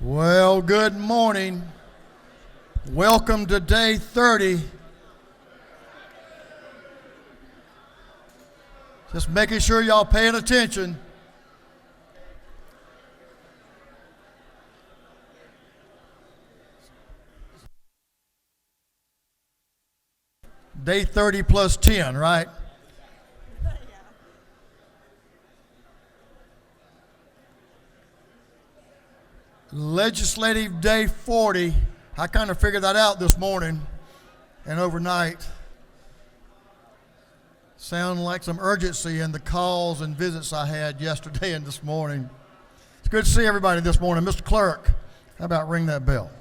Well, good morning. Welcome to day 30. Just making sure y'all paying attention. Day 30 plus 10, right? Legislative Day 40. I kind of figured that out this morning and overnight. Sound like some urgency in the calls and visits I had yesterday and this morning. It's good to see everybody this morning. Mr. Clerk, how about ring that bell?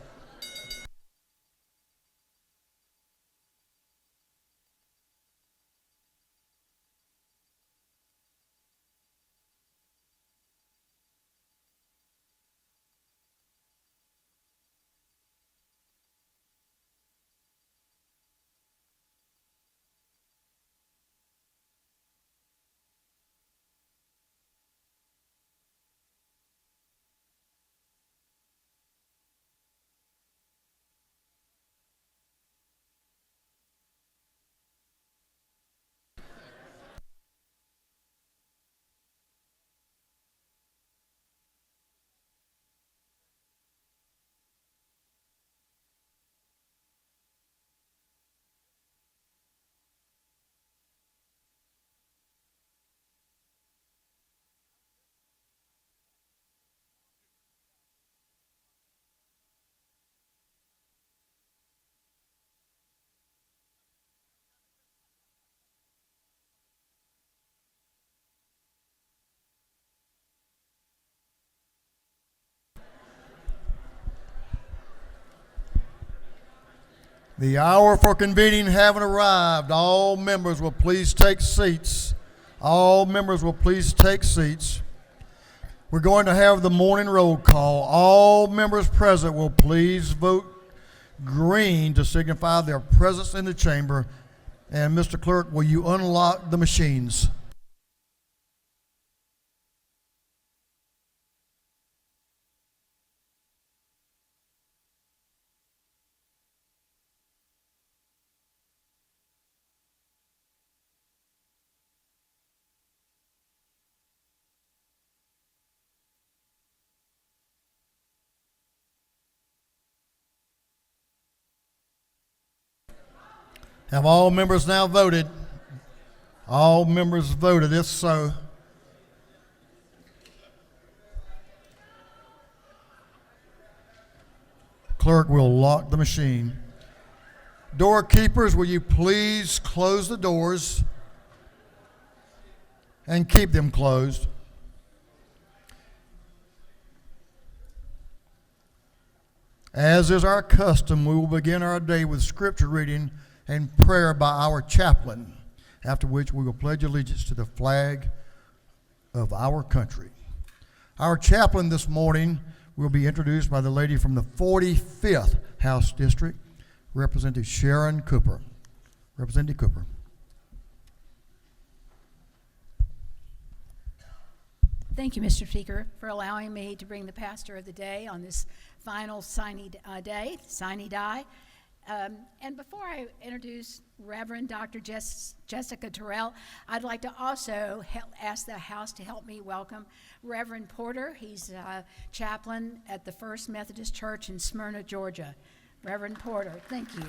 The hour for convening having arrived. All members will please take seats. All members will please take seats. We're going to have the morning roll call. All members present will please vote green to signify their presence in the chamber. And Mr. Clerk, will you unlock the machines? Have all members now voted? All members voted. If so, clerk will lock the machine. Doorkeepers, will you please close the doors and keep them closed? As is our custom, we will begin our day with scripture reading and prayer by our chaplain, after which we will pledge allegiance to the flag of our country. Our chaplain this morning will be introduced by the lady from the 45th House District, Representative Sharon Cooper. Representative Cooper. Thank you, Mr. Speaker, for allowing me to bring the pastor of the day on this final signing day. And before I introduce Reverend Dr. Jessica Terrell, I'd like to also ask the House to help me welcome Reverend Porter. He's a chaplain at the First Methodist Church in Smyrna, Georgia. Reverend Porter, thank you.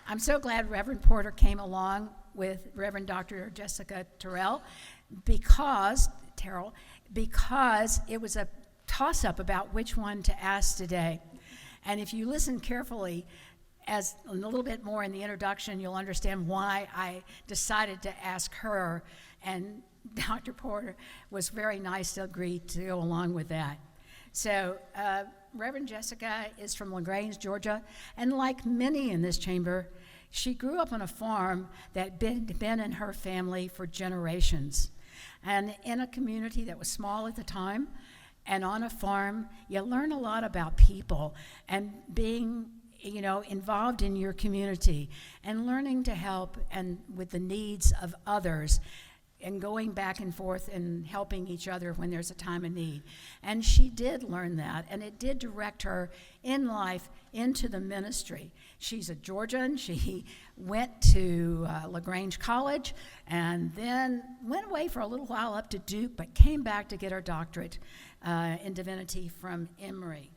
I'm so glad Reverend Porter came along with Reverend Dr. Jessica Terrell because it was a toss-up about which one to ask today. And if you listen carefully, as a little bit more in the introduction, you'll understand why I decided to ask her, and Dr. Porter was very nice to agree to go along with that. So Reverend Jessica is from LaGrange, Georgia, and like many in this chamber, she grew up on a farm that had been in her family for generations, and in a community that was small at the time. And on a farm, you learn a lot about people and being, involved in your community and learning to help and with the needs of others. and going back and forth and helping each other when there's a time of need. And she did learn that, and it did direct her in life into the ministry. She's a Georgian. She went to LaGrange College and then went away for a little while up to Duke, but came back to get her doctorate in divinity from Emory.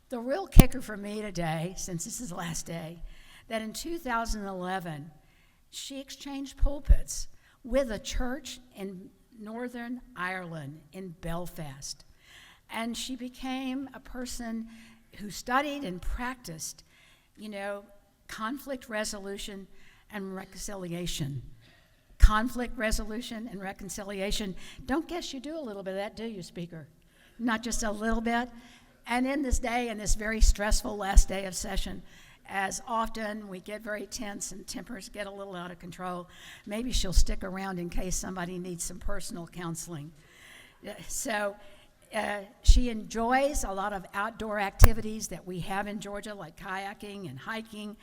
The real kicker for me today, since this is the last day, that in 2011, she exchanged pulpits with a church in Northern Ireland, in Belfast. And she became a person who studied and practiced, conflict resolution and reconciliation. Conflict resolution and reconciliation. Don't guess you do a little bit of that, do you, speaker? Not just a little bit. And in this day, in this very stressful last day of session, as often we get very tense and tempers get a little out of control, maybe she'll stick around in case somebody needs some personal counseling. So she enjoys a lot of outdoor activities that we have in Georgia, like kayaking and hiking,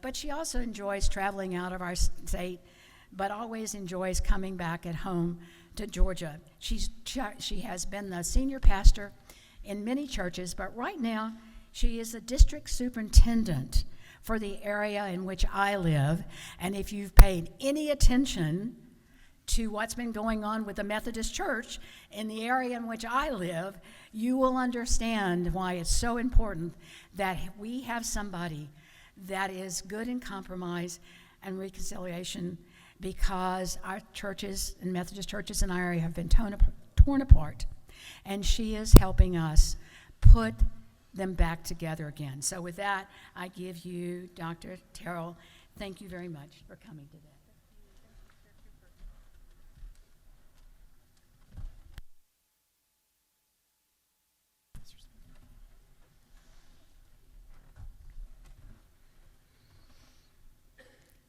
but she also enjoys traveling out of our state, but always enjoys coming back at home to Georgia. She has been the senior pastor in many churches, but right now she is the district superintendent for the area in which I live. And if you've paid any attention to what's been going on with the Methodist Church in the area in which I live, you will understand why it's so important that we have somebody that is good in compromise and reconciliation, because our churches and Methodist churches in our area have been torn apart. And she is helping us put them back together again. So with that, I give you Dr. Terrell. Thank you very much for coming today.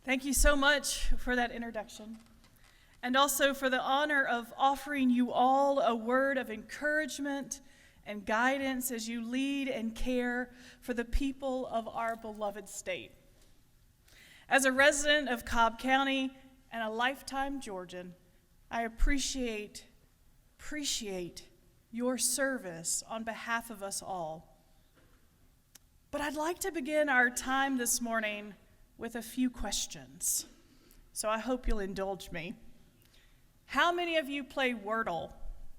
Thank you so much for that introduction, and also for the honor of offering you all a word of encouragement and guidance as you lead and care for the people of our beloved state. As a resident of Cobb County and a lifetime Georgian, I appreciate your service on behalf of us all. But I'd like to begin our time this morning with a few questions, so I hope you'll indulge me. How many of you play Wordle,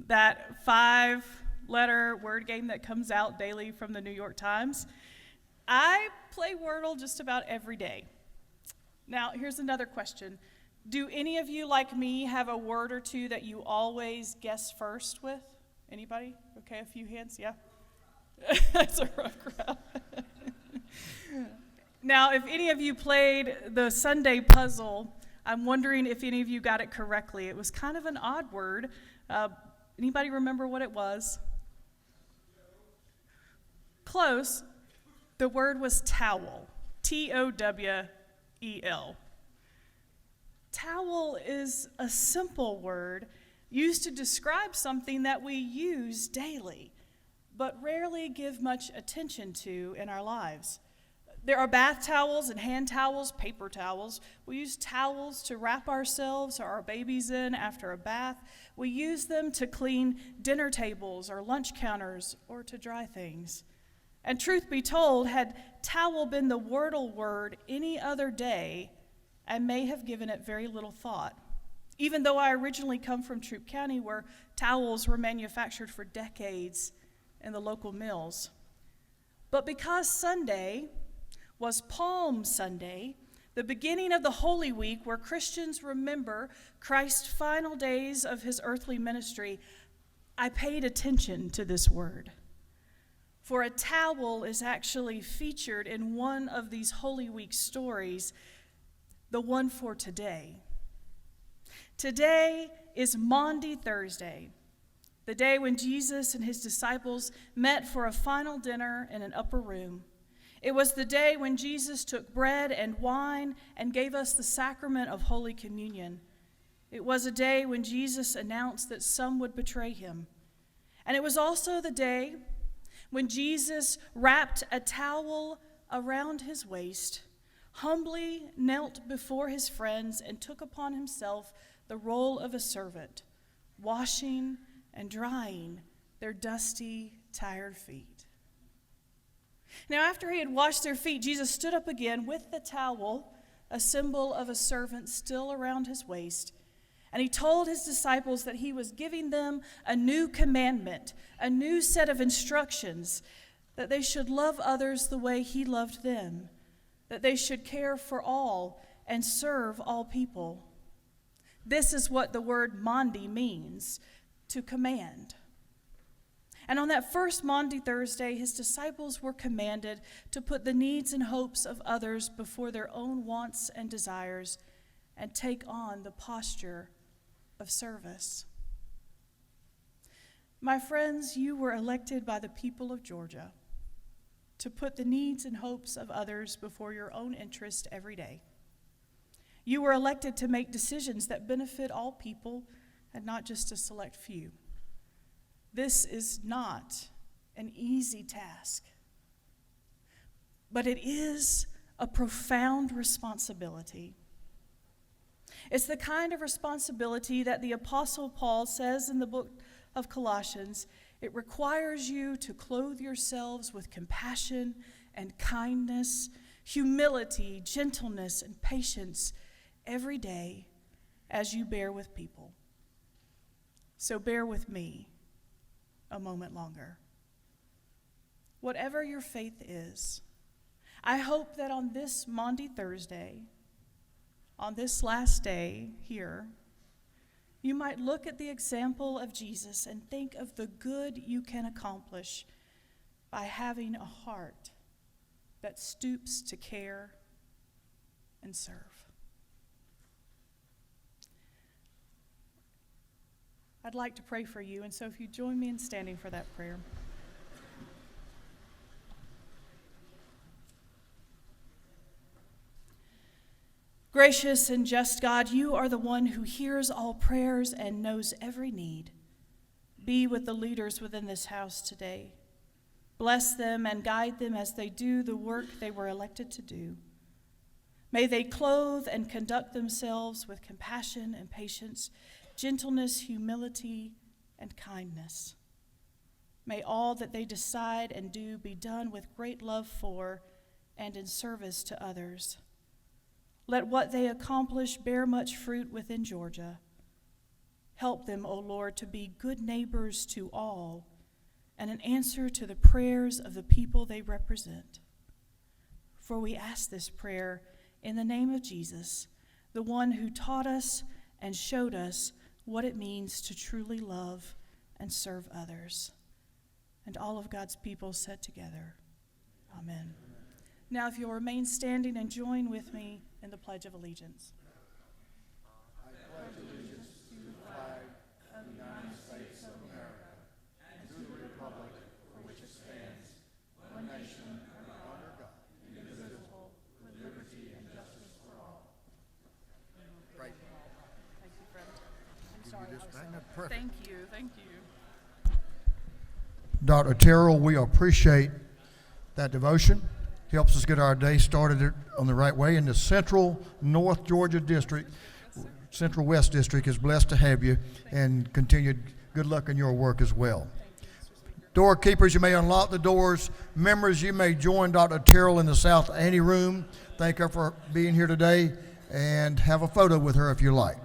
that 5-letter word game that comes out daily from the New York Times? I play Wordle just about every day. Now, here's another question. Do any of you, like me, have a word or two that you always guess first with? Anybody? Okay, a few hands, yeah. That's a rough crowd. Now, if any of you played the Sunday puzzle, I'm wondering if any of you got it correctly. It was kind of an odd word. Anybody remember what it was? Close. The word was towel. T-O-W-E-L. Towel is a simple word used to describe something that we use daily, but rarely give much attention to in our lives. There are bath towels and hand towels, paper towels. We use towels to wrap ourselves or our babies in after a bath. We use them to clean dinner tables or lunch counters or to dry things. And truth be told, had towel been the Wordle word any other day, I may have given it very little thought, even though I originally come from Troup County, where towels were manufactured for decades in the local mills. But because Sunday was Palm Sunday, the beginning of the Holy Week, where Christians remember Christ's final days of his earthly ministry, I paid attention to this word. For a towel is actually featured in one of these Holy Week stories, the one for today. Today is Maundy Thursday, the day when Jesus and his disciples met for a final dinner in an upper room. It was the day when Jesus took bread and wine and gave us the sacrament of Holy Communion. It was a day when Jesus announced that some would betray him. And it was also the day when Jesus wrapped a towel around his waist, humbly knelt before his friends, and took upon himself the role of a servant, washing and drying their dusty, tired feet. Now, after he had washed their feet, Jesus stood up again with the towel, a symbol of a servant, still around his waist, and he told his disciples that he was giving them a new commandment, a new set of instructions, that they should love others the way he loved them, that they should care for all and serve all people. This is what the word Maundy means, to command. And on that first Maundy Thursday, his disciples were commanded to put the needs and hopes of others before their own wants and desires and take on the posture of service. My friends, you were elected by the people of Georgia to put the needs and hopes of others before your own interest every day. You were elected to make decisions that benefit all people and not just a select few. This is not an easy task, but it is a profound responsibility. It's the kind of responsibility that the Apostle Paul says in the book of Colossians. It requires you to clothe yourselves with compassion and kindness, humility, gentleness, and patience every day as you bear with people. So bear with me a moment longer. Whatever your faith is, I hope that on this Maundy Thursday, on this last day here, you might look at the example of Jesus and think of the good you can accomplish by having a heart that stoops to care and serve. I'd like to pray for you, and so if you join me in standing for that prayer. Gracious and just God, you are the one who hears all prayers and knows every need. Be with the leaders within this house today. Bless them and guide them as they do the work they were elected to do. May they clothe and conduct themselves with compassion and patience, gentleness, humility, and kindness. May all that they decide and do be done with great love for and in service to others. Let what they accomplish bear much fruit within Georgia. Help them, O Lord, to be good neighbors to all and an answer to the prayers of the people they represent. For we ask this prayer in the name of Jesus, the one who taught us and showed us what it means to truly love and serve others. And all of God's people said together, Amen. Now, if you'll remain standing and join with me in the Pledge of Allegiance. I pledge allegiance to the flag of the United States of America and to the republic for which it stands, one nation under God, indivisible, with liberty and justice for all. Great. Thank you, friend. I'm Give sorry. you this I was back. so- That's perfect. Thank you. Dr. Terrell, we appreciate that devotion. Helps us get our day started on the right way. In the Central North Georgia District, Central West District is blessed to have you, and continued good luck in your work as well. Doorkeepers, you may unlock the doors. Members, you may join Dr. Terrell in the South Ante Room. Thank her for being here today, and have a photo with her if you like.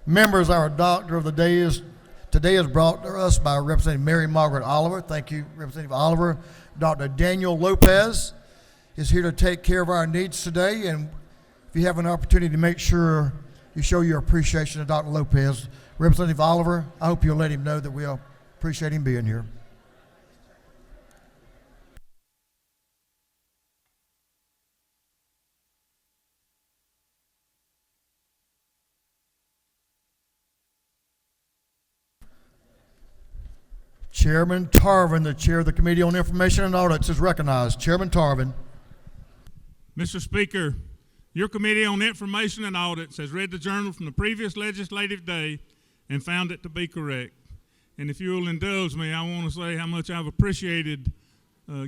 Members, our doctor of the day is today is brought to us by Representative Mary Margaret Oliver. Thank you, Representative Oliver. Dr. Daniel Lopez is here to take care of our needs today, and if you have an opportunity to make sure you show your appreciation to Dr. Lopez, Representative Oliver, I hope you'll let him know that we appreciate him being here. Chairman Tarvin, the chair of the Committee on Information and Audits, is recognized. Chairman Tarvin. Mr. Speaker, your Committee on Information and Audits has read the journal from the previous legislative day and found it to be correct. And if you will indulge me, I want to say how much I've appreciated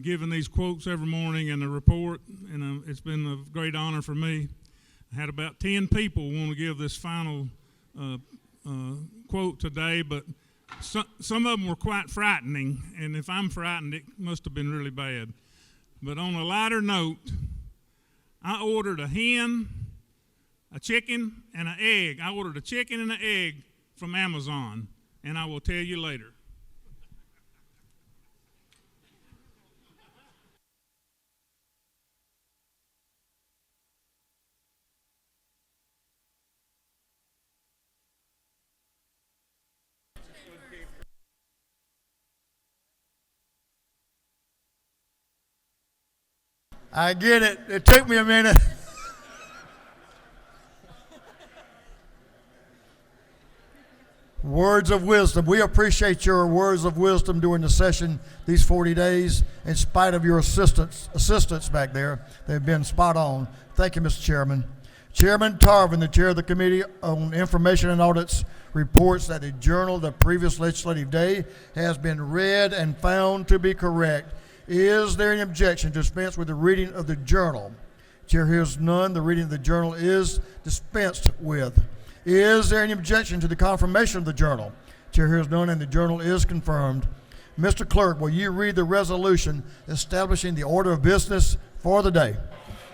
giving these quotes every morning and the report, and it's been a great honor for me. I had about 10 people want to give this final quote today, but some of them were quite frightening, and if I'm frightened, it must have been really bad. But on a lighter note, I ordered a hen, a chicken, and an egg. I ordered a chicken and an egg from Amazon, and I will tell you later. I get it. It took me a minute. Words of wisdom. We appreciate your words of wisdom during the session these 40 days. In spite of your assistance back there, they've been spot on. Thank you, Mr. Chairman. Chairman Tarvin, the chair of the Committee on Information and Audits, reports that the journal of the previous legislative day has been read and found to be correct. Is there any objection to dispense with the reading of the journal? Chair hears none. The reading of the journal is dispensed with. Is there any objection to the confirmation of the journal? Chair hears none, and the journal is confirmed. Mr. Clerk, will you read the resolution establishing the order of business for the day?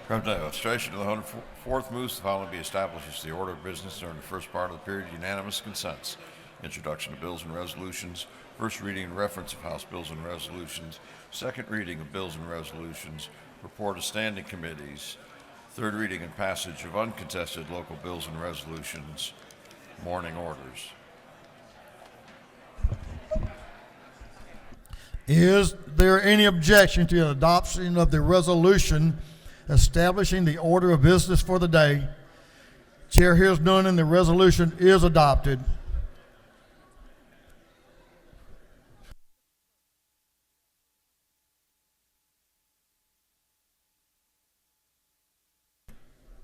Illustration of the 104th moves the following be established as the order of business during the first part of the period. Unanimous consents. Introduction of bills and resolutions. First reading and reference of House bills and resolutions. Second reading of bills and resolutions. Report of standing committees. Third reading and passage of uncontested local bills and resolutions. Morning orders. Is there any objection to the adoption of the resolution establishing the order of business for the day? Chair hears none, and the resolution is adopted.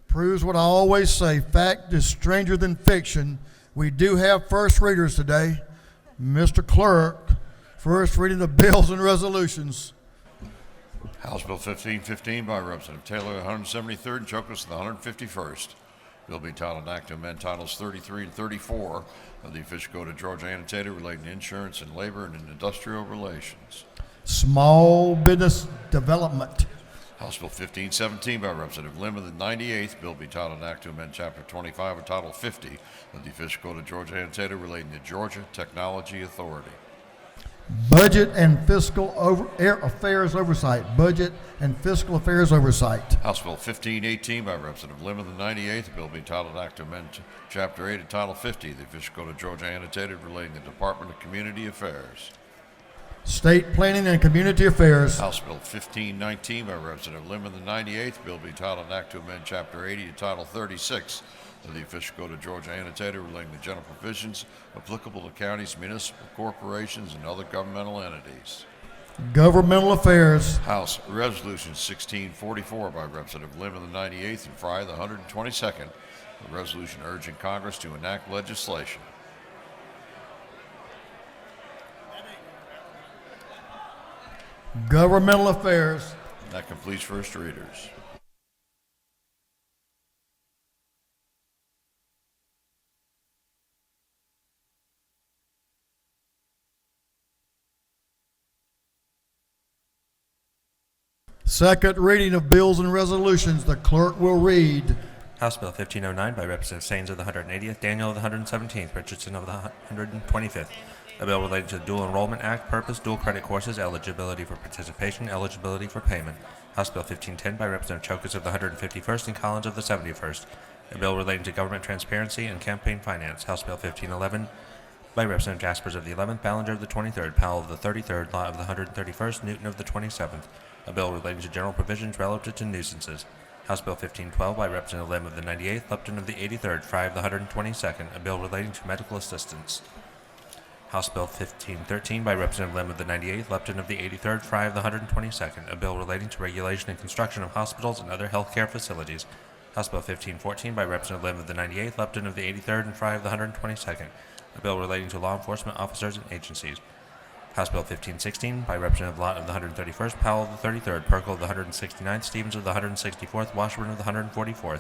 Proves what I always say, fact is stranger than fiction. We do have first readers today. Mr. Clerk, first reading the bills and resolutions. House Bill 1515 by Representative Taylor, the 173rd, and Chocos, the 151st. Bill being titled an act to amend titles 33 and 34 of the official code of Georgia annotated relating to insurance and labor and industrial relations. Small business development. House Bill 1517 by Representative Lim of the 98th. Bill be titled an act to amend Chapter 25 of Title 50 of the official code of Georgia annotated relating to Georgia Technology Authority. Budget and fiscal affairs oversight. Budget and fiscal affairs oversight. House Bill 1518 by Representative Lim of the 98th. Bill be titled an act to amend Chapter 8 of Title 50 of the official code of Georgia annotated relating to the Department of Community Affairs. State Planning and Community Affairs. House Bill 1519 by Representative Lim of the 98th. Bill be titled an act to amend Chapter 80 to Title 36 of the official code of Georgia annotated relating to general provisions applicable to counties, municipal corporations, and other governmental entities. Governmental Affairs. House Resolution 1644 by Representative Lim of the 98th and Fry the 122nd. A resolution urging Congress to enact legislation. Governmental Affairs. That completes first readers. Second reading of bills and resolutions. The clerk will read. House Bill 1509 by Representative Saines of the 180th, Daniel of the 117th, Richardson of the 125th. A bill relating to the Dual Enrollment Act, purpose, dual credit courses, eligibility for participation, eligibility for payment. House Bill 1510 by Representative Chokas of the 151st and Collins of the 71st. A bill relating to government transparency and campaign finance. House Bill 1511 by Representative Jaspers of the 11th, Ballinger of the 23rd, Powell of the 33rd, Law of the 131st, Newton of the 27th. A bill relating to general provisions relative to nuisances. House Bill 1512 by Representative Lim of the 98th, Lupton of the 83rd, Fry of the 122nd. A bill relating to medical assistance. House Bill 1513 by Representative Lim of the 98th, Lupton of the 83rd, Fry of the 122nd. A bill relating to regulation and construction of hospitals and other healthcare facilities. House Bill 1514 by Representative Lim of the 98th, Lupton of the 83rd, and Fry of the 122nd. A bill relating to law enforcement officers and agencies. House Bill 1516 by Representative Lott of the 131st, Powell of the 33rd, Perkle of the 169th, Stevens of the 164th, Washburn of the 144th.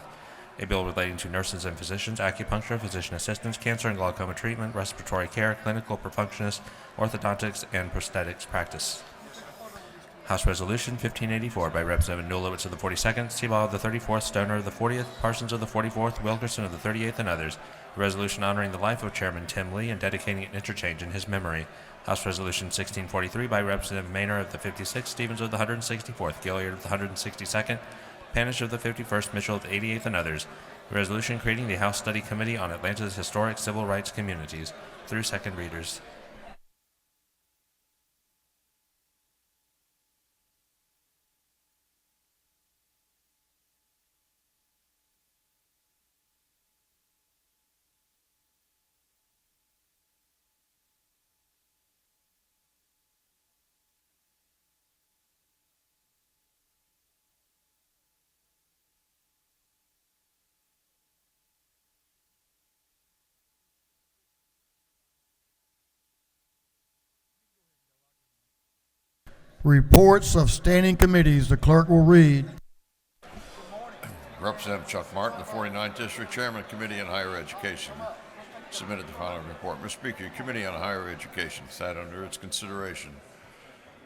A bill relating to nurses and physicians, acupuncture, physician assistants, cancer and glaucoma treatment, respiratory care, clinical perfunctionists, orthodontics, and prosthetics practice. House Resolution 1584 by Representative Nulowitz of the 42nd, Seabaugh of the 34th, Stoner of the 40th, Parsons of the 44th, Wilkerson of the 38th, and others. A resolution honoring the life of Chairman Tim Lee and dedicating an interchange in his memory. House Resolution 1643 by Representative Maynor of the 56th, Stevens of the 164th, Gilliard of the 162nd, Panish of the 51st, Mitchell of the 88th, and others. A resolution creating the House Study Committee on Atlanta's Historic Civil Rights Communities. Through second readers. Reports of standing committees. The clerk will read. Representative Chuck Martin, the 49th District Chairman, Committee on Higher Education, submitted the following report. Mr. Speaker, your Committee on Higher Education has had under its consideration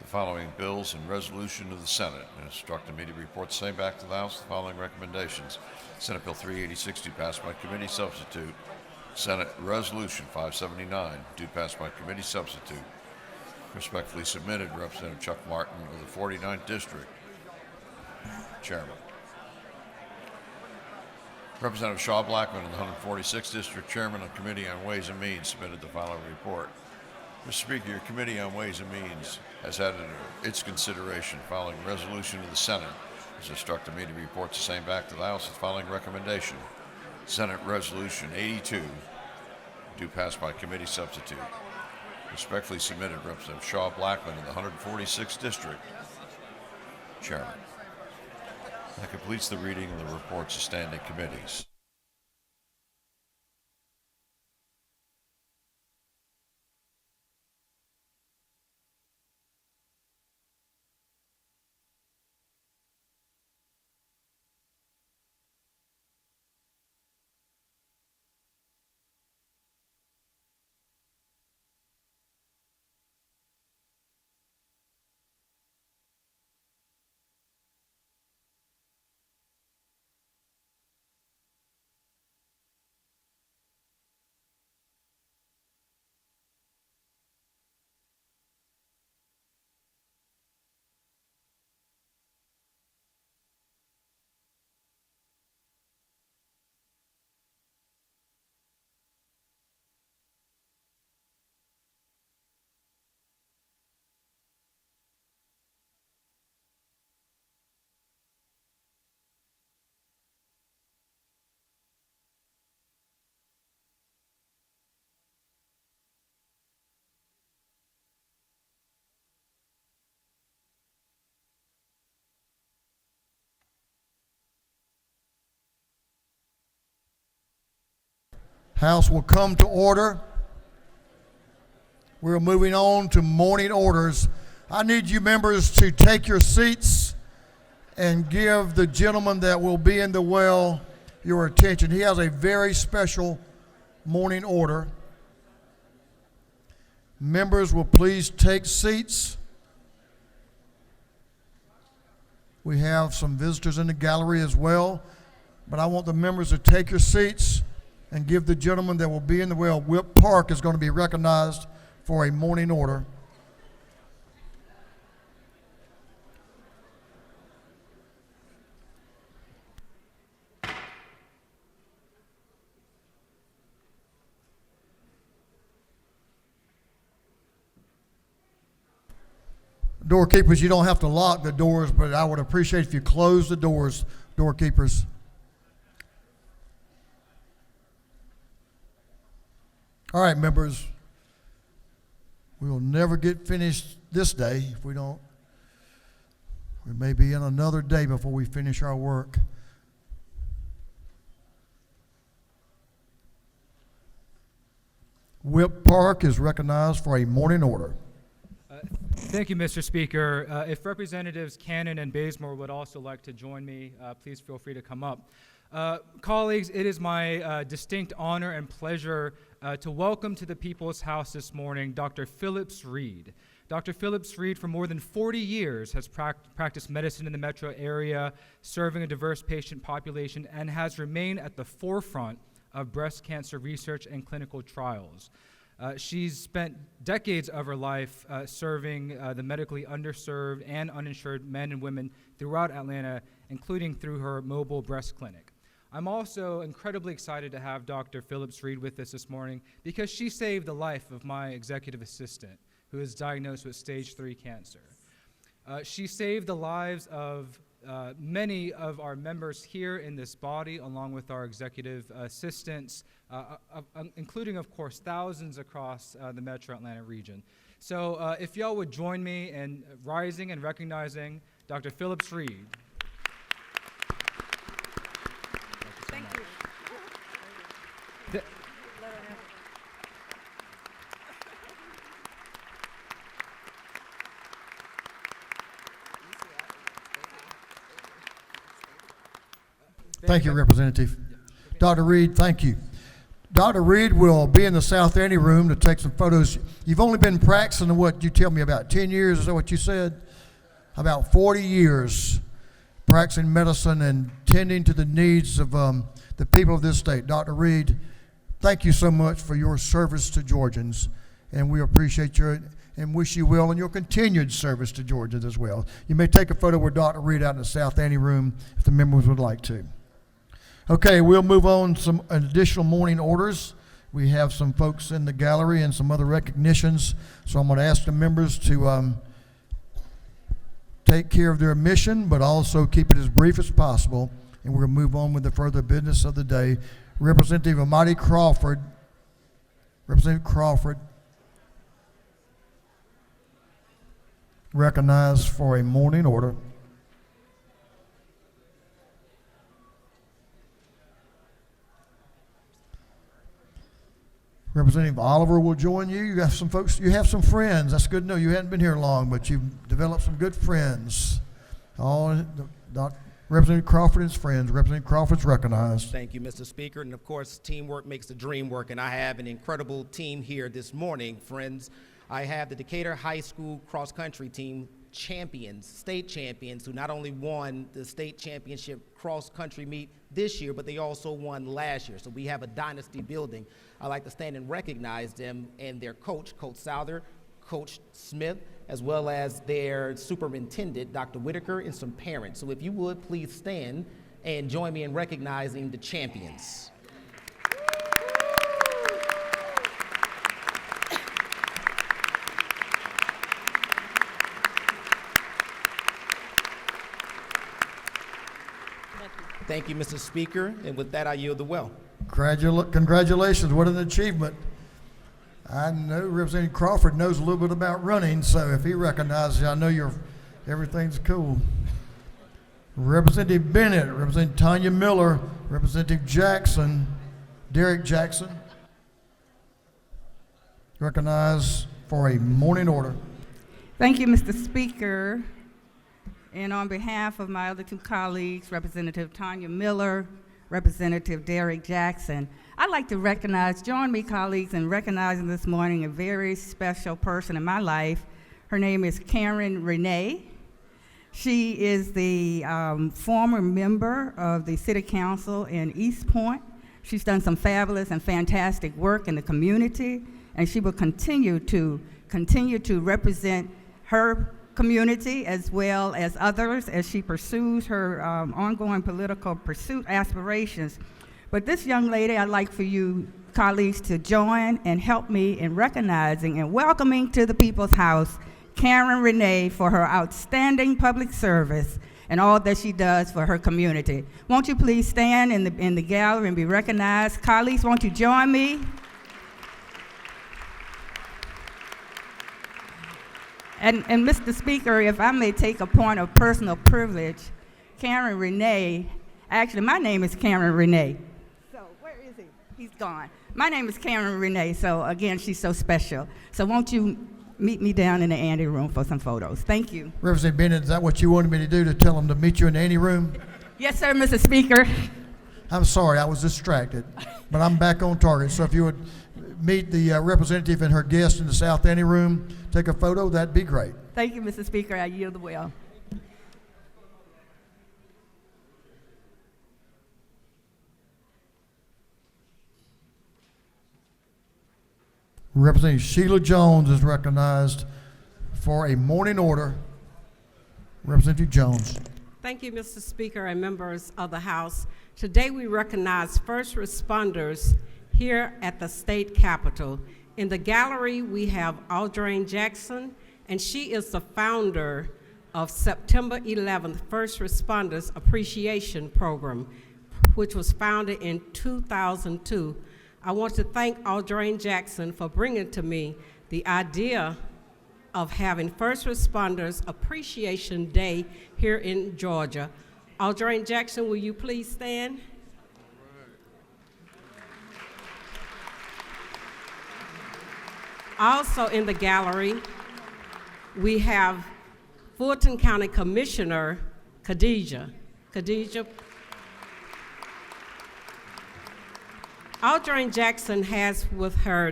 the following bills and resolution of the Senate and instructed me to report the same back to the House. The following recommendations: Senate Bill 386 due pass by committee substitute. Senate Resolution 579 due pass by committee substitute. Respectfully submitted, Representative Chuck Martin of the 49th District, Chairman. Representative Shaw Blackman of the 146th District, Chairman of Committee on Ways and Means, submitted the following report. Mr. Speaker, your Committee on Ways and Means has had under its consideration following resolution of the Senate. Has instructed me to report the same back to the House. The following recommendation: Senate Resolution 82 due pass by committee substitute. Respectfully submitted, Representative Shaw Blackman of the 146th District, Chairman. That completes the reading of the reports of standing committees. House will come to order. We're moving on to morning orders. I need you members to take your seats and give the gentleman that will be in the well your attention. He has a very special morning order. Members will please take seats. We have some visitors in the gallery as well. But I want the members to take your seats and give the gentleman that will be in the well. Whip Park is going to be recognized for a morning order. Doorkeepers, you don't have to lock the doors, but I would appreciate if you close the doors, doorkeepers. All right, members, we will never get finished this day if we don't. We may be in another day before we finish our work. Whip Park is recognized for a morning order. Thank you, Mr. Speaker. If Representatives Cannon and Bazemore would also like to join me, please feel free to come up. Colleagues, it is my distinct honor and pleasure to welcome to the People's House this morning Dr. Phillips Reed. Dr. Phillips Reed, for more than 40 years, has practiced medicine in the metro area, serving a diverse patient population, and has remained at the forefront of breast cancer research and clinical trials. She's spent decades of her life serving the medically underserved and uninsured men and women throughout Atlanta, including through her mobile breast clinic. I'm also incredibly excited to have Dr. Phillips Reed with us this morning because she saved the life of my executive assistant, who is diagnosed with stage 3 cancer. She saved the lives of many of our members here in this body, along with our executive assistants, including, of course, thousands across the metro Atlanta region. So if y'all would join me in rising and recognizing Dr. Phillips Reed. Thank you. Thank you, Representative. Dr. Reed, thank you. Dr. Reed will be in the South Ante room to take some photos. You've only been practicing, what you tell me, about 10 years, is that what you said? About 40 years practicing medicine and tending to the needs of the people of this state. Dr. Reed, thank you so much for your service to Georgians, and we appreciate your and wish you well in your continued service to Georgians as well. You may take a photo with Dr. Reed out in the South Ante room if the members would like to. Okay, we'll move on to some additional morning orders. We have some folks in the gallery and some other recognitions, so I'm going to ask the members to take care of their mission, but also keep it as brief as possible, and we're going to move on with the further business of the day. Representative Amati Crawford, Representative Crawford, recognized for a morning order. Representative Oliver will join you. You have some folks, you have some friends. That's good to know. You hadn't been here long, but you've developed some good friends. Representative Crawford and his friends. Representative Crawford's recognized. Thank you, Mr. Speaker. And of course, teamwork makes the dream work. And I have an incredible team here this morning, friends. I have the Decatur High School cross-country team champions, state champions, who not only won the state championship cross-country meet this year, but they also won last year. So we have a dynasty building. I'd like to stand and recognize them and their coach, Coach Souther, Coach Smith, as well as their superintendent, Dr. Whitaker, and some parents. So if you would, please stand and join me in recognizing the champions. Thank you, Mr. Speaker, and with that, I yield the well. Congratulations, what an achievement. I know Representative Crawford knows a little bit about running, so if he recognizes you, I know everything's cool. Representative Bennett, Representative Tanya Miller, Representative Jackson, Derek Jackson, recognized for a morning order. Thank you, Mr. Speaker. And on behalf of my other two colleagues, Representative Tanya Miller, Representative Derek Jackson, I'd like to join me, colleagues, in recognizing this morning a very special person in my life. Her name is Karen Renee. She is the former member of the City Council in East Point. She's done some fabulous and fantastic work in the community, and she will continue to represent her community as well as others as she pursues her ongoing political pursuit aspirations. But this young lady, I'd like for you colleagues to join and help me in recognizing and welcoming to the People's House Karen Renee for her outstanding public service and all that she does for her community. Won't you please stand in the gallery and be recognized? Colleagues, won't you join me? And Mr. Speaker, if I may take a point of personal privilege, Karen Renee, actually my name is Karen Renee. So where is he? He's gone. My name is Karen Renee, so again, she's so special. So won't you meet me down in the ante room for some photos? Thank you. Representative Bennett, is that what you wanted me to do, to tell them to meet you in the ante room? Yes, sir, Mr. Speaker. I'm sorry, I was distracted, but I'm back on target. So if you would meet the representative and her guest in the south ante room, take a photo, that'd be great. Thank you, Mr. Speaker. I yield the will. Representative Sheila Jones is recognized for a morning order. Representative Jones. Thank you, Mr. Speaker and members of the House. Today we recognize first responders here at the state capitol. In the gallery, we have Audrain Jackson, and she is the founder of September 11th First Responders Appreciation Program, which was founded in 2002. I want to thank Audrain Jackson for bringing to me the idea of having First Responders Appreciation Day here in Georgia. Audrain Jackson, will you please stand? Also in the gallery, we have Fulton County Commissioner Khadijah. Khadijah. Audrain Jackson have with her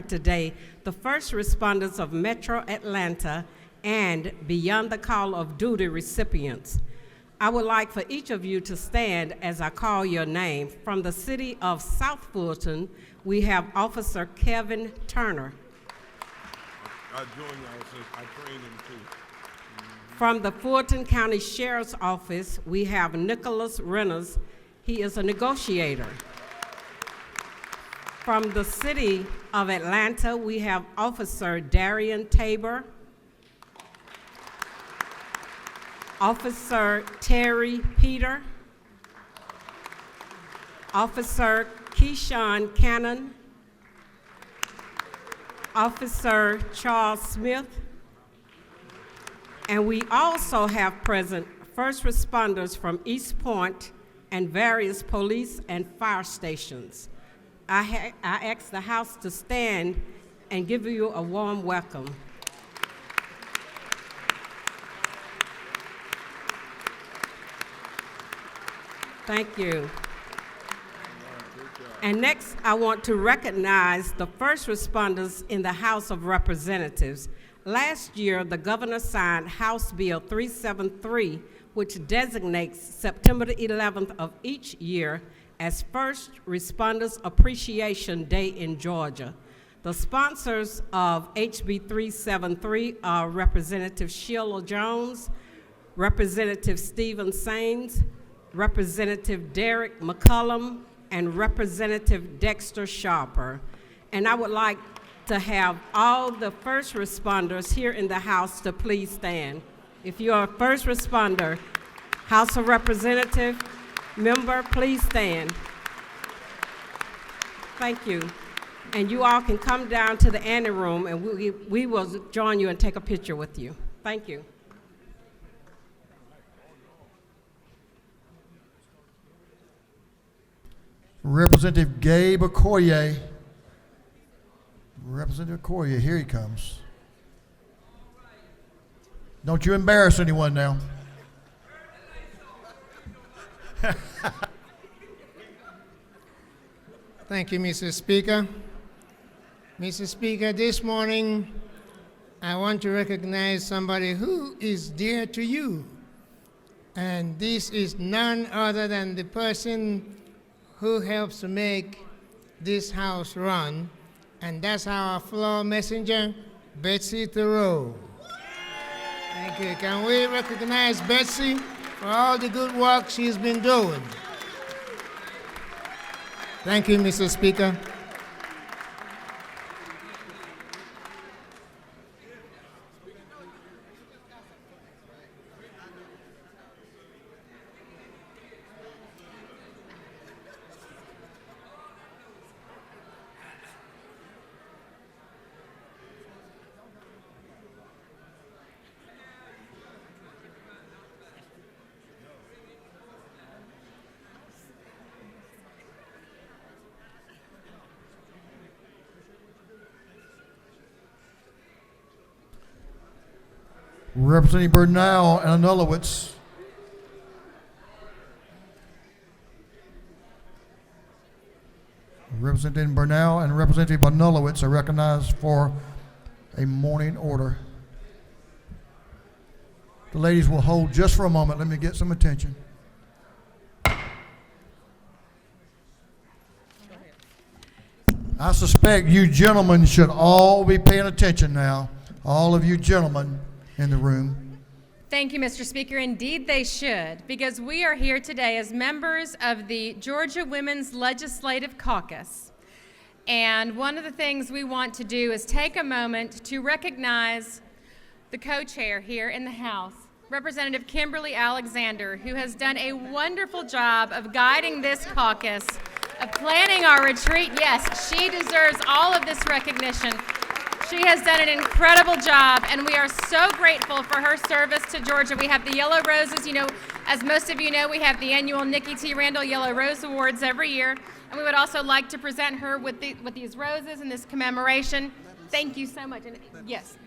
today the first responders of Metro Atlanta and Beyond the Call of Duty recipients. I would like for each of you to stand as I call your name. From the city of South Fulton, we have Officer Kevin Turner. I joined y'all since I trained him too. From the Fulton County Sheriff's Office, we have Nicholas Reynolds. He is a negotiator. From the city of Atlanta, we have Officer Darian Tabor, Officer Terry Peter, Officer Keyshawn Cannon, Officer Charles Smith, and we also have present first responders from East Point and various police and fire stations. I ask the House to stand and give you a warm welcome. Thank you. And next, I want to recognize the first responders in the House of Representatives. Last year, the governor signed House Bill 373, which designates September the 11th of each year as First Responders Appreciation Day in Georgia. The sponsors of HB 373 are Representative Sheila Jones, Representative Stephen Sains, Representative Derek McCullum, and Representative Dexter Sharper. And I would like to have all the first responders here in the House to please stand. If you're a first responder, House of Representative member, please stand. Thank you. And you all can come down to the ante room and we will join you and take a picture with you. Thank you. Representative Gabe Okoye. Representative Okoye, here he comes. Don't you embarrass anyone now. Thank you, Mr. Speaker. Mr. Speaker, this morning I want to recognize somebody who is dear to you. And this is none other than the person who helps to make this house run. And that's our floor messenger, Betsy Thoreau. Thank you. Can we recognize Betsy for all the good work she's been doing? Thank you, Mr. Speaker. Representing Bernal and Anulowitz. Representing Bernal and Representative Anulowitz are recognized for a morning order. The ladies will hold just for a moment. Let me get some attention. I suspect you gentlemen should all be paying attention now. All of you gentlemen in the room. Thank you, Mr. Speaker. Indeed, they should, because we are here today as members of the Georgia Women's Legislative Caucus. And one of the things we want to do is take a moment to recognize the co-chair here in the House, Representative Kimberly Alexander, who has done a wonderful job of guiding this caucus, of planning our retreat. Yes, she deserves all of this recognition. She has done an incredible job, and we are so grateful for her service to Georgia. We have the Yellow Roses. You know, as most of you know, we have the annual Nikki T. Randall Yellow Rose Awards every year, and we would also like to present her with these roses and this commemoration. Thank you so much. And yes.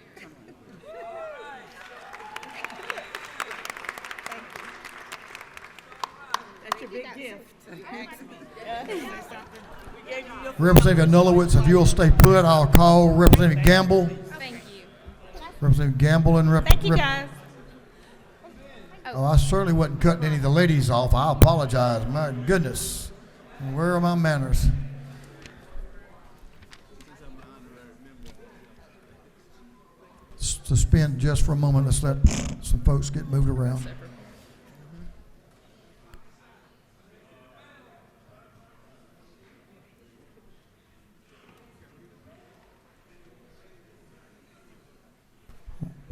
That's your big gift. Representative Anulowitz, if you'll stay put, I'll call Representative Gamble. Thank you. Representative Gamble and Thank you, guys. Oh, I certainly wasn't cutting any of the ladies off. I apologize. My goodness. Where are my manners? Suspend just for a moment. Let's let some folks get moved around.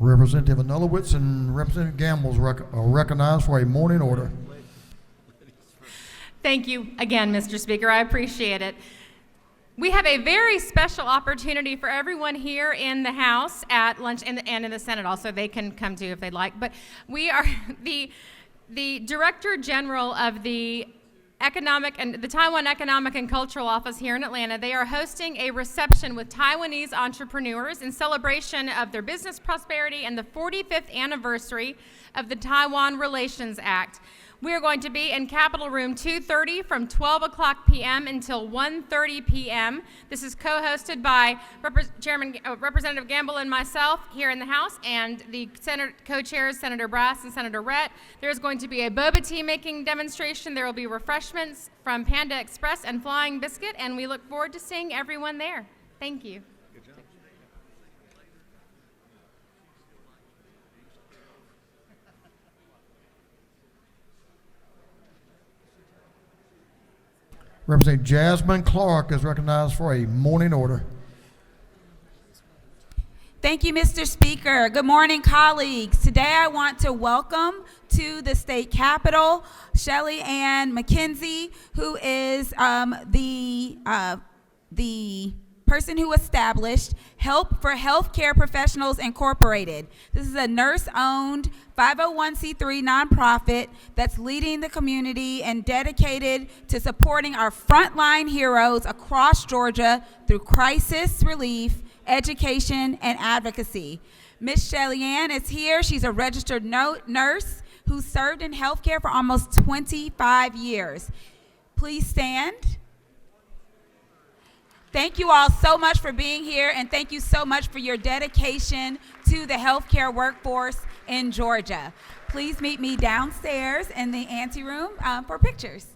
Representative Anulowitz and Representative Gamble are recognized for a morning order. Thank you again, Mr. Speaker. I appreciate it. We have a very special opportunity for everyone here in the House at lunch and in the Senate also. They can come too if they'd like. But we are the Director General of the Taiwan Economic and Cultural Office here in Atlanta. They are hosting a reception with Taiwanese entrepreneurs in celebration of their business prosperity and the 45th anniversary of the Taiwan Relations Act. We are going to be in Capitol Room 230 from 12 o'clock p.m. until 1:30 p.m. This is co-hosted by Representative Gamble and myself here in the House, and the co-chairs, Senator Brass and Senator Rett. There's going to be a boba tea making demonstration. There will be refreshments from Panda Express and Flying Biscuit, and we look forward to seeing everyone there. Thank you. Representative Jasmine Clark is recognized for a morning order. Thank you, Mr. Speaker. Good morning, colleagues. Today I want to welcome to the state capitol Shelly Ann McKenzie, who is the person who established Help for Healthcare Professionals Incorporated. This is a nurse-owned 501c3 nonprofit that's leading the community and dedicated to supporting our frontline heroes across Georgia through crisis relief, education, and advocacy. Ms. Shelly Ann is here. She's a registered nurse who served in healthcare for almost 25 years. Please stand. Thank you all so much for being here, and thank you so much for your dedication to the healthcare workforce in Georgia. Please meet me downstairs in the anteroom for pictures.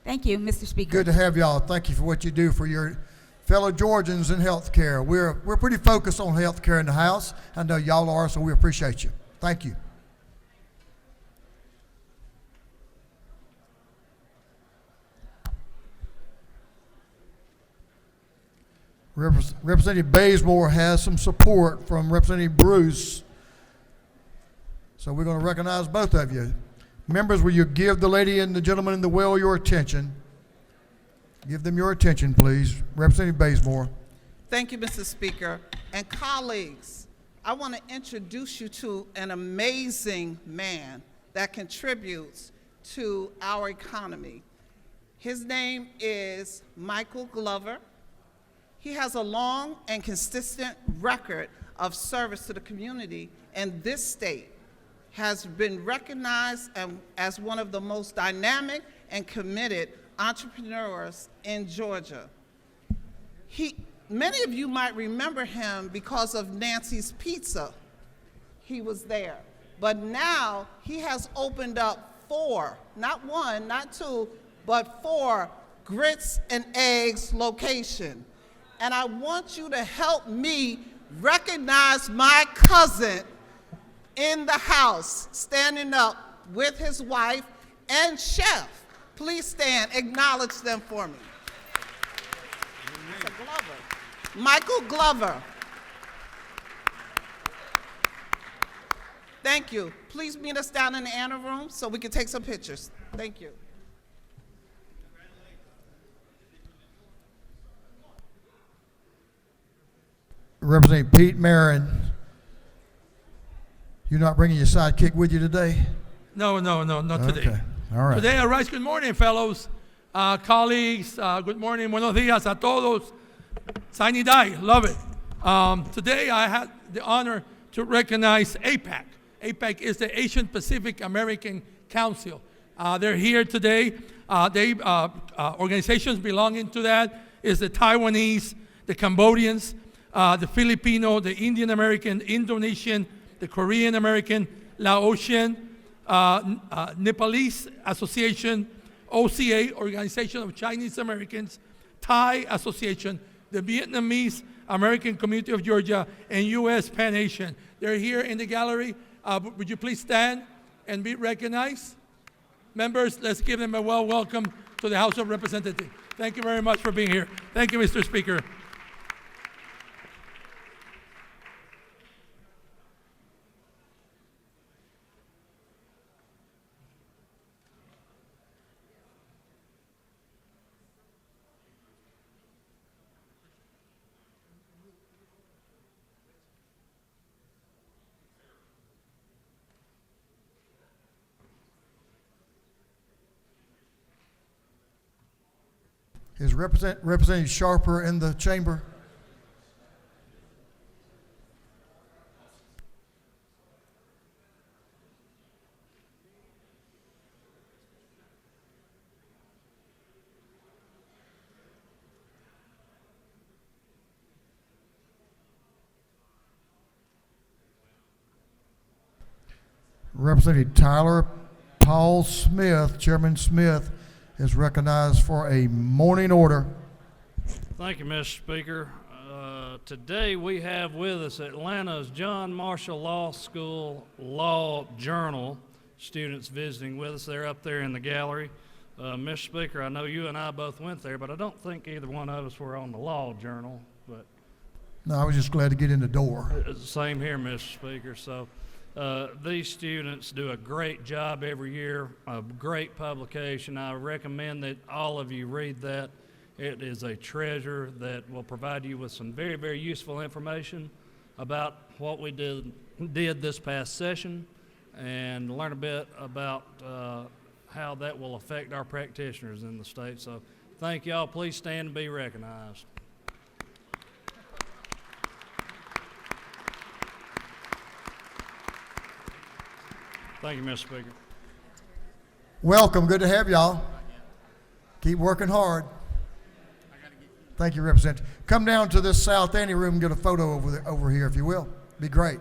Thank you, Mr. Speaker. Good to have y'all. Thank you for what you do for your fellow Georgians in healthcare. We're pretty focused on healthcare in the House. I know y'all are, so we appreciate you. Thank you. Representative Bazemore has some support from Representative Bruce. So we're going to recognize both of you. Members, will you give the lady and the gentleman in the well your attention? Give them your attention, please. Representative Bazemore. Thank you, Mr. Speaker. And colleagues, I want to introduce you to an amazing man that contributes to our economy. His name is Michael Glover. He has a long and consistent record of service to the community, and this state has been recognized as one of the most dynamic and committed entrepreneurs in Georgia. Many of you might remember him because of Nancy's Pizza. He was there. But now he has opened up 4, not 1, not 2, but 4 grits and eggs location. And I want you to help me recognize my cousin in the house, standing up with his wife and chef. Please stand, acknowledge them for me. Mr. Glover. Michael Glover. Thank you. Please meet us down in the anteroom so we can take some pictures. Thank you. Representative Pete Marin, you're not bringing your sidekick with you today? No, not today. Okay, all right. Today I rise. Good morning, fellows, colleagues. Good morning, buenos días a todos. Sine die, love it. Today I had the honor to recognize APAC. APAC is the Asian Pacific American Council. They're here today. Organizations belonging to that is the Taiwanese, the Cambodians, the Filipino, the Indian American, Indonesian, the Korean American, Laotian, Nepalese Association, OCA, Organization of Chinese Americans, Thai Association, the Vietnamese American Community of Georgia, and U.S. Pan Asian. They're here in the gallery. Would you please stand and be recognized? Members, let's give them a welcome to the House of Representatives. Thank you very much for being here. Thank you, Mr. Speaker. Is Representative Sharper in the chamber? Representative Tyler Paul Smith, Chairman Smith, is recognized for a morning order. Thank you, Mr. Speaker. Today we have with us Atlanta's John Marshall Law School Law Journal students visiting with us. They're up there in the gallery. Mr. Speaker, I know you and I both went there, but I don't think either one of us were on the Law Journal. But No, I was just glad to get in the door. Same here, Mr. Speaker. So these students do a great job every year, a great publication. I recommend that all of you read that. It is a treasure that will provide you with some very, very useful information about what we did this past session and learn a bit about how that will affect our practitioners in the state. So thank y'all. Please stand and be recognized. Thank you, Mr. Speaker. Welcome. Good to have y'all. Keep working hard. Thank you, Representative. Come down to this south ante room and get a photo over here, if you will. Be great.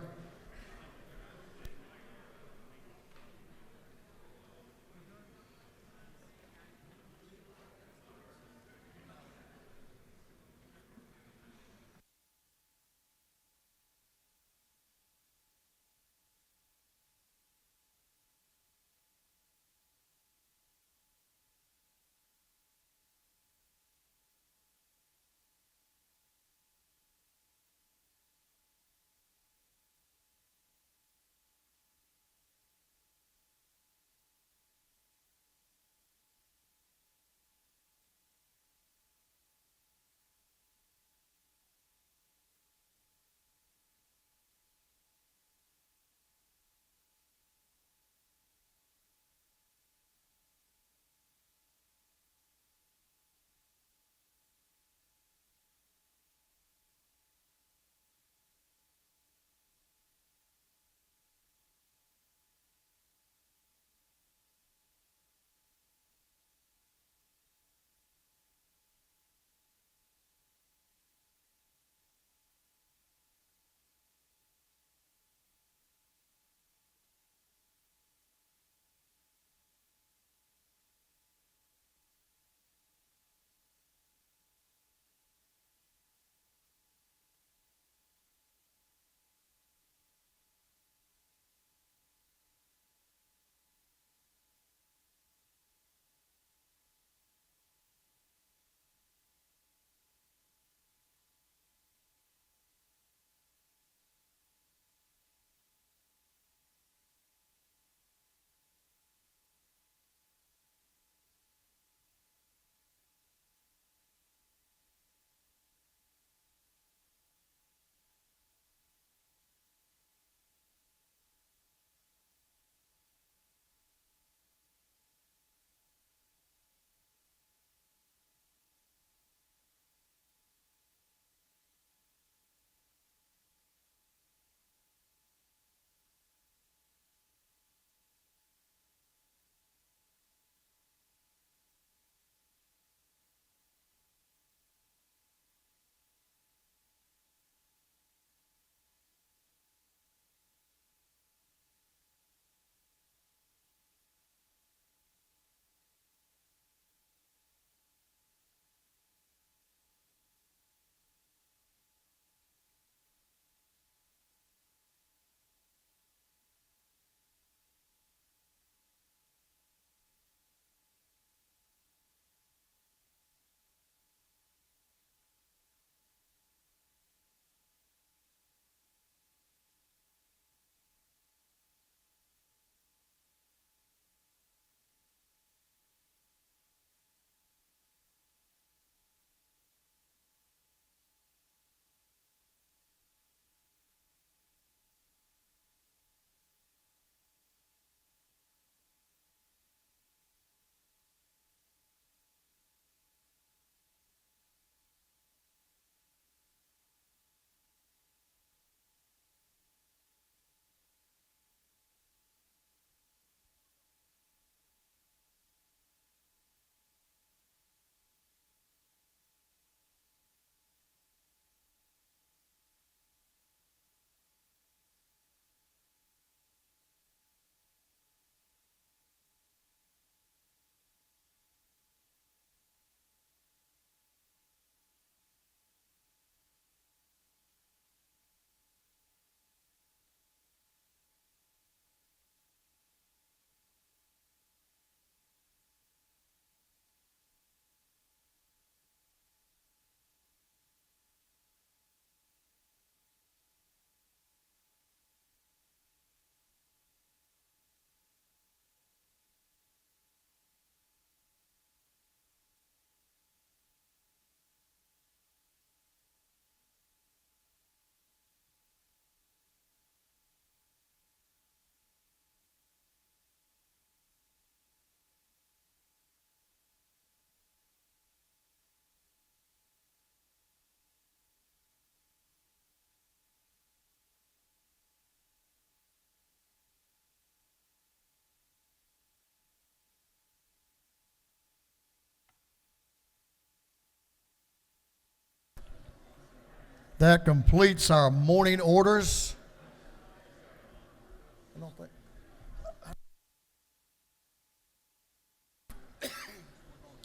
That completes our morning orders.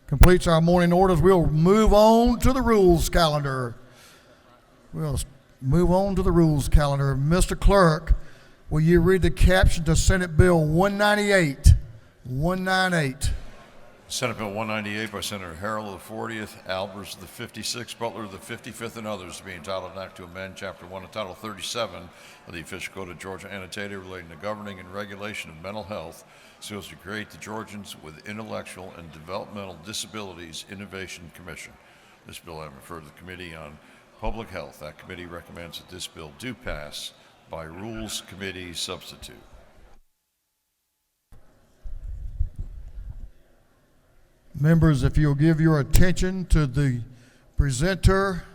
Completes our morning orders. We'll move on to the rules calendar. Mr. Clerk, will you read the caption to Senate Bill 198? 198. Senate Bill 198 by Senator Harrell of the 40th, Albers of the 56th, Butler of the 55th, and others to be entitled an act to amend Chapter 1 and Title 37 of the Official Code of Georgia annotated relating to governing and regulation of mental health so as to create the Georgians with Intellectual and Developmental Disabilities Innovation Commission. This bill I referred to the Committee on Public Health. That committee recommends that this bill do pass by Rules Committee substitute. Members, if you'll give your attention to the presenter,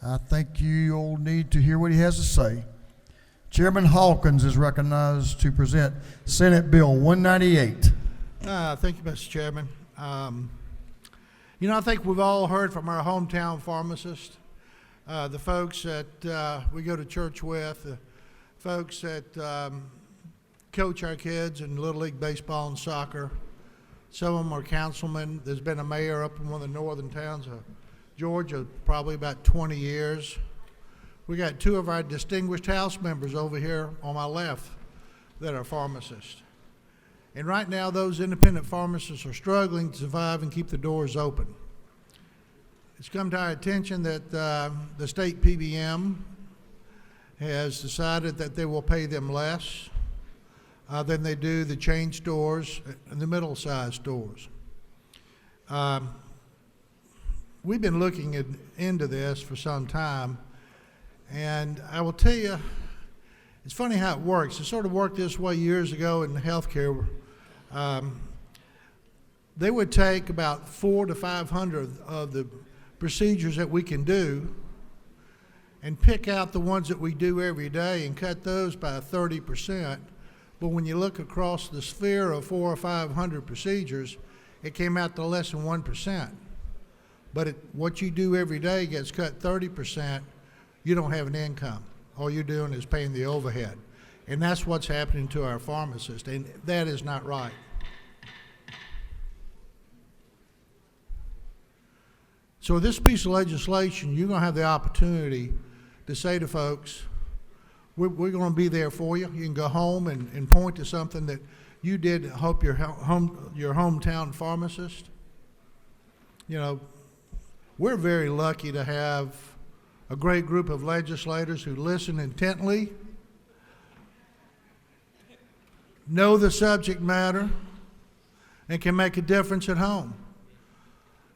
I think you'll need to hear what he has to say. Chairman Hawkins is recognized to present Senate Bill 198. Thank you, Mr. Chairman. I think we've all heard from our hometown pharmacist, the folks that we go to church with, the folks that coach our kids in Little League baseball and soccer. Some of them are councilmen. There's been a mayor up in one of the northern towns of Georgia, probably about 20 years. We got two of our distinguished House members over here on my left that are pharmacists. And right now, those independent pharmacists are struggling to survive and keep the doors open. It's come to our attention that the state PBM has decided that they will pay them less than they do the chain stores and the middle-sized stores. We've been looking into this for some time, and I will tell you, it's funny how it works. It sort of worked this way years ago in healthcare. They would take about 400 to 500 of the procedures that we can do and pick out the ones that we do every day and cut those by 30%. But when you look across the sphere of 400 or 500 procedures, it came out to less than 1%. But what you do every day gets cut 30%, you don't have an income. All you're doing is paying the overhead. And that's what's happening to our pharmacists, and that is not right. So this piece of legislation, you're going to have the opportunity to say to folks, we're going to be there for you. You can go home and point to something that you did to help your hometown pharmacist. We're very lucky to have a great group of legislators who listen intently, know the subject matter, and can make a difference at home.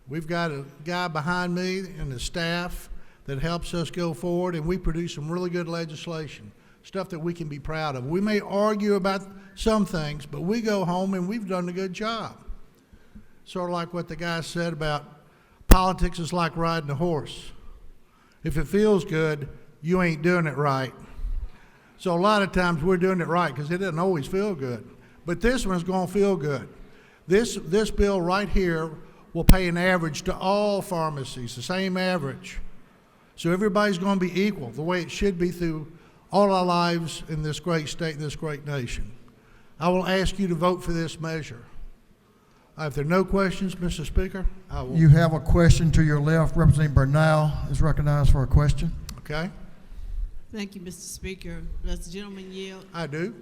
We've got a guy behind me and the staff that helps us go forward, and we produce some really good legislation, stuff that we can be proud of. We may argue about some things, but we go home and we've done a good job. Sort of like what the guy said about politics is like riding a horse. If it feels good, you ain't doing it right. So a lot of times we're doing it right because it doesn't always feel good. But this one's going to feel good. This bill right here will pay an average to all pharmacies, the same average. So everybody's going to be equal, the way it should be through all our lives in this great state and this great nation. I will ask you to vote for this measure. If there are no questions, Mr. Speaker, I will. You have a question to your left. Representative Bernal is recognized for a question. Okay. Thank you, Mr. Speaker. Does the gentleman yield? I do.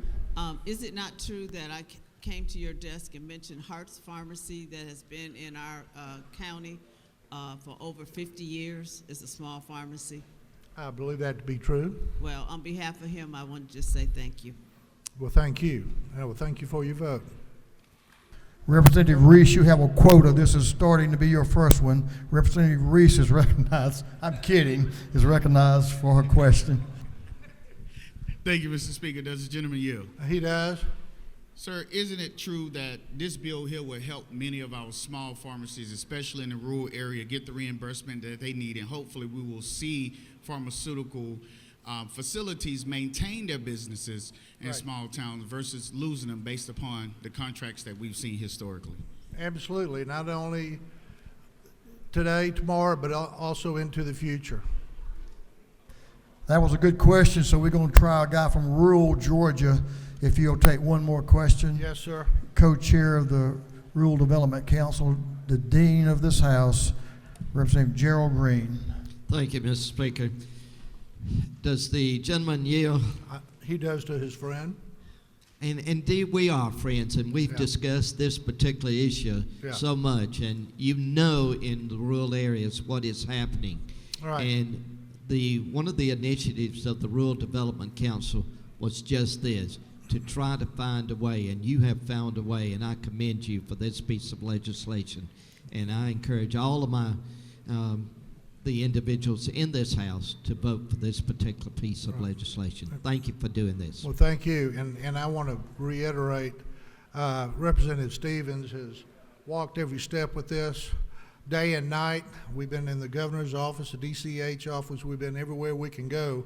Is it not true that I came to your desk and mentioned Hart's Pharmacy that has been in our county for over 50 years? It's a small pharmacy. I believe that to be true. Well, on behalf of him, I want to just say thank you. Well, thank you. Well, thank you for your vote. Representative Reese, you have a quota. This is starting to be your first one. Representative Reese is recognized, I'm kidding, is recognized for her question. Thank you, Mr. Speaker. Does the gentleman yield? He does. Sir, isn't it true that this bill here will help many of our small pharmacies, especially in the rural area, get the reimbursement that they need, and hopefully we will see pharmaceutical facilities maintain their businesses in small towns versus losing them based upon the contracts that we've seen historically? Absolutely, not only today, tomorrow, but also into the future. That was a good question, so we're going to try a guy from rural Georgia. If you'll take one more question. Yes, sir. Co-chair of the Rural Development Council, the dean of this house, Representative Gerald Green. Thank you, Mr. Speaker. Does the gentleman yield? He does to his friend. And indeed, we are friends, and we've Yeah. discussed this particular issue Yeah. so much, and you know in the rural areas what is happening. Right. And one of the initiatives of the Rural Development Council was just this, to try to find a way, and you have found a way, and I commend you for this piece of legislation. And I encourage all of the individuals in this House to vote for this particular piece of legislation. Thank you for doing this. Well, thank you, and I want to reiterate, Representative Stevens has walked every step with this, day and night. We've been in the governor's office, the DCH office, we've been everywhere we can go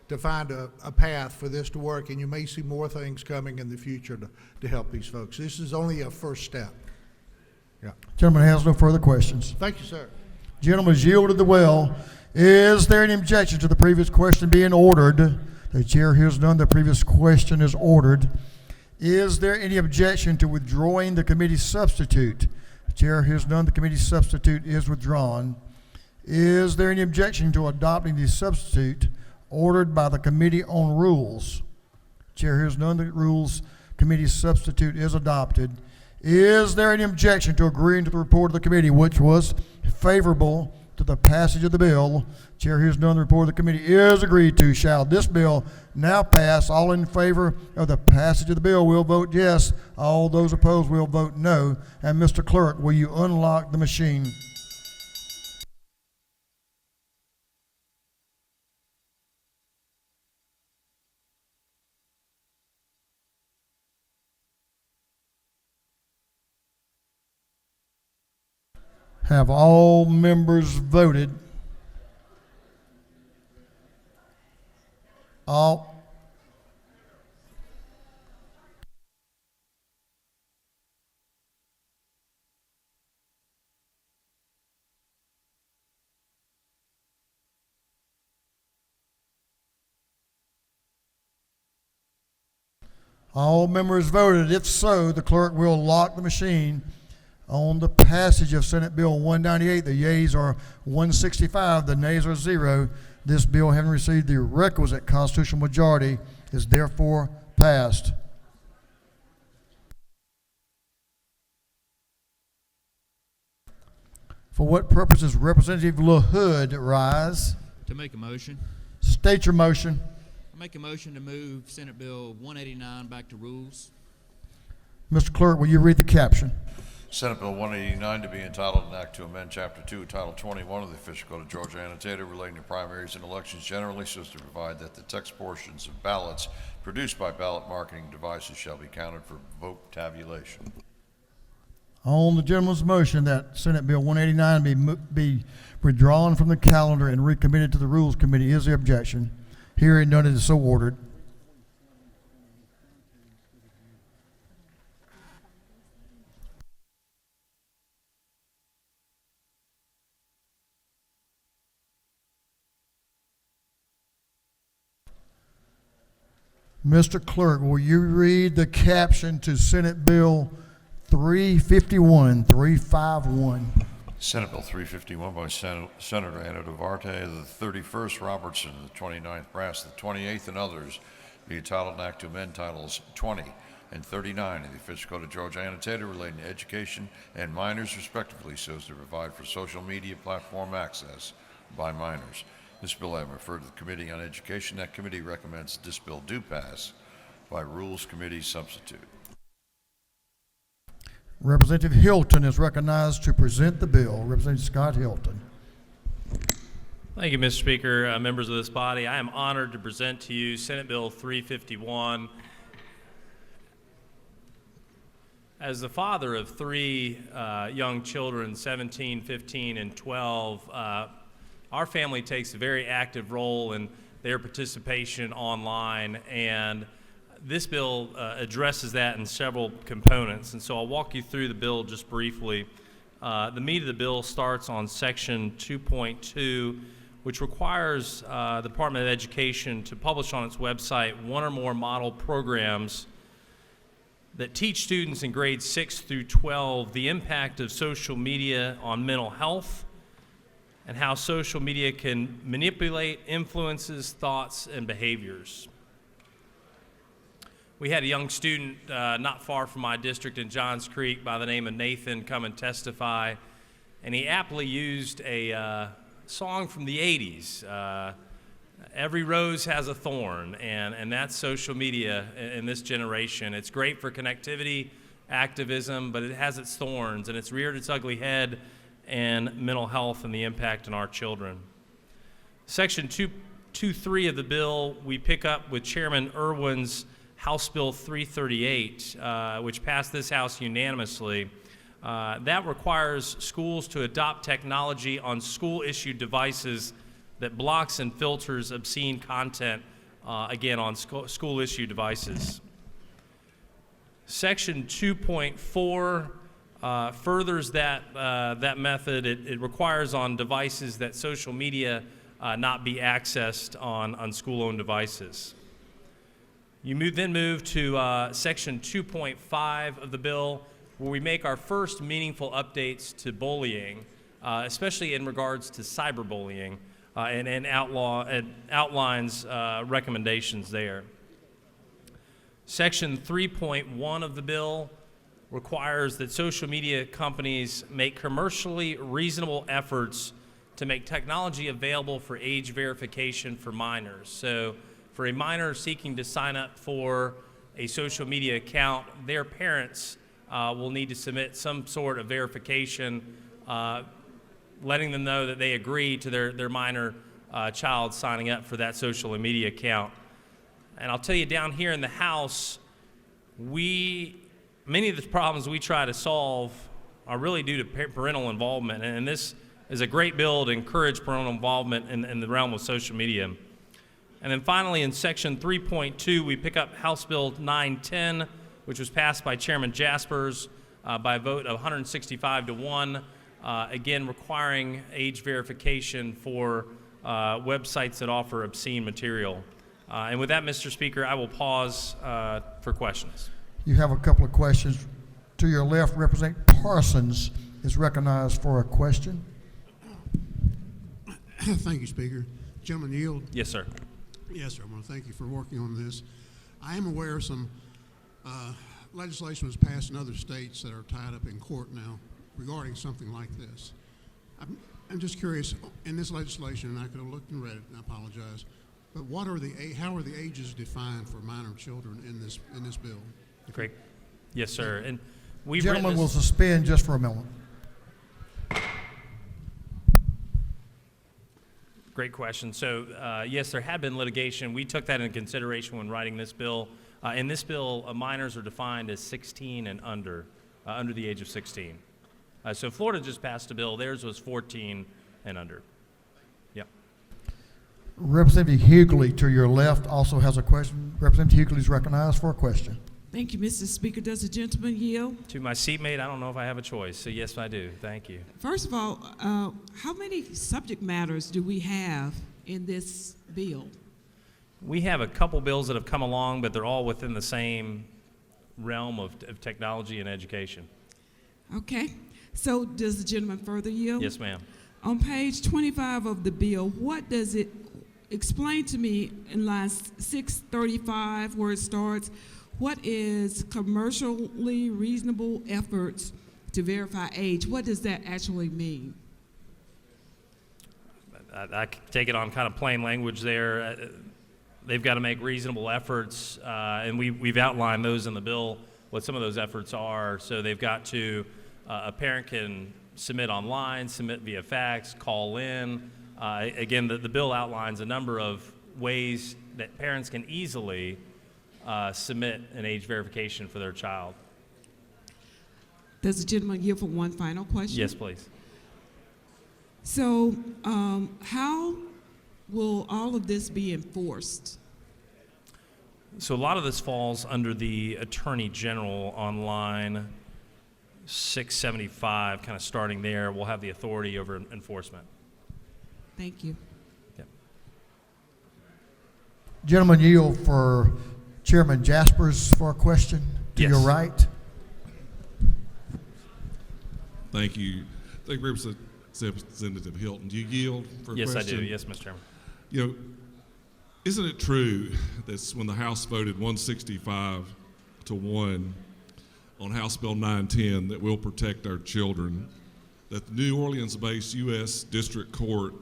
to find a path for this to work, and you may see more things coming in the future to help these folks. This is only a first step. Yeah. Gentleman has no further questions. Thank you, sir. Gentleman has yielded the well. Is there any objection to the previous question being ordered? The chair hears none. The previous question is ordered. Is there any objection to withdrawing the committee substitute? The chair hears none. The committee substitute is withdrawn. Is there any objection to adopting the substitute ordered by the Committee on Rules? Chair hears none. The Rules Committee substitute is adopted. Is there any objection to agreeing to the report of the committee, which was favorable to the passage of the bill? Chair hears none. The report of the committee is agreed to. Shall this bill now pass? All in favor of the passage of the bill will vote yes. All those opposed will vote no. And Mr. Clerk, will you unlock the machine? Have all members voted? All members voted. If so, the clerk will lock the machine on the passage of Senate Bill 198. The yeas are 165, the nays are 0. This bill, having received the requisite constitutional majority, is therefore passed. For what purpose does Representative LaHood rise? To make a motion. State your motion. I make a motion to move Senate Bill 189 back to rules. Mr. Clerk, will you read the caption? Senate Bill 189 to be entitled an act to amend Chapter 2, Title 21 of the Official Code of Georgia Annotated relating to primaries and elections generally, so as to provide that the text portions of ballots produced by ballot marking devices shall be counted for vote tabulation. On the gentleman's motion that Senate Bill 189 be withdrawn from the calendar and recommitted to the Rules Committee, is there objection? Hearing none, it is so ordered. Mr. Clerk, will you read the caption to Senate Bill 351? Senate Bill 351 by Senator Anna Duarte, the 31st Robertson, the 29th Brass, the 28th, and others, be entitled an act to amend titles 20 and 39 of the Official Code of Georgia Annotated relating to education and minors respectively, so as to provide for social media platform access by minors. This bill I have referred to the Committee on Education. That committee recommends this bill do pass by Rules Committee substitute. Representative Hilton is recognized to present the bill. Representative Scott Hilton. Thank you, Mr. Speaker. Members of this body, I am honored to present to you Senate Bill 351. As the father of 3 young children, 17, 15, and 12, our family takes a very active role in their participation online, and this bill addresses that in several components. And so I'll walk you through the bill just briefly. The meat of the bill starts on section 2.2, which requires the Department of Education to publish on its website one or more model programs that teach students in grades 6 through 12 the impact of social media on mental health and how social media can manipulate, influences, thoughts, and behaviors. We had a young student not far from my district in Johns Creek by the name of Nathan come and testify, and he aptly used a song from the 80s. Every rose has a thorn, and that's social media in this generation. It's great for connectivity, activism, but it has its thorns, and it's reared its ugly head in mental health and the impact on our children. Section 223 of the bill, we pick up with Chairman Irwin's House Bill 338, which passed this House unanimously. That requires schools to adopt technology on school-issued devices that blocks and filters obscene content, again, on school-issued devices. Section 2.4 furthers that method. It requires on devices that social media not be accessed on school-owned devices. You then move to Section 2.5 of the bill, where we make our first meaningful updates to bullying, especially in regards to cyberbullying, and outlines recommendations there. Section 3.1 of the bill requires that social media companies make commercially reasonable efforts to make technology available for age verification for minors. So for a minor seeking to sign up for a social media account, their parents will need to submit some sort of verification letting them know that they agree to their minor child signing up for that social media account. And I'll tell you, down here in the House, many of the problems we try to solve are really due to parental involvement, and this is a great bill to encourage parental involvement in the realm of social media. And then finally, in Section 3.2, we pick up House Bill 910, which was passed by Chairman Jaspers by a vote of 165 to 1, again requiring age verification for websites that offer obscene material. And with that, Mr. Speaker, I will pause for questions. You have a couple of questions. To your left, Representative Parsons is recognized for a question. Thank you, Speaker. Gentleman yield. Yes, sir. Yes, sir. I want to thank you for working on this. I am aware of some legislation was passed in other states that are tied up in court now regarding something like this. I'm just curious, in this legislation, and I could have looked and read it, and I apologize, but how are the ages defined for minor children in this bill? Great. Yes, sir. And The gentleman will suspend just for a moment. Great question. So, yes, there had been litigation. We took that into consideration when writing this bill. In this bill, minors are defined as 16 and under the age of 16. So Florida just passed a bill. Theirs was 14 and under. Yeah. Representative Hughley, to your left, also has a question. Representative Hughley is recognized for a question. Thank you, Mr. Speaker. Does the gentleman yield? To my seatmate, I don't know if I have a choice. So yes, I do. Thank you. First of all, how many subject matters do we have in this bill? We have a couple bills that have come along, but they're all within the same realm of technology and education. Okay. So does the gentleman further yield? Yes, ma'am. On page 25 of the bill, what does it explain to me in line 635 where it starts? What is commercially reasonable efforts to verify age? What does that actually mean? I take it on kind of plain language there. They've got to make reasonable efforts, and we've outlined those in the bill, what some of those efforts are. So they've got to, a parent can submit online, submit via fax, call in. Again, the bill outlines a number of ways that parents can easily submit an age verification for their child. Does the gentleman yield for one final question? Yes, please. So how will all of this be enforced? So a lot of this falls under the Attorney General on line 675, kind of starting there. We'll have the authority over enforcement. Thank you. Gentlemen, yield for Chairman Jaspers for a question to your right. Thank you. Thank you, Representative Hilton. Do you yield for a Yes, question? I do. Yes, Mr. Chairman. You know, isn't it true that when the House voted 165-1 on House Bill 910 that will protect our children, that the New Orleans-based U.S. District Court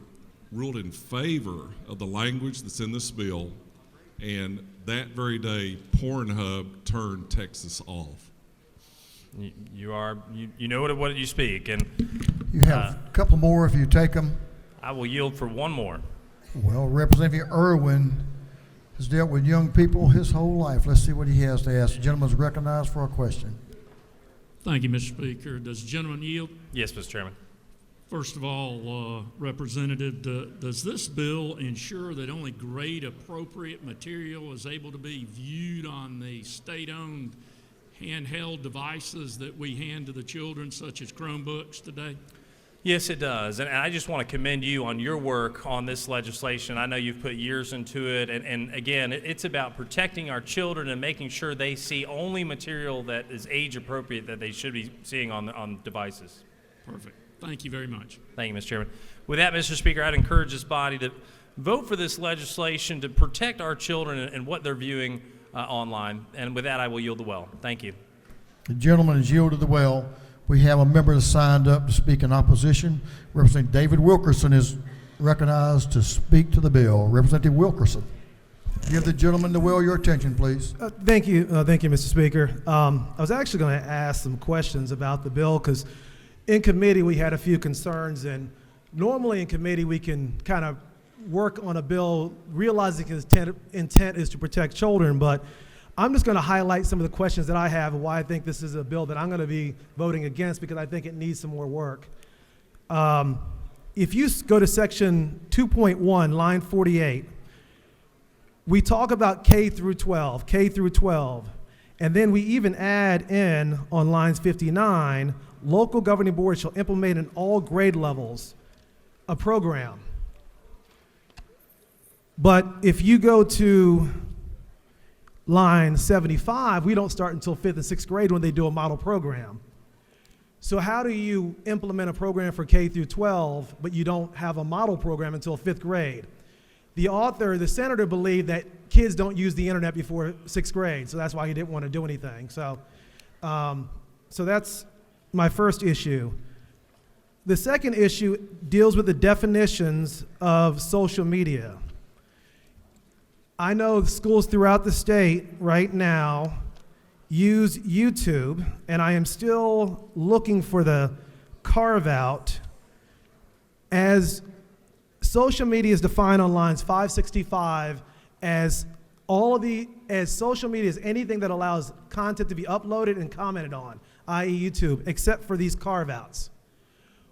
ruled in favor of the language that's in this bill, and that very day, Pornhub turned Texas off? You know what you speak, and You have a couple more if you take them. I will yield for one more. Well, Representative Irwin has dealt with young people his whole life. Let's see what he has to ask. The gentleman is recognized for a question. Thank you, Mr. Speaker. Does the gentleman yield? Yes, Mr. Chairman. First of all, Representative, does this bill ensure that only grade-appropriate material is able to be viewed on the state-owned handheld devices that we hand to the children, such as Chromebooks today? Yes, it does. And I just want to commend you on your work on this legislation. I know you've put years into it. And again, it's about protecting our children and making sure they see only material that is age appropriate that they should be seeing on devices. Perfect. Thank you very much. Thank you, Mr. Chairman. With that, Mr. Speaker, I'd encourage this body to vote for this legislation to protect our children and what they're viewing online. And with that, I will yield the well. Thank you. The gentleman has yielded the well. We have a member that signed up to speak in opposition. Representative David Wilkerson is recognized to speak to the bill. Representative Wilkerson, give the gentleman the well your attention, please. Thank you, Mr. Speaker. I was actually going to ask some questions about the bill because in committee we had a few concerns, and normally in committee we can kind of work on a bill realizing its intent is to protect children, but I'm just going to highlight some of the questions that I have and why I think this is a bill that I'm going to be voting against because I think it needs some more work. If you go to section 2.1, line 48, we talk about K through 12, and then we even add in on lines 59, local governing boards shall implement in all grade levels a program. But if you go to line 75, we don't start until 5th and 6th grade when they do a model program. So how do you implement a program for K through 12, but you don't have a model program until 5th grade? The senator believed that kids don't use the internet before 6th grade, so that's why he didn't want to do anything. So that's my first issue. The second issue deals with the definitions of social media. I know schools throughout the state right now use YouTube, and I am still looking for the carve-out as social media is defined on lines 565 as social media is anything that allows content to be uploaded and commented on, i.e. YouTube, except for these carve-outs.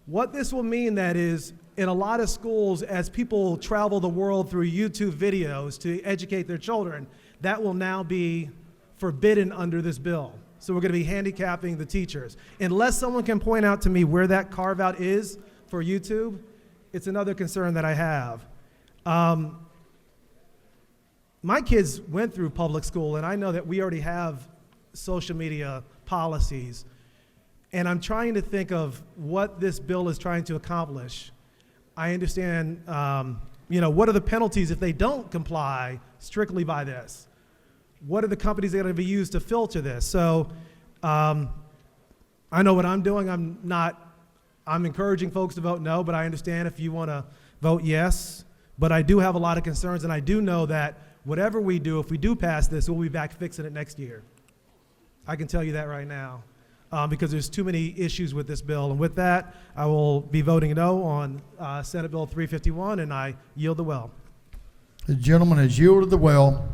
What this will mean that is, in a lot of schools, as people travel the world through YouTube videos to educate their children, that will now be forbidden under this bill. So we're going to be handicapping the teachers. Unless someone can point out to me where that carve-out is for YouTube, it's another concern that I have. My kids went through public school, and I know that we already have social media policies. And I'm trying to think of what this bill is trying to accomplish. I understand, what are the penalties if they don't comply strictly by this? What are the companies that are going to be used to filter this? So I know what I'm doing. I'm encouraging folks to vote no, but I understand if you want to vote yes. But I do have a lot of concerns, and I do know that whatever we do, if we do pass this, we'll be back fixing it next year. I can tell you that right now. Because there's too many issues with this bill. And with that, I will be voting no on Senate Bill 351, and I yield the well. The gentleman has yielded the well.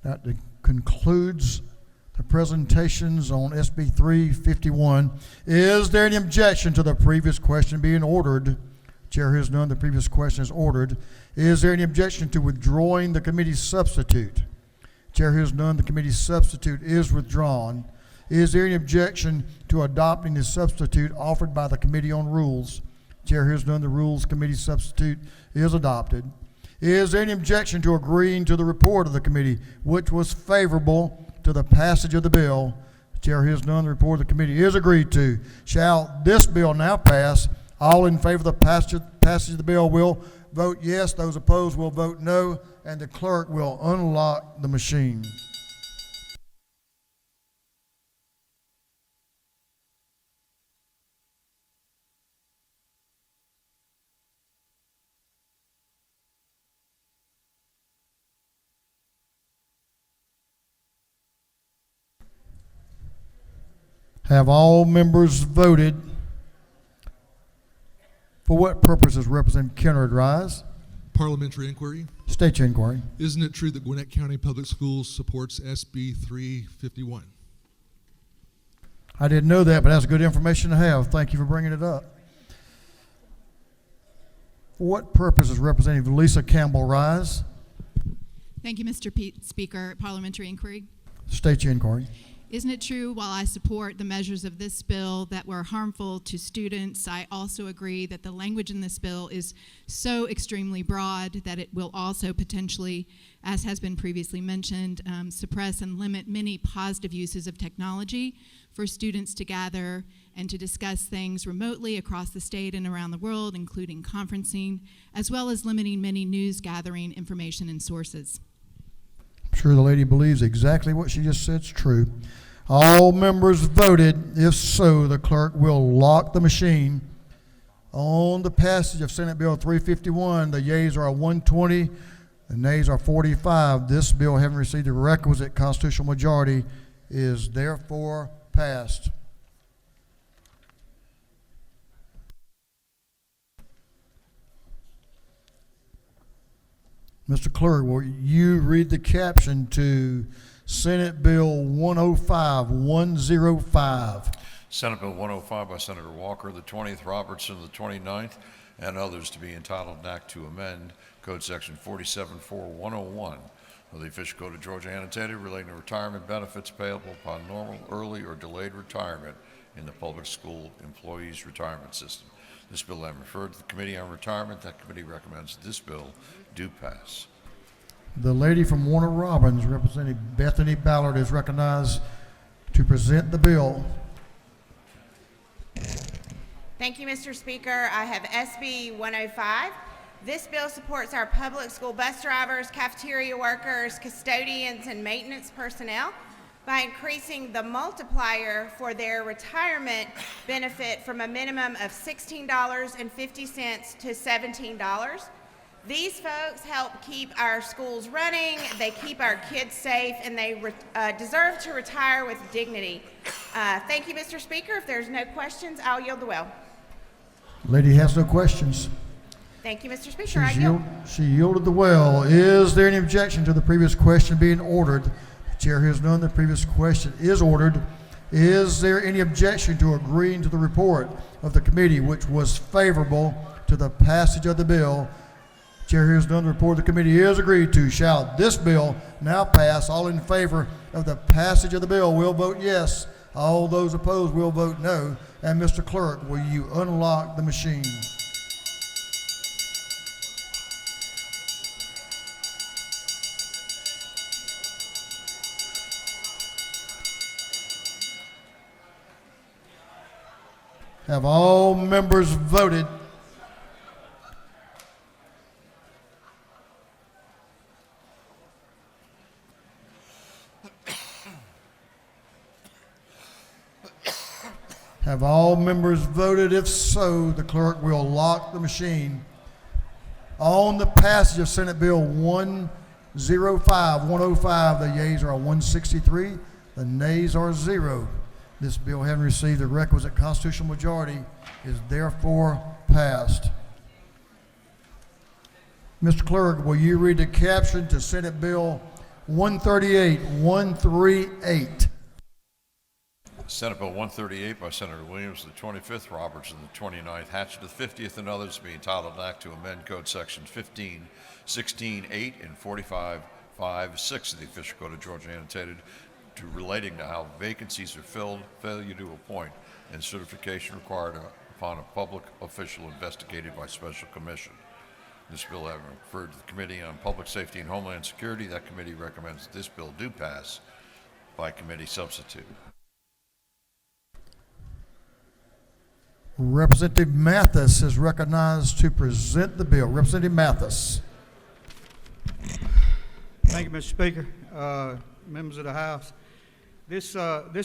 That concludes the presentations on SB 351. Is there any objection to the previous question being ordered? Chair hears none. The previous question is ordered. Is there any objection to withdrawing the committee's substitute? Chair hears none. The committee's substitute is withdrawn. Is there any objection to adopting the substitute offered by the Committee on Rules? Chair hears none. The Rules Committee substitute is adopted. Is there any objection to agreeing to the report of the committee, which was favorable to the passage of the bill? Chair hears none. The report of the committee is agreed to. Shall this bill now pass? All in favor of the passage of the bill will vote yes. Those opposed will vote no. And the clerk will unlock the machine. Have all members voted? For what purposes Representative Kennard rise? Parliamentary inquiry. State your inquiry. Isn't it true that Gwinnett County Public Schools supports SB 351? I didn't know that, but that's good information to have. Thank you for bringing it up. For what purposes Representative Lisa Campbell rise? Thank you, Mr. Speaker. Parliamentary inquiry. State your inquiry. Isn't it true, while I support the measures of this bill that were harmful to students, I also agree that the language in this bill is so extremely broad that it will also potentially, as has been previously mentioned, suppress and limit many positive uses of technology for students to gather and to discuss things remotely across the state and around the world, including conferencing, as well as limiting many news gathering information and sources. I'm sure the lady believes exactly what she just said is true. All members voted. If so, the clerk will lock the machine. On the passage of Senate Bill 351, the yeas are 120, the nays are 45. This bill, having received the requisite constitutional majority, is therefore passed. Mr. Clerk, will you read the caption to Senate Bill 105? Senate Bill 105 by Senator Walker, the 20th, Robertson, the 29th, and others to be entitled an act to amend Code Section 474101 of the Official Code of Georgia annotated relating to retirement benefits payable upon normal, early, or delayed retirement in the public school employees' retirement system. This bill I referred to the Committee on Retirement. That committee recommends this bill do pass. The lady from Warner Robins, Representative Bethany Ballard, is recognized to present the bill. Thank you, Mr. Speaker. I have SB 105. This bill supports our public school bus drivers, cafeteria workers, custodians, and maintenance personnel by increasing the multiplier for their retirement benefit from a minimum of $16.50 to $17. These folks help keep our schools running, they keep our kids safe, and they deserve to retire with dignity. Thank you, Mr. Speaker. If there's no questions, I'll yield the will. Lady has no questions. Thank you, Mr. Speaker. I yield. She yielded the well. Is there any objection to the previous question being ordered? The chair hears none. The previous question is ordered. Is there any objection to agreeing to the report of the committee, which was favorable to the passage of the bill? Chair hears none. The report of the committee is agreed to. Shall this bill now pass? All in favor of the passage of the bill will vote yes. All those opposed will vote no. And Mr. Clerk, will you unlock the machine? Have all members voted? Have all members voted? If so, the clerk will lock the machine. On the passage of Senate Bill 105, the yeas are 163, the nays are 0. This bill, having received the requisite constitutional majority, is therefore passed. Mr. Clerk, will you read the caption to Senate Bill 138? Senate Bill 138 by Senator Williams, the 25th, Robertson, the 29th, Hatchett, the 50th, and others to be entitled an act to amend Code Sections 15, 16.8, and 45.5.6 of the Official Code of Georgia annotated to relating to how vacancies are filled, failure to appoint, and certification required upon a public official investigated by special commission. This bill having referred to the Committee on Public Safety and Homeland Security, that committee recommends that this bill do pass by committee substitute. Representative Mathis is recognized to present the bill. Representative Mathis. Thank you, Mr. Speaker. Members of the House. This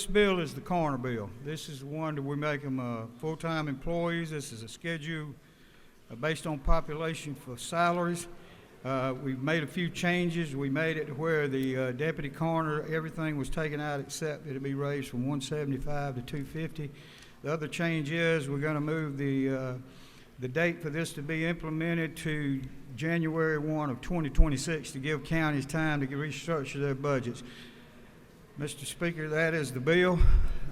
bill is the coroner bill. This is the one that we make them full-time employees. This is a schedule based on population for salaries. We've made a few changes. We made it to where the deputy coroner, everything was taken out except it'll be raised from 175 to 250. The other change is we're going to move the date for this to be implemented to January 1 of 2026 to give counties time to restructure their budgets. Mr. Speaker, that is the bill.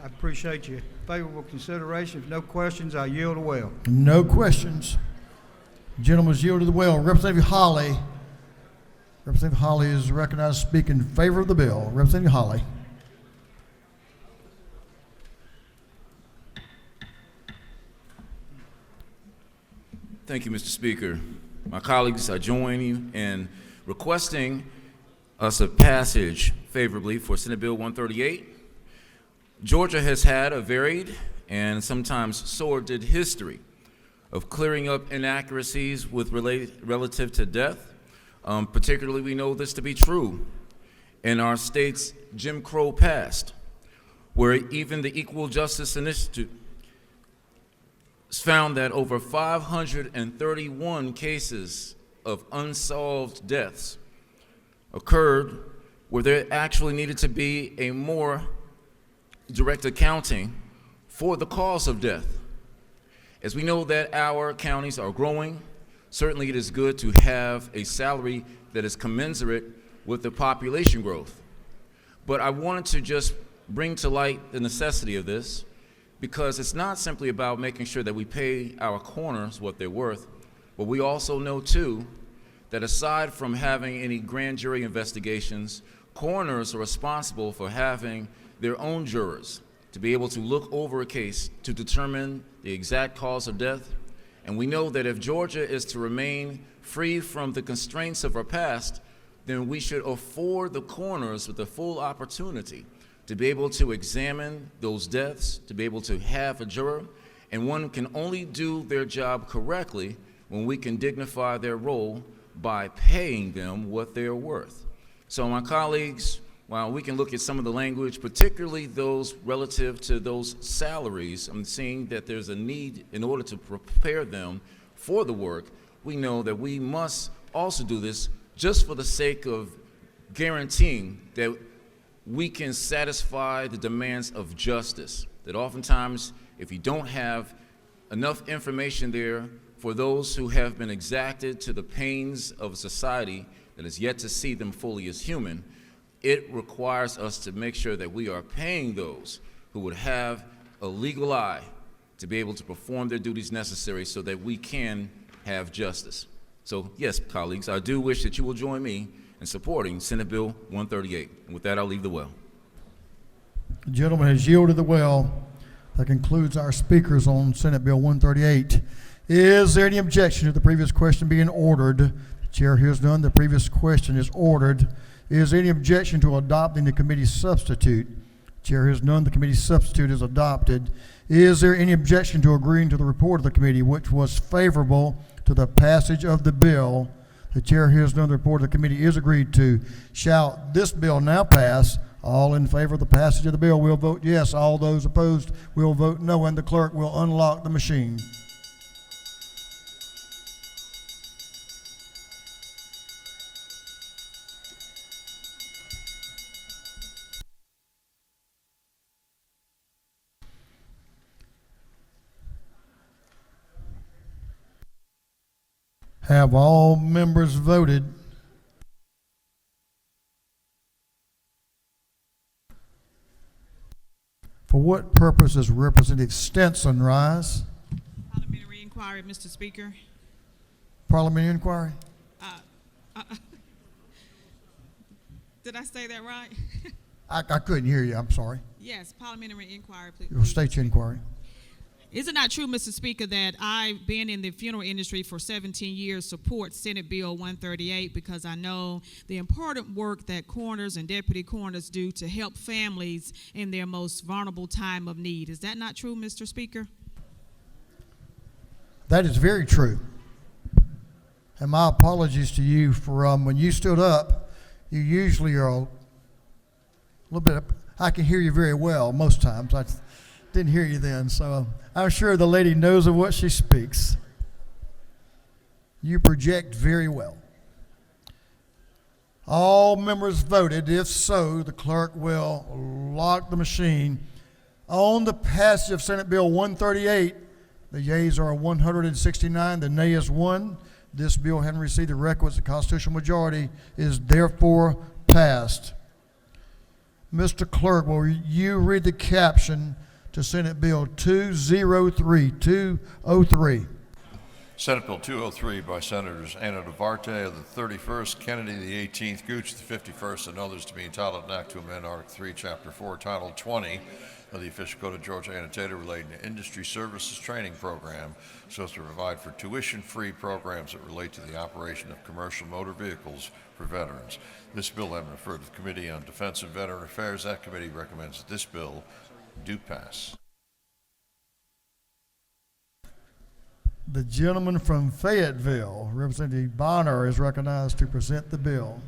I appreciate your favorable consideration. If no questions, I yield the well. No questions. Gentleman's yielded the well. Representative Holly. Representative Holly is recognized to speak in favor of the bill. Representative Holly. Thank you, Mr. Speaker. My colleagues, I join you in requesting us a passage favorably for Senate Bill 138. Georgia has had a varied and sometimes sordid history of clearing up inaccuracies with relative to death. Particularly, we know this to be true in our state's Jim Crow past, where even the Equal Justice Institute found that over 531 cases of unsolved deaths occurred where there actually needed to be a more direct accounting for the cause of death. As we know that our counties are growing, certainly it is good to have a salary that is commensurate with the population growth. But I wanted to just bring to light the necessity of this, because it's not simply about making sure that we pay our coroners what they're worth, but we also know too that aside from having any grand jury investigations, coroners are responsible for having their own jurors to be able to look over a case to determine the exact cause of death. And we know that if Georgia is to remain free from the constraints of our past, then we should afford the coroners with the full opportunity to be able to examine those deaths, to be able to have a juror, and one can only do their job correctly when we can dignify their role by paying them what they're worth. So my colleagues, while we can look at some of the language, particularly those relative to those salaries, I'm seeing that there's a need in order to prepare them for the work. We know that we must also do this just for the sake of guaranteeing that we can satisfy the demands of justice. That oftentimes, if you don't have enough information there for those who have been exacted to the pains of a society that is yet to see them fully as human, it requires us to make sure that we are paying those who would have a legal eye to be able to perform their duties necessary so that we can have justice. So yes, colleagues, I do wish that you will join me in supporting Senate Bill 138. And with that, I'll leave the well. The gentleman has yielded the well. That concludes our speakers on Senate Bill 138. Is there any objection to the previous question being ordered? The chair hears none. The previous question is ordered. Is there any objection to adopting the committee substitute? The chair hears none. The committee substitute is adopted. Is there any objection to agreeing to the report of the committee, which was favorable to the passage of the bill? The chair hears none. The report of the committee is agreed to. Shall this bill now pass? All in favor of the passage of the bill will vote yes. All those opposed will vote no, and the clerk will unlock the machine. Have all members voted? For what purpose does Representative Stenson rise? Parliamentary inquiry, Mr. Speaker. Parliamentary inquiry? Did I say that right? I couldn't hear you. I'm sorry. Yes, parliamentary inquiry, please. You'll state your inquiry. Is it not true, Mr. Speaker, that I've been in the funeral industry for 17 years, support Senate Bill 138 because I know the important work that coroners and deputy coroners do to help families in their most vulnerable time of need. Is that not true, Mr. Speaker? That is very true. And my apologies to you for when you stood up, you usually are a little bit, I can hear you very well most times. I didn't hear you then, so I'm sure the lady knows of what she speaks. You project very well. All members voted. If so, the clerk will lock the machine. On the passage of Senate Bill 138, the yeas are 169, the nay is 1. This bill, having received the requisite constitutional majority, is therefore passed. Mr. Clerk, will you read the caption to Senate Bill 203? 203. Senate Bill 203 by Senators Anna Duarte of the 31st, Kennedy the 18th, Gooch the 51st, and others to be entitled an act to amend Article 3, Chapter 4, Title 20 of the Official Code of Georgia annotated relating to industry services training program so as to provide for tuition-free programs that relate to the operation of commercial motor vehicles for veterans. This bill having referred to the Committee on Defense and Veteran Affairs, that committee recommends that this bill do pass. The gentleman from Fayetteville, Representative Bonner, is recognized to present the bill.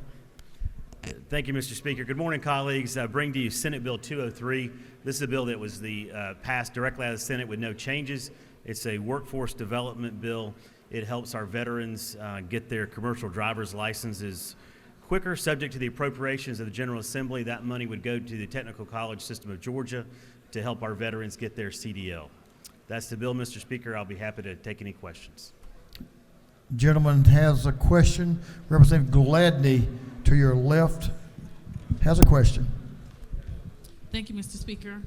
Thank you, Mr. Speaker. Good morning, colleagues. I bring to you Senate Bill 203. This is a bill that was passed directly out of the Senate with no changes. It's a workforce development bill. It helps our veterans get their commercial driver's licenses quicker, subject to the appropriations of the General Assembly. That money would go to the Technical College System of Georgia to help our veterans get their CDL. That's the bill, Mr. Speaker. I'll be happy to take any questions. Gentleman has a question. Representative Gladney, to your left, has a question. Thank you, Mr. Speaker.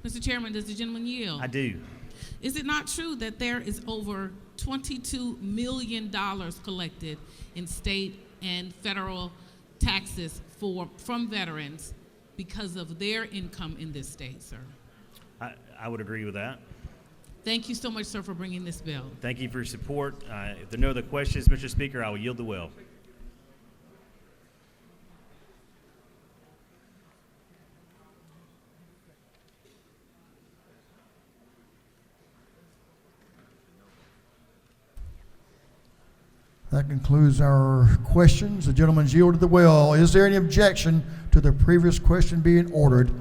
Mr. Chairman, does the gentleman yield? I do. Is it not true that there is over $22 million collected in state and federal taxes from veterans because of their income in this state, sir? I would agree with that. Thank you so much, sir, for bringing this bill. Thank you for your support. If there are no other questions, Mr. Speaker, I will yield the will. That concludes our questions. The gentleman's yielded the will. Is there any objection to the previous question being ordered?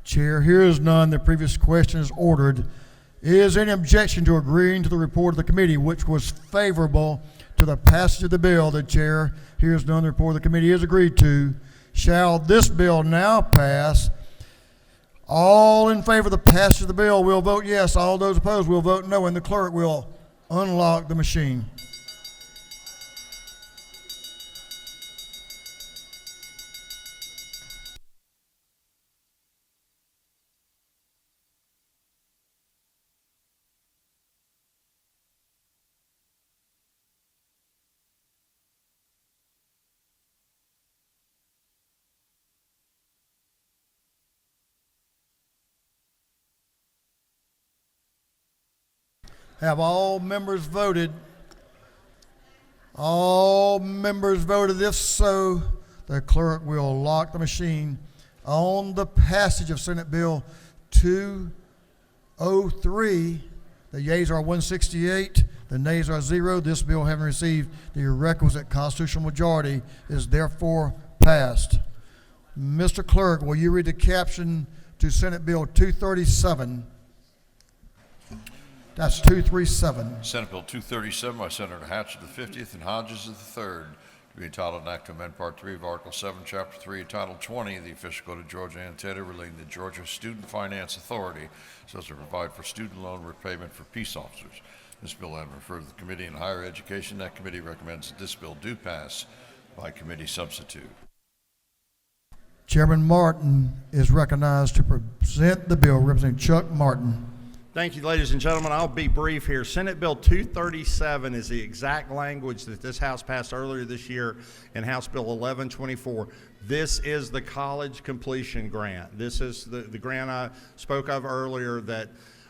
Chair, here is none. The previous question is ordered. Is there any objection to agreeing to the report of the committee, which was favorable to the passage of the bill? The chair hears none. The report of the committee is agreed to. Shall this bill now pass? All in favor of the passage of the bill will vote yes. All those opposed will vote no, and the clerk will unlock the machine. Have all members voted? All members voted. If so, the clerk will lock the machine. On the passage of Senate Bill 203, the yeas are 168, the nays are 0. This bill, having received the requisite constitutional majority, is therefore passed. Mr. Clerk, will you read the caption to Senate Bill 237? That's 237. Senate Bill 237 by Senator Hatch of the 50th and Hodges of the 3rd. to be entitled an act to amend Part 3 of Article 7, Chapter 3, Title 20 of the Official Code of Georgia Annotated relating to the Georgia Student Finance Authority so as to provide for student loan repayment for peace officers. This bill has been referred to the Committee on Higher Education. That committee recommends that this bill do pass by committee substitute. Chairman Martin is recognized to present the bill. Representing Chuck Martin. Thank you, ladies and gentlemen. I'll be brief here. Senate Bill 237 is the exact language that this House passed earlier this year in House Bill 1124. This is the college completion grant. This is the grant I spoke of earlier that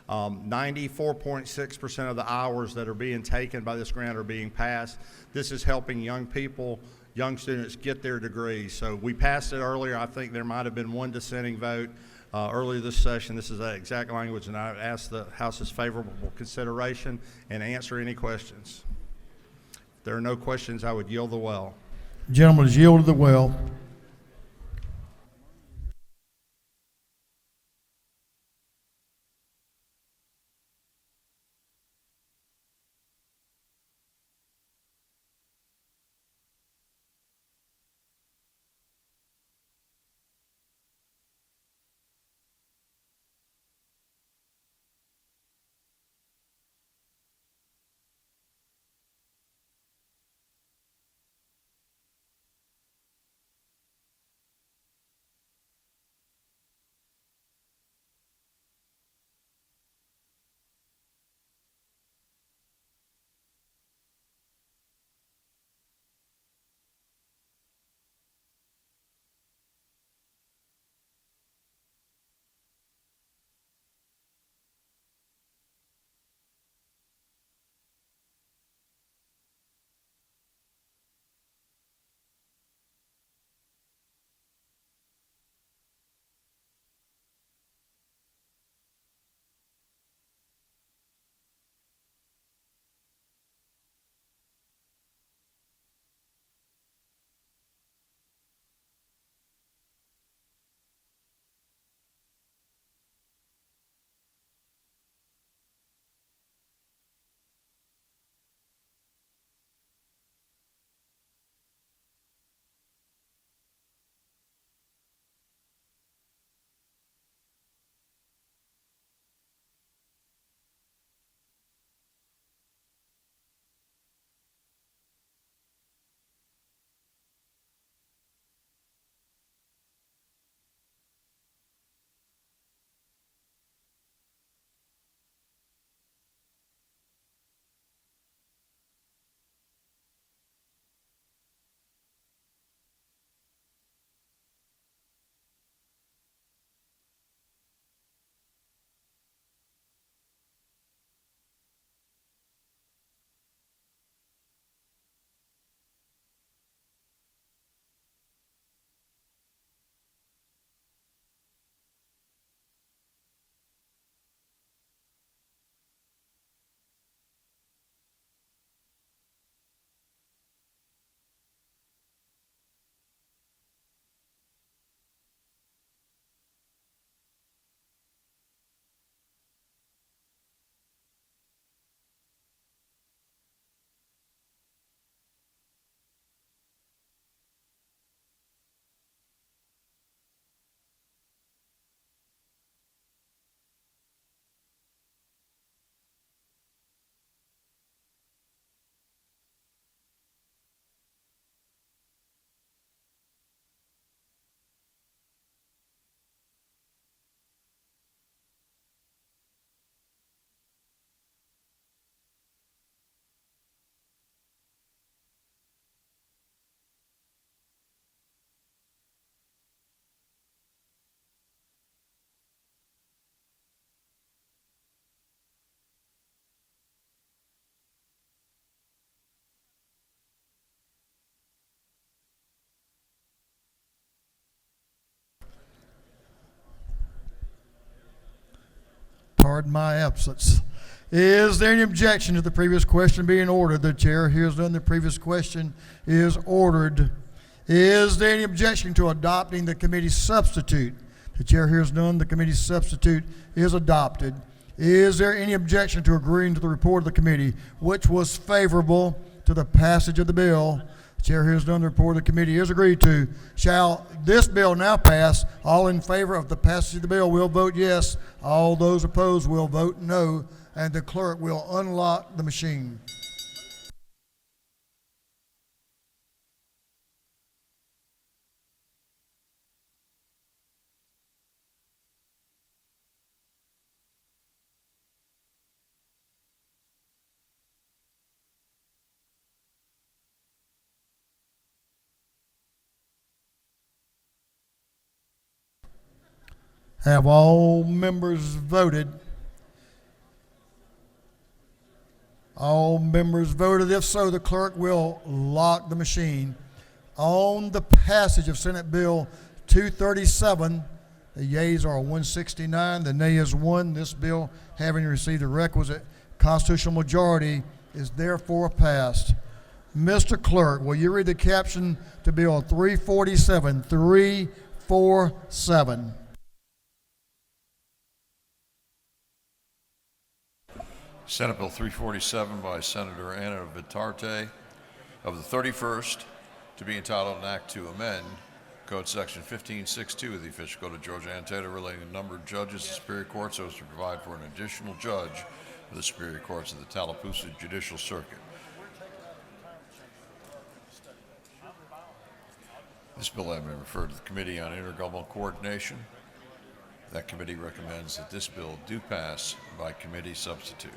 94.6% of the hours that are being taken by this grant are being passed. This is helping young people, young students get their degrees. So we passed it earlier. I think there might have been one dissenting vote earlier this session. This is that exact language, and I ask the House's favorable consideration and answer any questions. If there are no questions, I would yield the well. Gentleman is yielded the well. Pardon my absence. Is there any objection to the previous question being ordered? The chair hears none. The previous question is ordered. Is there any objection to adopting the committee substitute? The chair hears none. The committee substitute is adopted. Is there any objection to agreeing to the report of the committee, which was favorable to the passage of the bill? The chair hears none. The report of the committee is agreed to. Shall this bill now pass? All in favor of the passage of the bill will vote yes. All those opposed will vote no. And the clerk will unlock the machine. Have all members voted? All members voted. If so, the clerk will lock the machine. On the passage of Senate Bill 237, the yeas are 169, the nay is 1. This bill, having received the requisite constitutional majority, is therefore passed. Mr. Clerk, will you read the caption to Bill 347? 347. Senate Bill 347 by Senator Anna Vitarte of the 31st, to be entitled an act to amend Code Section 1562 of the official code of Georgia and Taylor relating to number of judges of Superior Court so as to provide for an additional judge of the Superior Courts of the Tallapoosa Judicial Circuit. This bill has been referred to the Committee on Intergovernmental Coordination. That committee recommends that this bill do pass by committee substitute.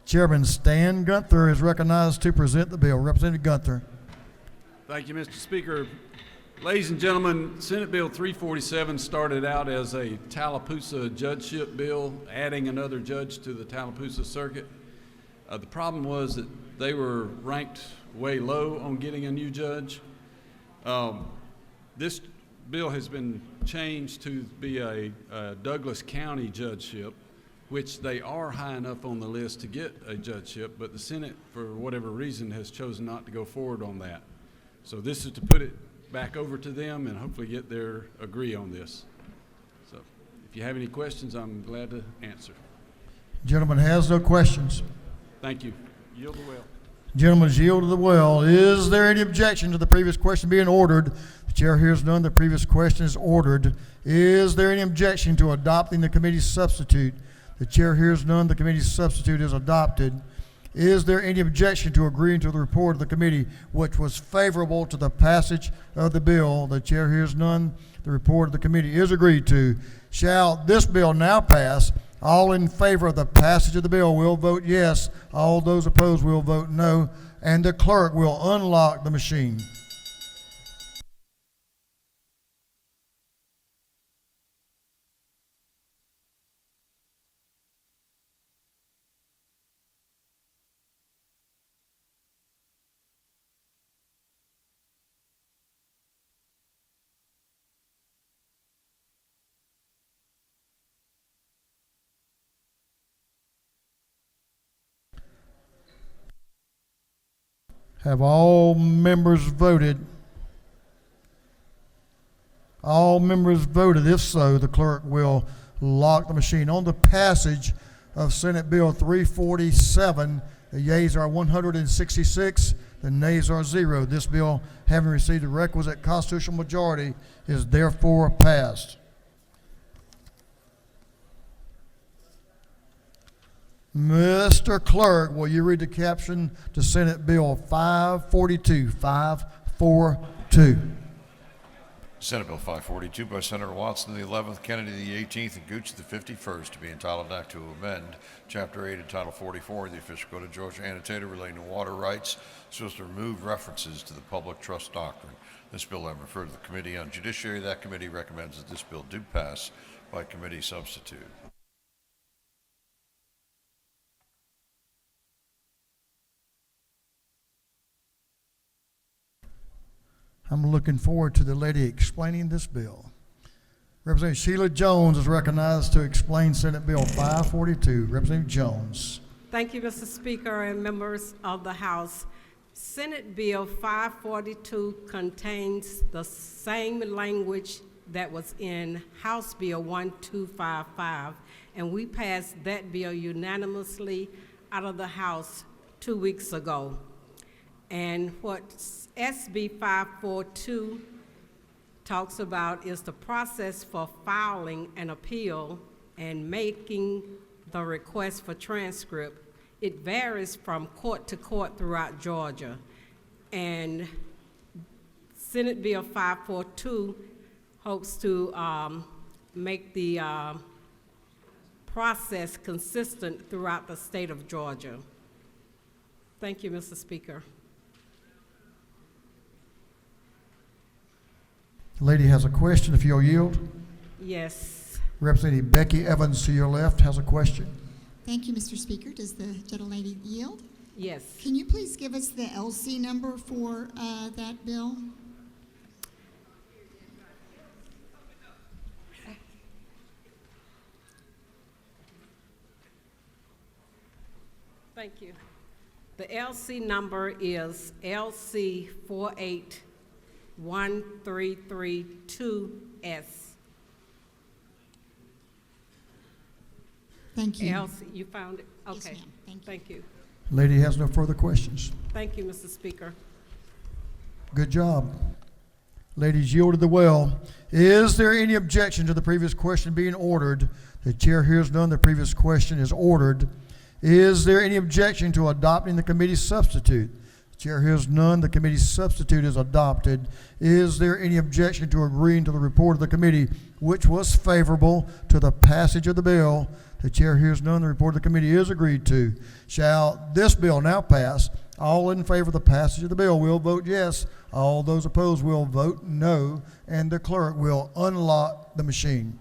Chairman Stan Gunther is recognized to present the bill. Representative Gunther. Thank you, Mr. Speaker. Ladies and gentlemen, Senate Bill 347 started out as a Tallapoosa judgeship bill, adding another judge to the Tallapoosa circuit. The problem was that they were ranked way low on getting a new judge. This bill has been changed to be a Douglas County judgeship, which they are high enough on the list to get a judgeship, but the Senate, for whatever reason, has chosen not to go forward on that. So this is to put it back over to them and hopefully get their agree on this. So if you have any questions, I'm glad to answer. Gentleman has no questions. Thank you. Yield the well. Gentleman's yield to the well. Is there any objection to the previous question being ordered? The chair hears none. The previous question is ordered. Is there any objection to adopting the committee's substitute? The chair hears none. The committee's substitute is adopted. Is there any objection to agreeing to the report of the committee, which was favorable to the passage of the bill? The chair hears none. The report of the committee is agreed to. Shall this bill now pass? All in favor of the passage of the bill will vote yes. All those opposed will vote no. And the clerk will unlock the machine. Have all members voted? All members voted. If so, the clerk will lock the machine. On the passage of Senate Bill 347, the yeas are 166, the nays are 0. This bill, having received the requisite constitutional majority, is therefore passed. Mr. Clerk, will you read the caption to Senate Bill 542? 542. Senate Bill 542 by Senator Watson the 11th, Kennedy the 18th, and Gooch the 51st, to be entitled an act to amend Chapter 8 and Title 44 of the official code of Georgia annotated relating to water rights so as to remove references to the public trust doctrine. This bill I referred to the Committee on Judiciary. That committee recommends that this bill do pass by committee substitute. I'm looking forward to the lady explaining this bill. Representative Sheila Jones is recognized to explain Senate Bill 542. Representative Jones. Thank you, Mr. Speaker and members of the House. Senate Bill 542 contains the same language that was in House Bill 1255, and we passed that bill unanimously out of the House 2 weeks ago. And what SB 542 talks about is the process for filing an appeal and making the request for transcript. It varies from court to court throughout Georgia. And Senate Bill 542 hopes to make the process consistent throughout the state of Georgia. Thank you, Mr. Speaker. The lady has a question, if you'll yield. Yes. Representative Becky Evans to your left has a question. Thank you, Mr. Speaker. Does the gentlelady yield? Yes. Can you please give us the LC number for that bill? Thank you. The LC number is LC 481332S. Thank you. LC, you found it? Okay. Yes, ma'am. Thank you. Lady has no further questions. Thank you, Mr. Speaker. Good job. Ladies yielded the well. Is there any objection to the previous question being ordered? The chair hears none. The previous question is ordered. Is there any objection to adopting the committee substitute? The chair hears none. The committee substitute is adopted. Is there any objection to agreeing to the report of the committee, which was favorable to the passage of the bill? The chair hears none. The report of the committee is agreed to. Shall this bill now pass? All in favor of the passage of the bill will vote yes. All those opposed will vote no. And the clerk will unlock the machine.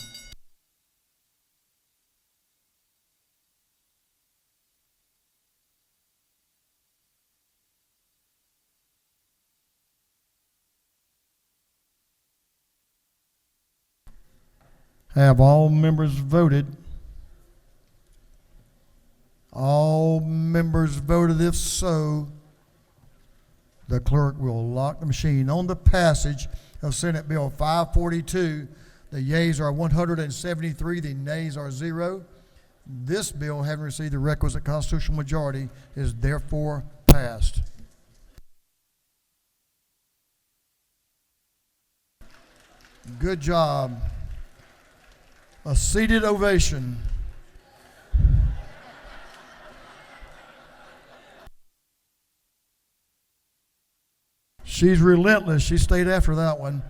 Have all members voted? All members voted. If so, the clerk will lock the machine. On the passage of Senate Bill 542, the yeas are 173, the nays are 0. This bill, having received the requisite constitutional majority, is therefore passed. Good job. A seated ovation. She's relentless. She stayed after that one.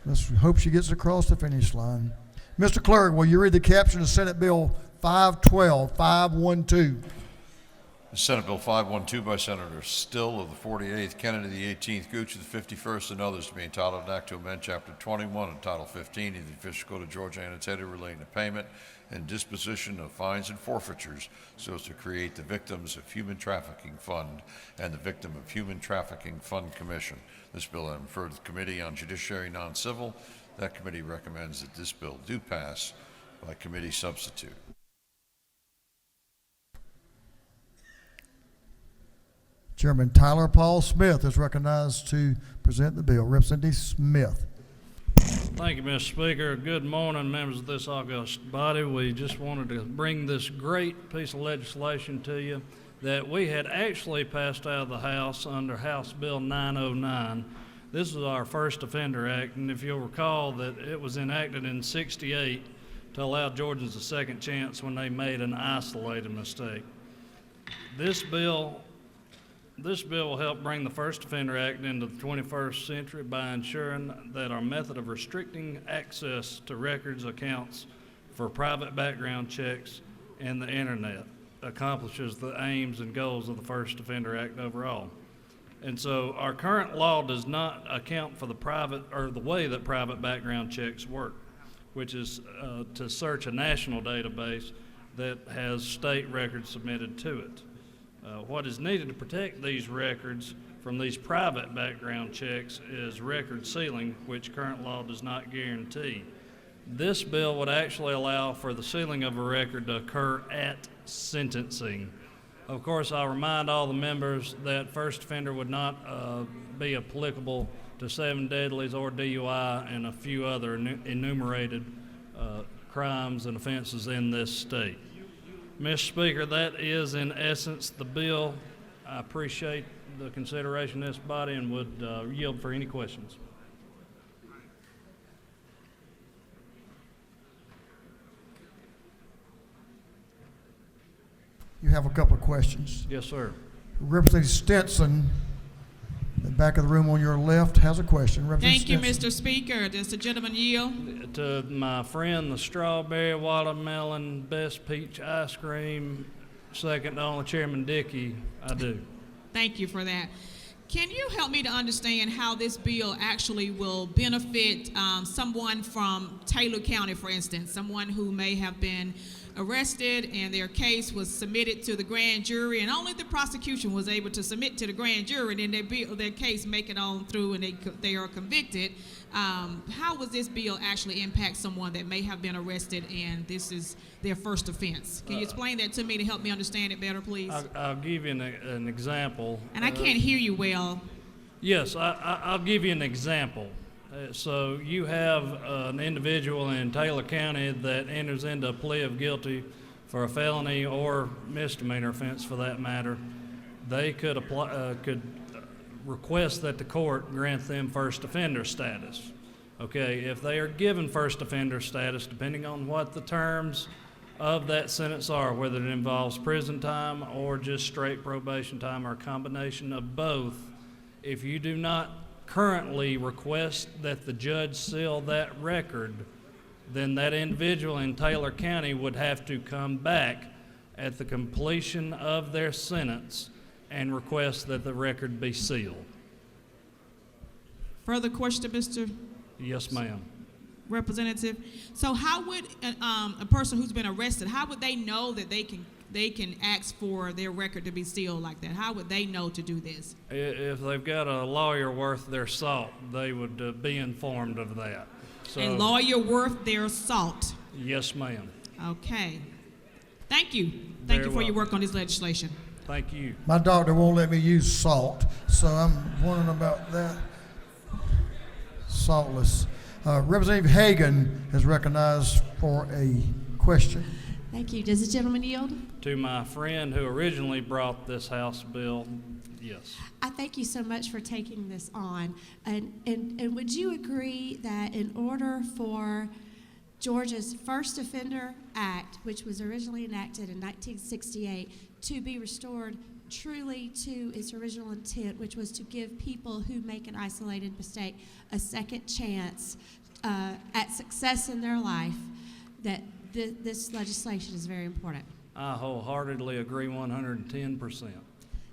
Let's hope she gets across the finish line. Mr. Clerk, will you read the caption of Senate Bill 512? Senate Bill 512 by Senator Still of the 48th, Kennedy the 18th, Gooch of the 51st, and others to be entitled an act to amend Chapter 21 and Title 15 of the Official Code of Georgia annotated relating to payment and disposition of fines and forfeitures so as to create the Victims of Human Trafficking Fund and the Victim of Human Trafficking Fund Commission. This bill has been referred to the Committee on Judiciary Non-Civil. That committee recommends that this bill do pass by committee substitute. Chairman Tyler Paul Smith is recognized to present the bill. Representative Smith. Thank you, Mr. Speaker. Good morning, members of this august body. We just wanted to bring this great piece of legislation to you that we had actually passed out of the House under House Bill 909. This is our First Offender Act, and if you'll recall that it was enacted in '68 to allow Georgians a second chance when they made an isolated mistake. This bill will help bring the First Offender Act into the 21st century by ensuring that our method of restricting access to records accounts for private background checks and the internet accomplishes the aims and goals of the First Offender Act overall. And so our current law does not account for the way that private background checks work, which is to search a national database that has state records submitted to it. What is needed to protect these records from these private background checks is record sealing, which current law does not guarantee. This bill would actually allow for the sealing of a record to occur at sentencing. Of course, I'll remind all the members that first offender would not be applicable to 7 deadlies or DUI and a few other enumerated crimes and offenses in this state. Mr. Speaker, that is in essence the bill. I appreciate the consideration of this body and would yield for any questions. You have a couple of questions. Yes, sir. Representative Stinson, in the back of the room on your left, has a question. Thank you, Stinson. Mr. Speaker. Does the gentleman yield? To my friend, the strawberry, watermelon, best peach ice cream, second to only Chairman Dickey, I do. Thank you for that. Can you help me to understand how this bill actually will benefit someone from Taylor County, for instance, someone who may have been arrested and their case was submitted to the grand jury, and only the prosecution was able to submit to the grand jury, and then their case make it on through and they are convicted. How will this bill actually impact someone that may have been arrested and this is their first offense? Can you explain that to me to help me understand it better, please? I'll give you an example. And I can't hear you well. Yes, I'll give you an example. So you have an individual in Taylor County that enters into a plea of guilty for a felony or misdemeanor offense, for that matter. They could request that the court grant them first offender status. Okay, if they are given first offender status, depending on what the terms of that sentence are, whether it involves prison time or just straight probation time or a combination of both, if you do not currently request that the judge seal that record, then that individual in Taylor County would have to come back at the completion of their sentence and request that the record be sealed. Further question, Mr. Yes, ma'am. Representative. So how would a person who's been arrested, how would they know that they can ask for their record to be sealed like that? How would they know to do this? If they've got a lawyer worth their salt, they would be informed of that. So, A lawyer worth their salt. yes, ma'am. Okay. Thank you. Thank Very you for your welcome. work on this legislation. Thank you. My doctor won't let me use salt, so I'm wondering about that. Saltless. Representative Hagan is recognized for a question. Thank you. Does the gentleman yield? To my friend who originally brought this House bill, yes. I thank you so much for taking this on. And would you agree that in order for Georgia's First Offender Act, which was originally enacted in 1968, to be restored truly to its original intent, which was to give people who make an isolated mistake a second chance at success in their life, that this legislation is very important? I wholeheartedly agree 110%.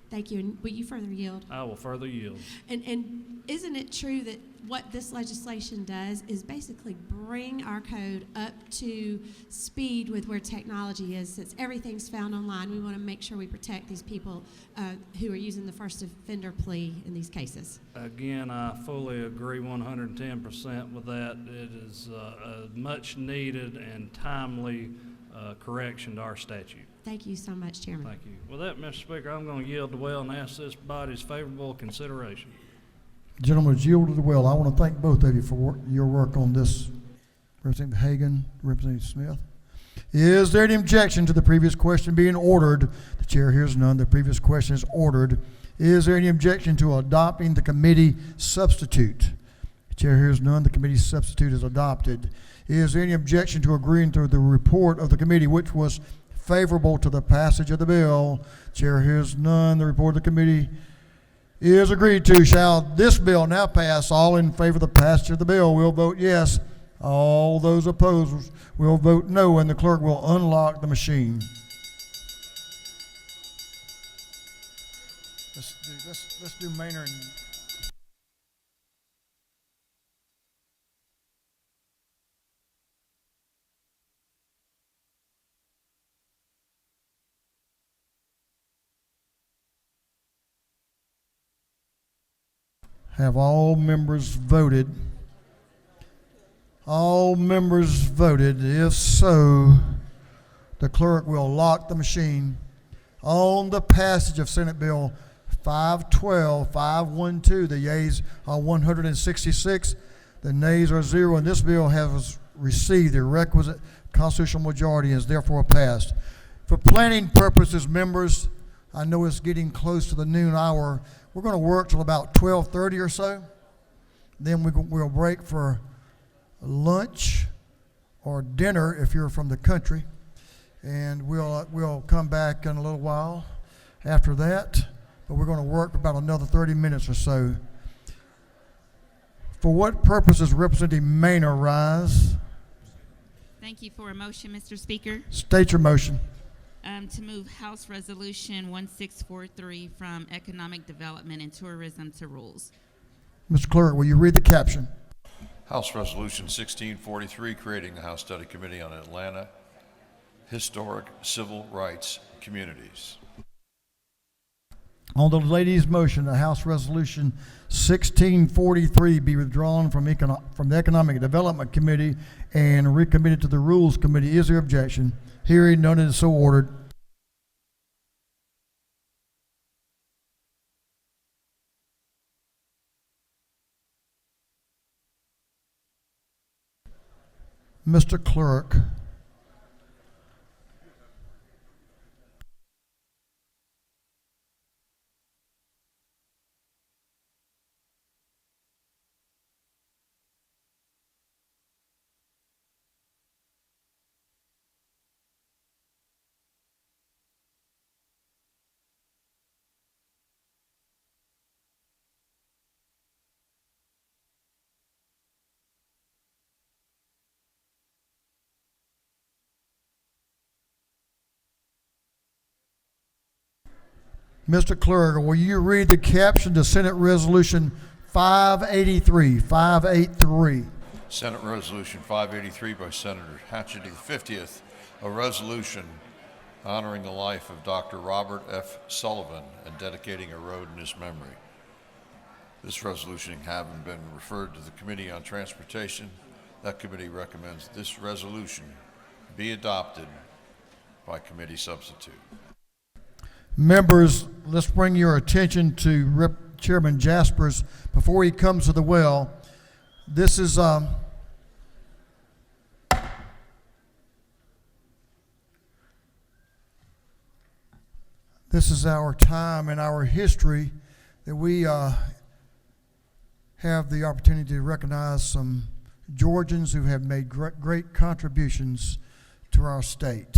Thank you. And will you further yield? I will further yield. And isn't it true that what this legislation does is basically bring our code up to speed with where technology is? Since everything's found online, we want to make sure we protect these people who are using the first offender plea in these cases. Again, I fully agree 110% with that. It is a much needed and timely correction to our statute. Thank you so much, Chairman. Thank you. With that, Mr. Speaker, I'm going to yield the well and ask this body's favorable consideration. Gentlemen, it's yielded the well. I want to thank both of you for your work on this. Representative Hagan, Representative Smith. Is there any objection to the previous question being ordered? The chair hears none. The previous question is ordered. Is there any objection to adopting the committee substitute? The chair hears none. The committee substitute is adopted. Is there any objection to agreeing to the report of the committee, which was favorable to the passage of the bill? Chair hears none. The report of the committee is agreed to. Shall this bill now pass? All in favor of the passage of the bill will vote yes. All those opposed will vote no, and the clerk will unlock the machine. Let's do Maynard and have all members voted? All members voted. If so, the clerk will lock the machine. On the passage of Senate Bill 512, the yeas are 166, the nays are 0, and this bill has received the requisite constitutional majority and is therefore passed. For planning purposes, members, I know it's getting close to the noon hour. We're going to work till about 12:30 or so. Then we'll break for lunch or dinner if you're from the country, and we'll come back in a little while after that. But we're going to work for about another 30 minutes or so. For what purpose does Representative Maynor rise? Thank you for a motion, Mr. Speaker. State your motion. To move House Resolution 1643 from Economic Development and Tourism to Rules. Mr. Clerk, will you read the caption? House Resolution 1643, creating the House Study Committee on Atlanta Historic Civil Rights Communities. On the lady's motion, the House Resolution 1643 be withdrawn from the Economic Development Committee and recommitted to the Rules Committee. Is there objection? Hearing none, it is so ordered. Mr. Clerk. Mr. Clerk, will you read the caption to Senate Resolution 583? 583. Senate Resolution 583 by Senator Hatchett, the 50th, a resolution honoring the life of Dr. Robert F. Sullivan and dedicating a road in his memory. This resolution having been referred to the Committee on Transportation, that committee recommends this resolution be adopted by committee substitute. Members, let's bring your attention to Chairman Jaspers before he comes to the well. This is our time and our history that we have the opportunity to recognize some Georgians who have made great contributions to our state.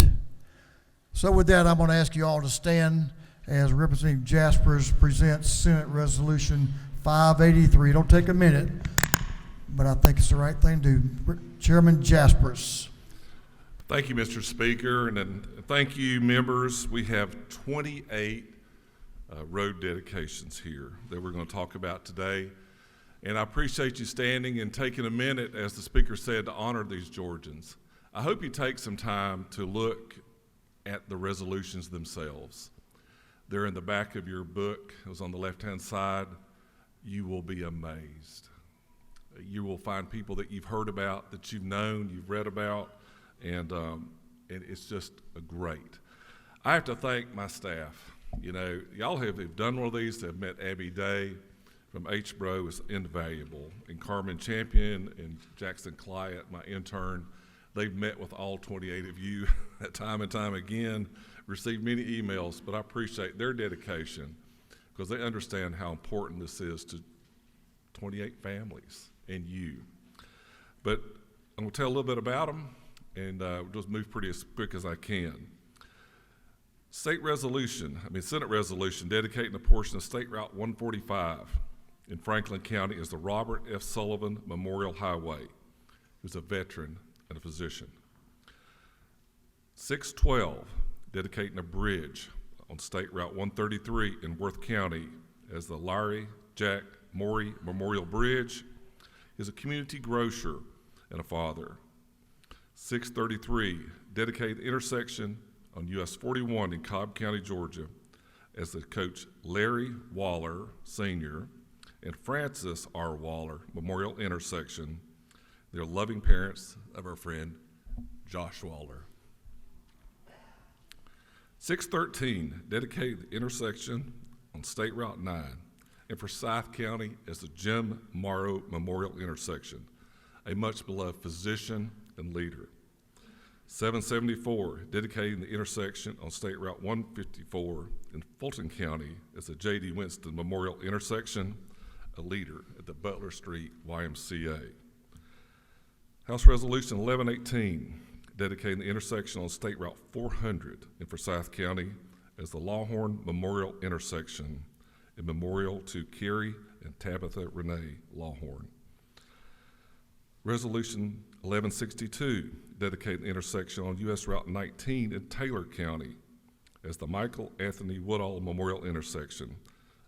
So with that, I'm going to ask you all to stand as Representative Jaspers presents Senate Resolution 583. Don't take a minute, but I think it's the right thing to do. Chairman Jaspers. Thank you, Mr. Speaker, and thank you, members. We have 28 road dedications here that we're going to talk about today, and I appreciate you standing and taking a minute, as the Speaker said, to honor these Georgians. I hope you take some time to look at the resolutions themselves. They're in the back of your book. It was on the left-hand side. You will be amazed. You will find people that you've heard about, that you've known, you've read about, and it's just great. I have to thank my staff. You know, y'all have done one of these, have met Abby Day from H-Bro, is invaluable, and Carmen Champion and Jackson Clyott, my intern. They've met with all 28 of you time and time again, received many emails, but I appreciate their dedication because they understand how important this is to 28 families and you. But I'm going to tell a little bit about them, and we'll just move pretty as quick as I can. Senate resolution dedicating a portion of State Route 145 in Franklin County as the Robert F. Sullivan Memorial Highway, who's a veteran and a physician. 612, dedicating a bridge on State Route 133 in Worth County as the Larry Jack Morey Memorial Bridge. Is a community grocer and a father. 633, dedicated the intersection on US 41 in Cobb County, Georgia as the coach Larry Waller Sr. and Francis R. Waller Memorial Intersection. They're loving parents of our friend Josh Waller. 613, dedicate the intersection on State Route 9 and Forsyth County as the Jim Morrow Memorial Intersection, a much beloved physician and leader. 774, dedicating the intersection on State Route 154 in Fulton County as the J.D. Winston Memorial Intersection, a leader at the Butler Street YMCA. House Resolution 1118, dedicating the intersection on State Route 400 in Forsyth County as the Lawhorn Memorial Intersection, a memorial to Carrie and Tabitha Renee Lawhorn. Resolution 1162, dedicating the intersection on U.S. Route 19 in Taylor County as the Michael Anthony Woodall Memorial Intersection,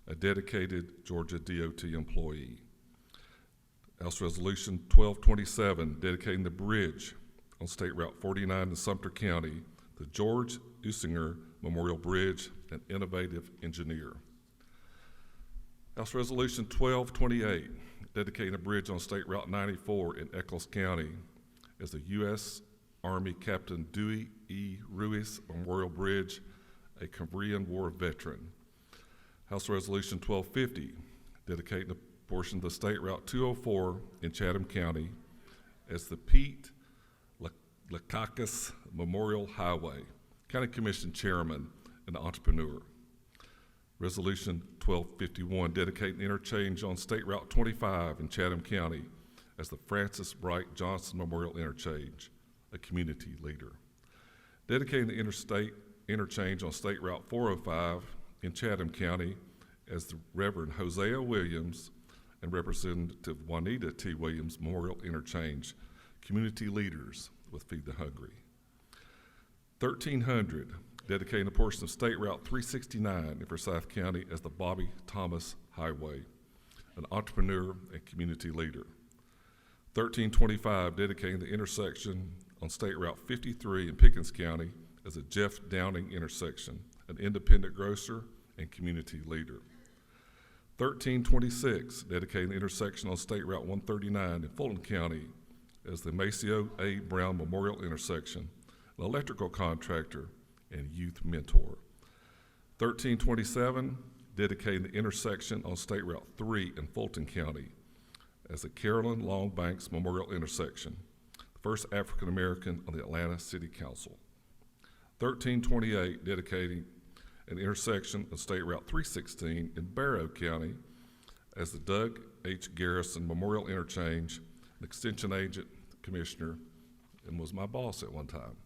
a dedicated Georgia DOT employee. House Resolution 1227, dedicating the bridge on State Route 49 in Sumter County, the George Usinger Memorial Bridge, an innovative engineer. House Resolution 1228, dedicating a bridge on State Route 94 in Eccles County as the U.S. Army Captain Dewey E. Ruiz Memorial Bridge, a Korean War veteran. House Resolution 1250, dedicating a portion of the State Route 204 in Chatham County as the Pete Lakakis Memorial Highway, County Commission Chairman and entrepreneur. Resolution 1251, dedicating the interchange on State Route 25 in Chatham County as the Francis Bright Johnson Memorial Interchange, a community leader. Dedicating the interstate interchange on State Route 405 in Chatham County as the Reverend Hosea Williams and Representative Juanita T. Williams Memorial Interchange, community leaders with Feed the Hungry. 1300, dedicating a portion of State Route 369 in Forsyth County as the Bobby Thomas Highway, an entrepreneur and community leader. 1325, dedicating the intersection on State Route 53 in Pickens County as a Jeff Downing intersection, an independent grocer and community leader. 1326, dedicating the intersection on State Route 139 in Fulton County as the Maceo A. Brown Memorial Intersection, an electrical contractor and youth mentor. 1327, dedicating the intersection on State Route 3 in Fulton County as the Carolyn Long Banks Memorial Intersection, the first African American on the Atlanta City Council. 1328, dedicating an intersection of State Route 316 in Barrow County as the Doug H. Garrison Memorial Interchange, an extension agent, commissioner, and was my boss at one time.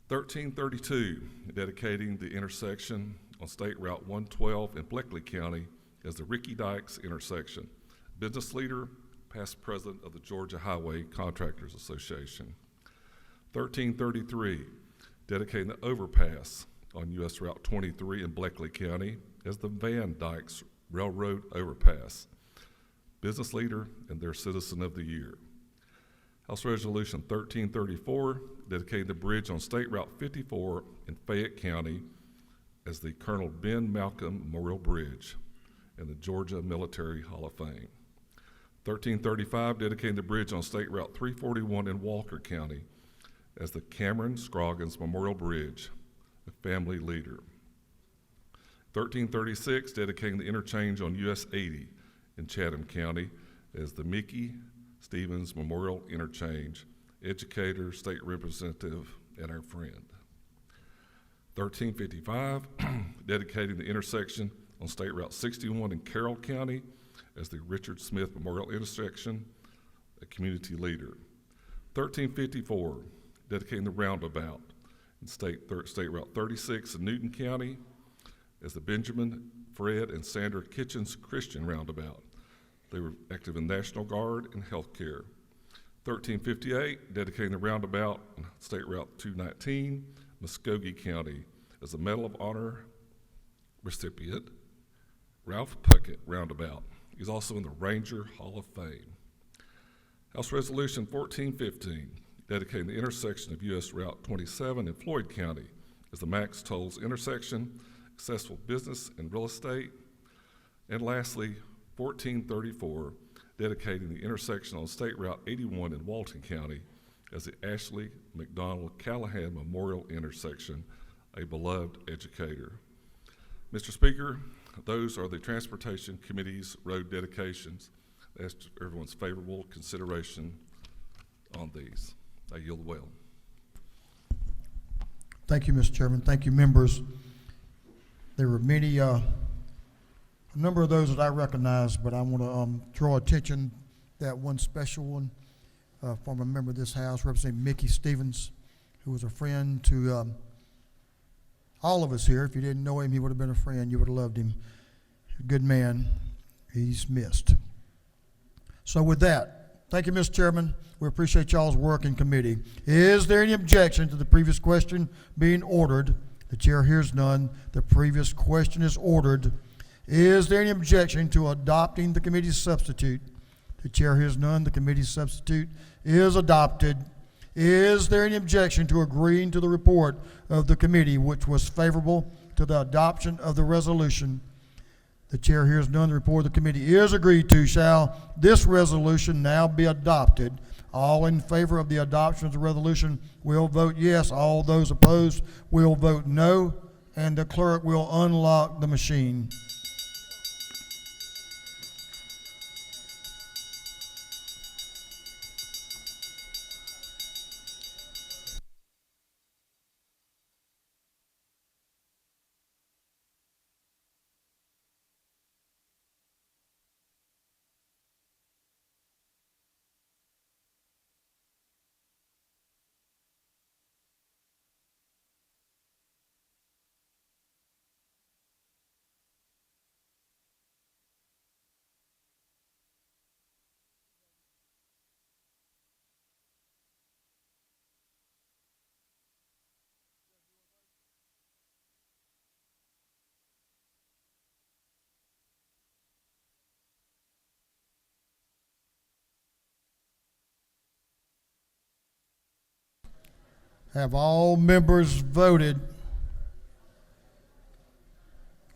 1332, dedicating the intersection on State Route 112 in Bleckley County as the Ricky Dykes intersection, business leader, past president of the Georgia Highway Contractors Association. 1333, dedicating the overpass on U.S. Route 23 in Bleckley County as the Van Dykes Railroad Overpass, business leader and their Citizen of the Year. House Resolution 1334, dedicating the bridge on State Route 54 in Fayette County as the Colonel Ben Malcolm Memorial Bridge and the Georgia Military Hall of Fame. 1335, dedicating the bridge on State Route 341 in Walker County as the Cameron Scroggins Memorial Bridge, a family leader. 1336, dedicating the interchange on US 80 in Chatham County as the Mickey Stevens Memorial Interchange, educator, state representative, and our friend. 1355, dedicating the intersection on State Route 61 in Carroll County as the Richard Smith Memorial Intersection, a community leader. 1354, dedicating the roundabout in State Route 36 in Newton County as the Benjamin, Fred, and Sandra Kitchens Christian Roundabout. They were active in National Guard and healthcare. 1358, dedicating the roundabout on State Route 219, Muskogee County as the Medal of Honor recipient, Ralph Puckett Roundabout. He's also in the Ranger Hall of Fame. House Resolution 1415, dedicating the intersection of U.S. Route 27 in Floyd County as the Max Tolls intersection, accessible business and real estate. And lastly, 1434, dedicating the intersection on State Route 81 in Walton County as the Ashley McDonald Callahan Memorial Intersection, a beloved educator. Mr. Speaker, those are the Transportation Committee's road dedications. I ask everyone's favorable consideration on these. I yield well. Thank you, Mr. Chairman. Thank you, members. There were many, a number of those that I recognize, but I want to draw attention that one special one, former member of this House, Representative Mickey Stevens, who was a friend to all of us here. If you didn't know him, he would have been a friend. You would have loved him. Good man. He's missed. So with that, thank you, Mr. Chairman. We appreciate y'all's work in committee. Is there any objection to the previous question being ordered? The chair hears none. The previous question is ordered. Is there any objection to adopting the committee's substitute? The chair hears none. The committee's substitute is adopted. Is there any objection to agreeing to the report of the committee, which was favorable to the adoption of the resolution? The chair hears none. The report of the committee is agreed to. Shall this resolution now be adopted? All in favor of the adoption of the resolution will vote yes. All those opposed will vote no. And the clerk will unlock the machine. Have all members voted?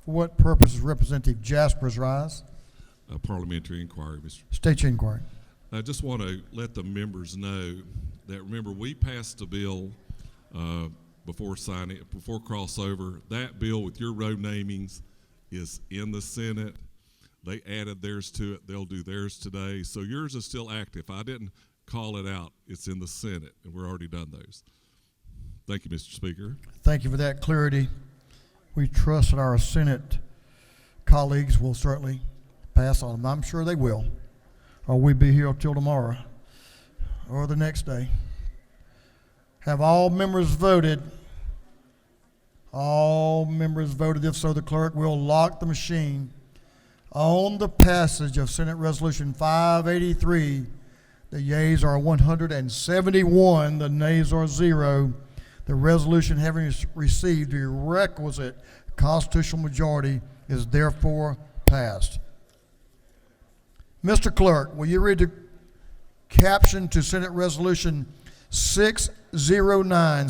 For what purpose is Representative Jaspers rise? Parliamentary inquiry, Mr. State your inquiry. I just want to let the members know that, remember, we passed a bill before signing, before crossover. That bill with your road namings is in the Senate. They added theirs to it. They'll do theirs today. So yours is still active. I didn't call it out. It's in the Senate, and we're already done those. Thank you, Mr. Speaker. Thank you for that clarity. We trust that our Senate colleagues will certainly pass on them. I'm sure they will, or we'll be here till tomorrow or the next day. Have all members voted? All members voted. If so, the clerk will lock the machine. On the passage of Senate Resolution 583, the yeas are 171, the nays are 0. The resolution, having received the requisite constitutional majority, is therefore passed. Mr. Clerk, will you read the caption to Senate Resolution 609?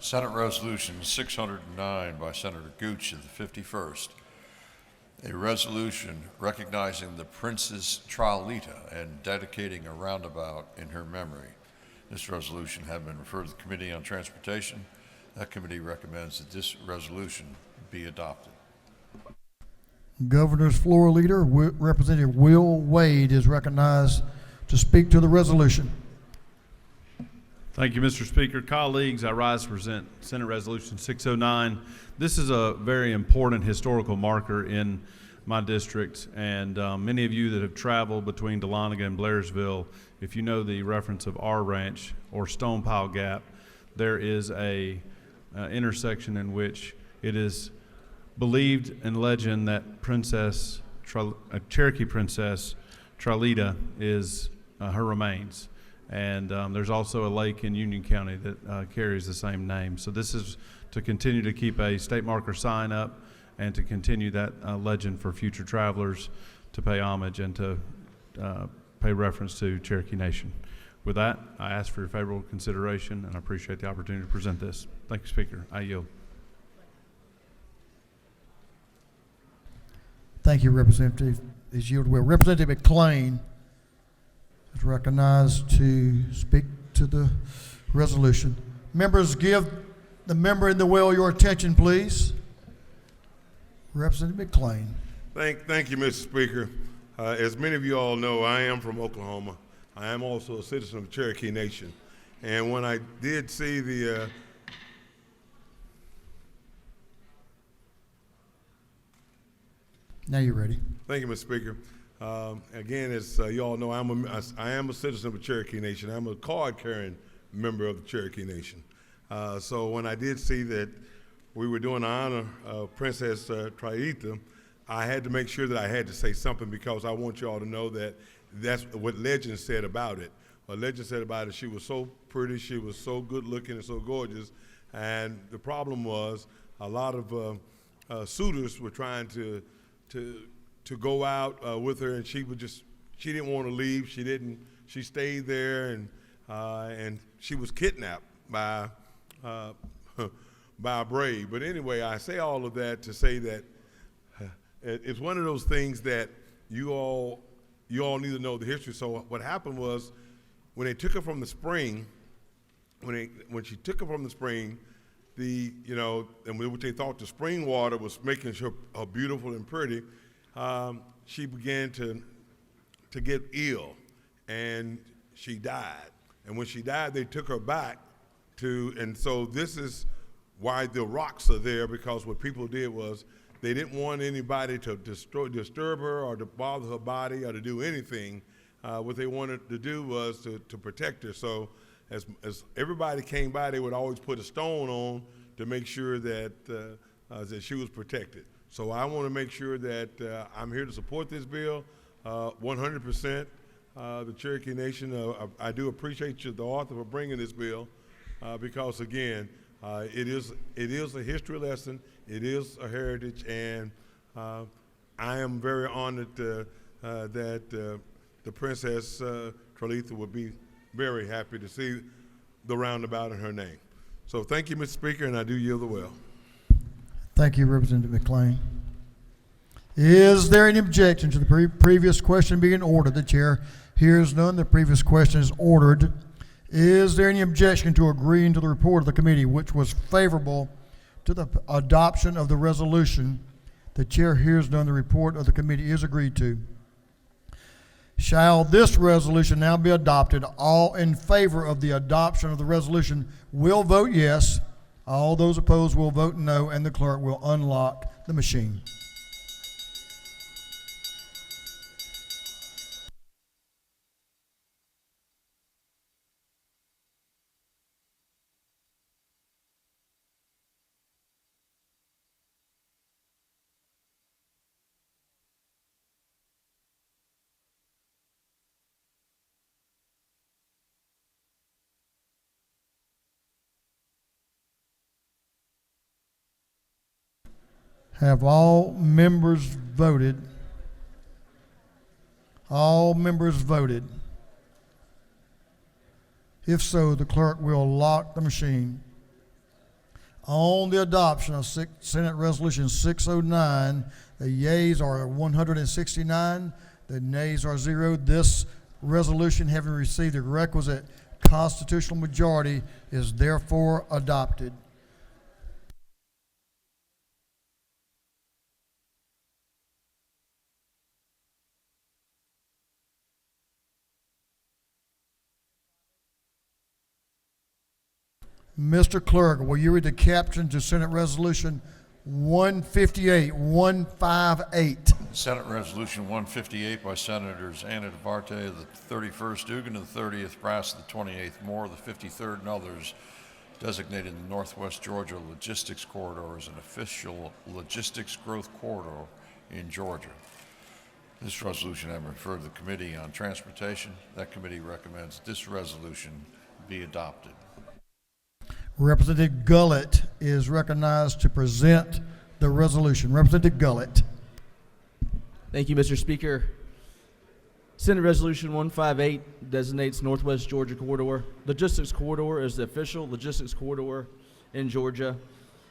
Senate Resolution 609 by Senator Gooch of the 51st. A resolution recognizing the Princess Tralita and dedicating a roundabout in her memory. This resolution has been referred to the Committee on Transportation. That committee recommends that this resolution be adopted. Governor's floor leader, Representative Will Wade, is recognized to speak to the resolution. Thank you, Mr. Speaker. Colleagues, I rise to present Senate Resolution 609. This is a very important historical marker in my district, and many of you that have traveled between Dahlonega and Blairsville, if you know the reference of our ranch or Stonepile Gap, there is a intersection in which it is believed in legend that Cherokee Princess Tralita is her remains. And there's also a lake in Union County that carries the same name. So this is to continue to keep a state marker sign up and to continue that legend for future travelers, to pay homage and to pay reference to Cherokee Nation. With that, I ask for your favorable consideration, and I appreciate the opportunity to present this. Thank you, Speaker. I yield. Thank you, Representative. Is yielded well. Representative McClain is recognized to speak to the resolution. Members, give The member in the well, your attention, please. Representative McLean. Thank you, Mr. Speaker. As many of you all know, I am from Oklahoma. I am also a citizen of the Cherokee Nation. And when I did see the Now you're ready. Thank you, Mr. Speaker. Again, as you all know, I am a citizen of the Cherokee Nation. I'm a card-carrying member of the Cherokee Nation. So when I did see that we were doing the honor of Princess Traitha, I had to make sure that I had to say something because I want you all to know that that's what legend said about it. What legend said about it, she was so pretty, she was so good-looking and so gorgeous, and the problem was a lot of suitors were trying to go out with her, and she didn't want to leave. She stayed there, and she was kidnapped by a brave. But anyway, I say all of that to say that it's one of those things that you all need to know the history. So what happened was when they took her from the spring, when she took her from the spring, and what they thought the spring water was making her beautiful and pretty, she began to get ill, and she died. And when she died, they took her back and so this is why the rocks are there, because what people did was they didn't want anybody to disturb her or to bother her body or to do anything. What they wanted to do was to protect her. So as everybody came by, they would always put a stone on to make sure that she was protected. So I want to make sure that I'm here to support this bill 100%. The Cherokee Nation, I do appreciate the author for bringing this bill because, again, it is a history lesson. It is a heritage, and I am very honored that the Princess Traitha would be very happy to see the roundabout in her name. So thank you, Mr. Speaker, and I do yield the well. Thank you, Representative McLean. Is there any objection to the previous question being ordered? The chair hears none. The previous question is ordered. Is there any objection to agreeing to the report of the committee, which was favorable to the adoption of the resolution? The chair hears none. The report of the committee is agreed to. Shall this resolution now be adopted? All in favor of the adoption of the resolution will vote yes. All those opposed will vote no, and the clerk will unlock the machine. Have all members voted? All members voted. If so, the clerk will lock the machine. On the adoption of Senate Resolution 609, the yeas are 169, the nays are 0. This resolution, having received the requisite constitutional majority, is therefore adopted. Mr. Clerk, will you read the caption to Senate Resolution 158, 158? Senate Resolution 158 by Senators Anna DeVarte of the 31st, Dugan of the 30th, Brass of the 28th, Moore of the 53rd, and others, designated the Northwest Georgia Logistics Corridor as an official logistics growth corridor in Georgia. This resolution has been referred to the Committee on Transportation. That committee recommends this resolution be adopted. Representative Gullett is recognized to present the resolution. Representative Gullett. Thank you, Mr. Speaker. Senate Resolution 158 designates Northwest Georgia Corridor. Logistics Corridor is the official logistics corridor in Georgia.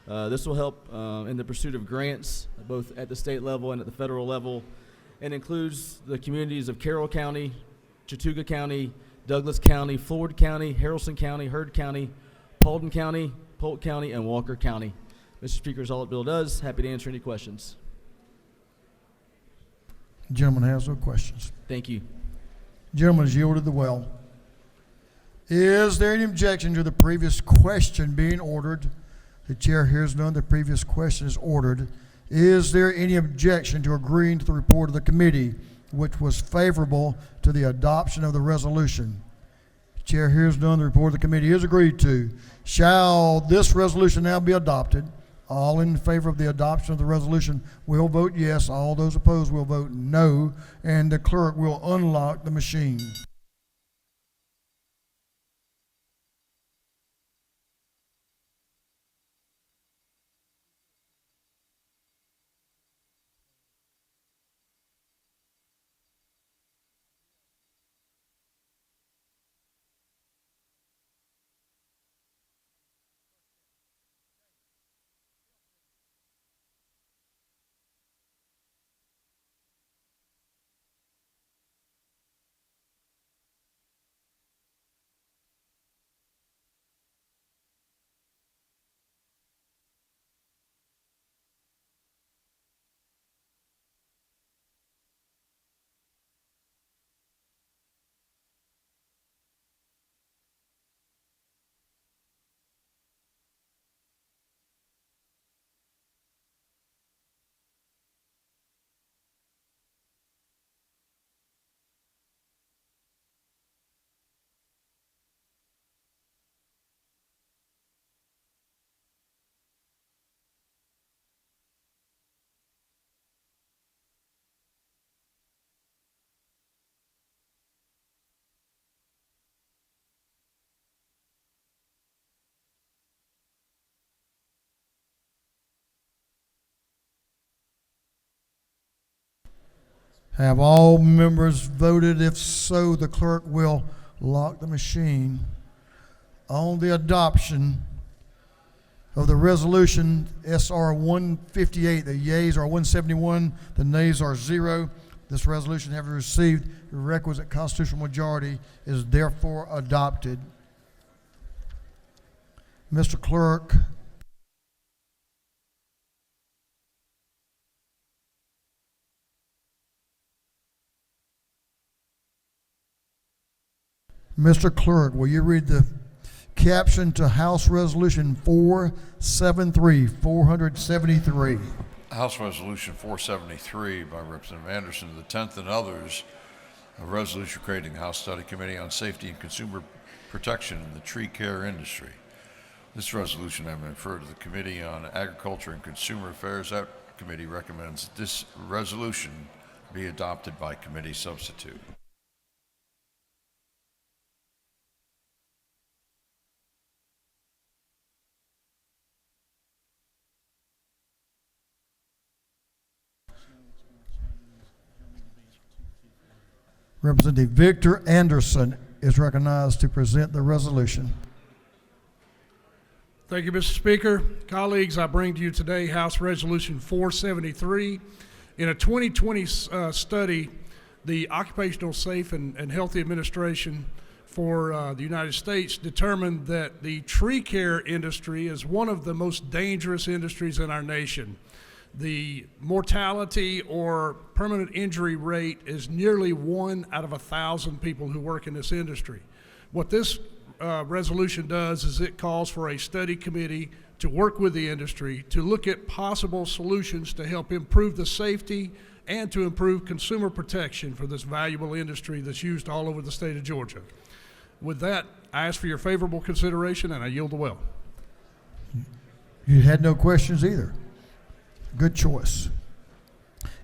This will help in the pursuit of grants, both at the state level and at the federal level, and includes the communities of Carroll County, Chattooga County, Douglas County, Floyd County, Haralson County, Heard County, Paulding County, Polk County, and Walker County. Mr. Speaker, is all the bill does. Happy to answer any questions. Gentleman has no questions. Thank you. Gentleman has yielded the well. Is there any objection to the previous question being ordered? The chair hears none. The previous question is ordered. Is there any objection to agreeing to the report of the committee, which was favorable to the adoption of the resolution? The chair hears none. The report of the committee is agreed to. Shall this resolution now be adopted? All in favor of the adoption of the resolution will vote yes. All those opposed will vote no. And the clerk will unlock the machine. Have all members voted? If so, the clerk will lock the machine. On the adoption of the resolution SR 158, the yeas are 171, the nays are 0. This resolution, having received the requisite constitutional majority, is therefore adopted. Mr. Clerk, Mr. Clerk, will you read the caption to House Resolution 473? House Resolution 473 by Representative Anderson of the 10th and others, a resolution creating a House Study Committee on Safety and Consumer Protection in the Tree Care Industry. This resolution has been referred to the Committee on Agriculture and Consumer Affairs. That committee recommends that this resolution be adopted by committee substitute. Representative Victor Anderson is recognized to present the resolution. Thank you, Mr. Speaker. Colleagues, I bring to you today House Resolution 473. In a 2020 study, the Occupational Safe and Healthy Administration for the United States determined that the tree care industry is one of the most dangerous industries in our nation. The mortality or permanent injury rate is nearly 1 out of 1,000 people who work in this industry. What this resolution does is it calls for a study committee to work with the industry to look at possible solutions to help improve the safety and to improve consumer protection for this valuable industry that's used all over the state of Georgia. With that, I ask for your favorable consideration and I yield the well. You had no questions either. Good choice.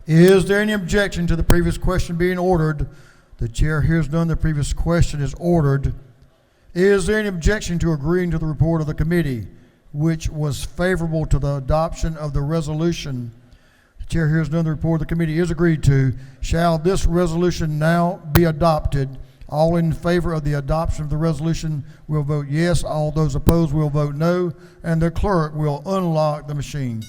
Is there any objection to the previous question being ordered? The chair hears none. The previous question is ordered. Is there any objection to agreeing to the report of the committee, which was favorable to the adoption of the resolution? The chair hears none. The report of the committee is agreed to. Shall this resolution now be adopted? All in favor of the adoption of the resolution will vote yes. All those opposed will vote no. And the clerk will unlock the machine.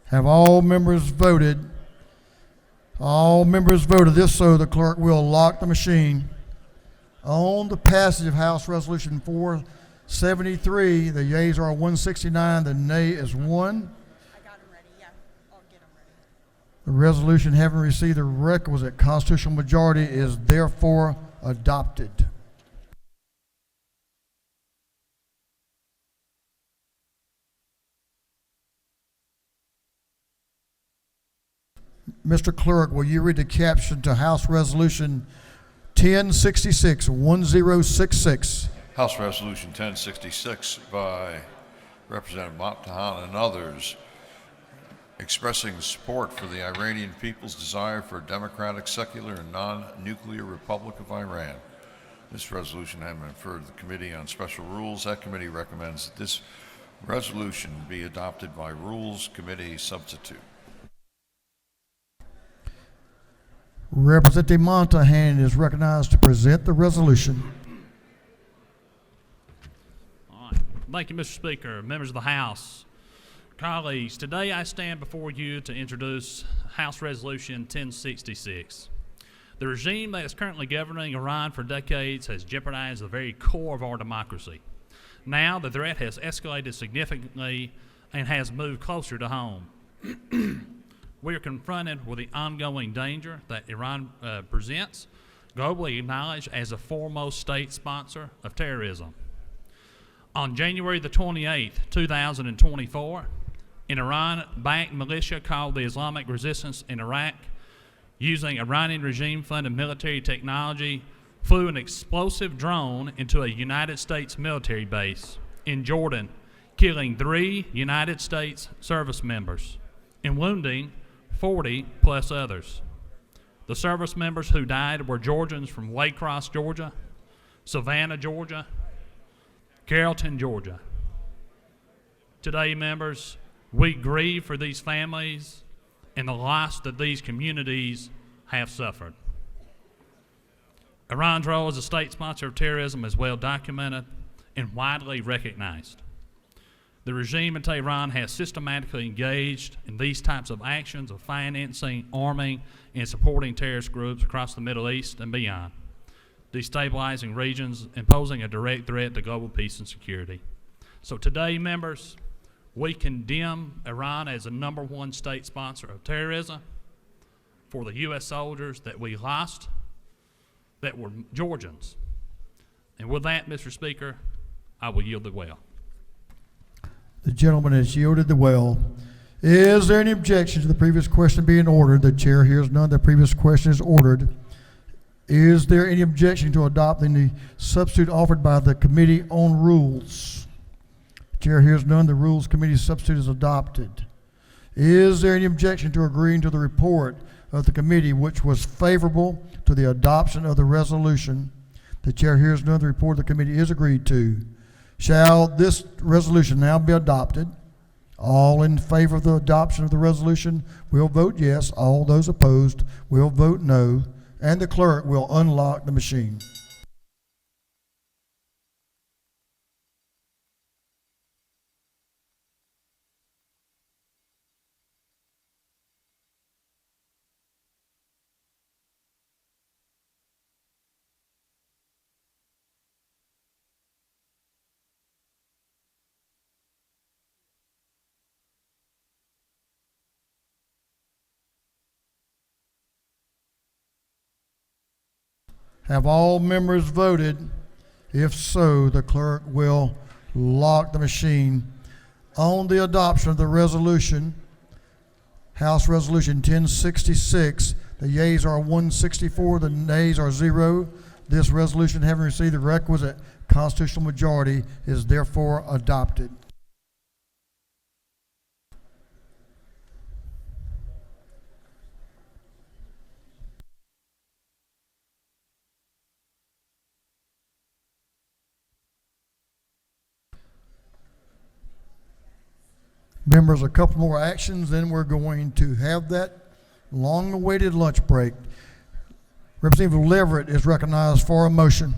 Have all members voted? All members voted. If so, the clerk will lock the machine. On the passage of House Resolution 473, the yeas are 169, the nay is 1. The resolution, having received the requisite constitutional majority, is therefore adopted. Mr. Clerk, will you read the caption to House Resolution 1066, 1066? House Resolution 1066 by Representative Moptahan and others, expressing support for the Iranian people's desire for a democratic, secular, and non-nuclear Republic of Iran. This resolution has been referred to the Committee on Special Rules. That committee recommends that this resolution be adopted by Rules Committee substitute. Representative Montahan is recognized to present the resolution. All right. Thank you, Mr. Speaker, members of the House. Colleagues, today I stand before you to introduce House Resolution 1066. The regime that is currently governing Iran for decades has jeopardized the very core of our democracy. Now the threat has escalated significantly and has moved closer to home. We are confronted with the ongoing danger that Iran presents, globally acknowledged as the foremost state sponsor of terrorism. On January the 28th, 2024, an Iran-backed militia called the Islamic Resistance in Iraq, using Iranian regime-funded military technology, flew an explosive drone into a United States military base in Jordan, killing 3 United States service members and wounding 40 plus others. The service members who died were Georgians from Waycross, Georgia, Savannah, Georgia, Carrollton, Georgia. Today, members, we grieve for these families and the loss that these communities have suffered. Iran's role as a state sponsor of terrorism is well documented and widely recognized. The regime in Tehran has systematically engaged in these types of actions of financing, arming, and supporting terrorist groups across the Middle East and beyond, destabilizing regions and posing a direct threat to global peace and security. So today, members, we condemn Iran as the #1 state sponsor of terrorism for the U.S. soldiers that we lost that were Georgians. And with that, Mr. Speaker, I will yield the well. The gentleman has yielded the well. Is there any objection to the previous question being ordered? The chair hears none. The previous question is ordered. Is there any objection to adopting the substitute offered by the Committee on Rules? Chair hears none. The Rules Committee substitute is adopted. Is there any objection to agreeing to the report of the committee, which was favorable to the adoption of the resolution? The chair hears none. The report of the committee is agreed to. Shall this resolution now be adopted? All in favor of the adoption of the resolution will vote yes. All those opposed will vote no. And the clerk will unlock the machine. Have all members voted? If so, the clerk will lock the machine. On the adoption of the resolution, House Resolution 1066, the yeas are 164, the nays are 0. This resolution, having received the requisite constitutional majority, is therefore adopted. Members, a couple more actions, then we're going to have that long-awaited lunch break. Representative Leverett is recognized for a motion.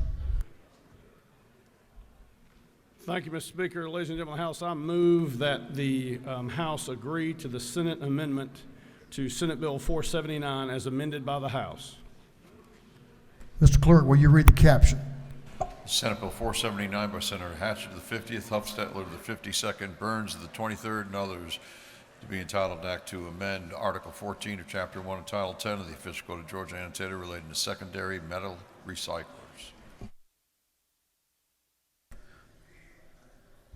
Thank you, Mr. Speaker. Ladies and gentlemen of the House, I move that the House agree to the Senate amendment to Senate Bill 479 as amended by the House. Mr. Clerk, will you read the caption? Senate Bill 479 by Senator Hatch of the 50th, Huffstetler of the 52nd, Burns of the 23rd, and others to be entitled Act to amend Article 14 of Chapter 1 of Title 10 of the Official Code of Georgia annotated relating to secondary metal recyclers.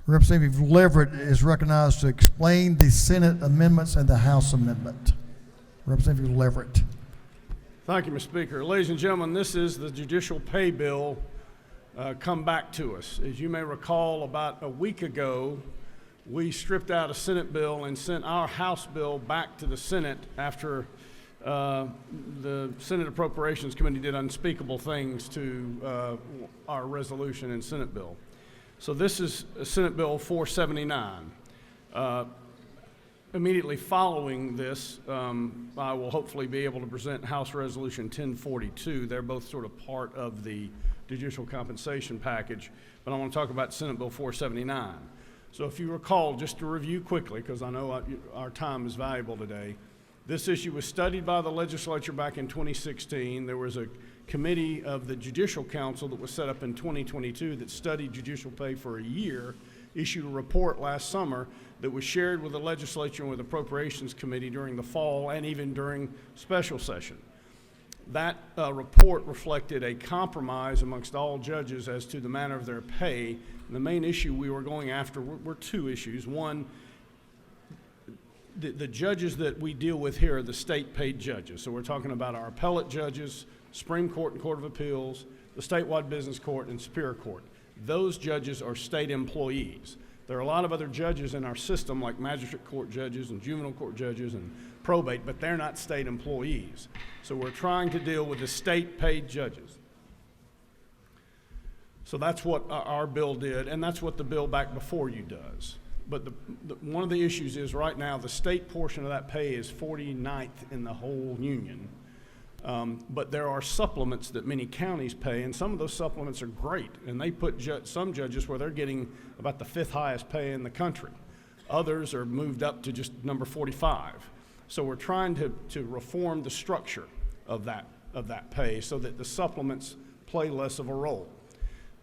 Representative Leverett is recognized to explain the Senate amendments and the House amendment. Representative Leverett. Thank you, Mr. Speaker. Ladies and gentlemen, this is the judicial pay bill come back to us. As you may recall, about a week ago, we stripped out a Senate bill and sent our House bill back to the Senate after the Senate Appropriations Committee did unspeakable things to our resolution and Senate bill. So this is Senate Bill 479. Immediately following this, I will hopefully be able to present House Resolution 1042. They're both sort of part of the judicial compensation package, but I want to talk about Senate Bill 479. So if you recall, just to review quickly, because I know our time is valuable today, this issue was studied by the legislature back in 2016. There was a committee of the Judicial Council that was set up in 2022 that studied judicial pay for a year, issued a report last summer that was shared with the legislature and with the Appropriations Committee during the fall and even during special session. That report reflected a compromise amongst all judges as to the manner of their pay. And the main issue we were going after were two issues. One, the judges that we deal with here are the state paid judges. So we're talking about our appellate judges, Supreme Court and Court of Appeals, the statewide business court, and Superior Court. Those judges are state employees. There are a lot of other judges in our system, like magistrate court judges and juvenile court judges and probate, but they're not state employees. So we're trying to deal with the state paid judges. So that's what our bill did, and that's what the bill back before you does. But one of the issues is right now the state portion of that pay is 49th in the whole union. But there are supplements that many counties pay, and some of those supplements are great. And they put some judges where they're getting about the 5th highest pay in the country. Others are moved up to just number 45. So we're trying to reform the structure of that pay so that the supplements play less of a role.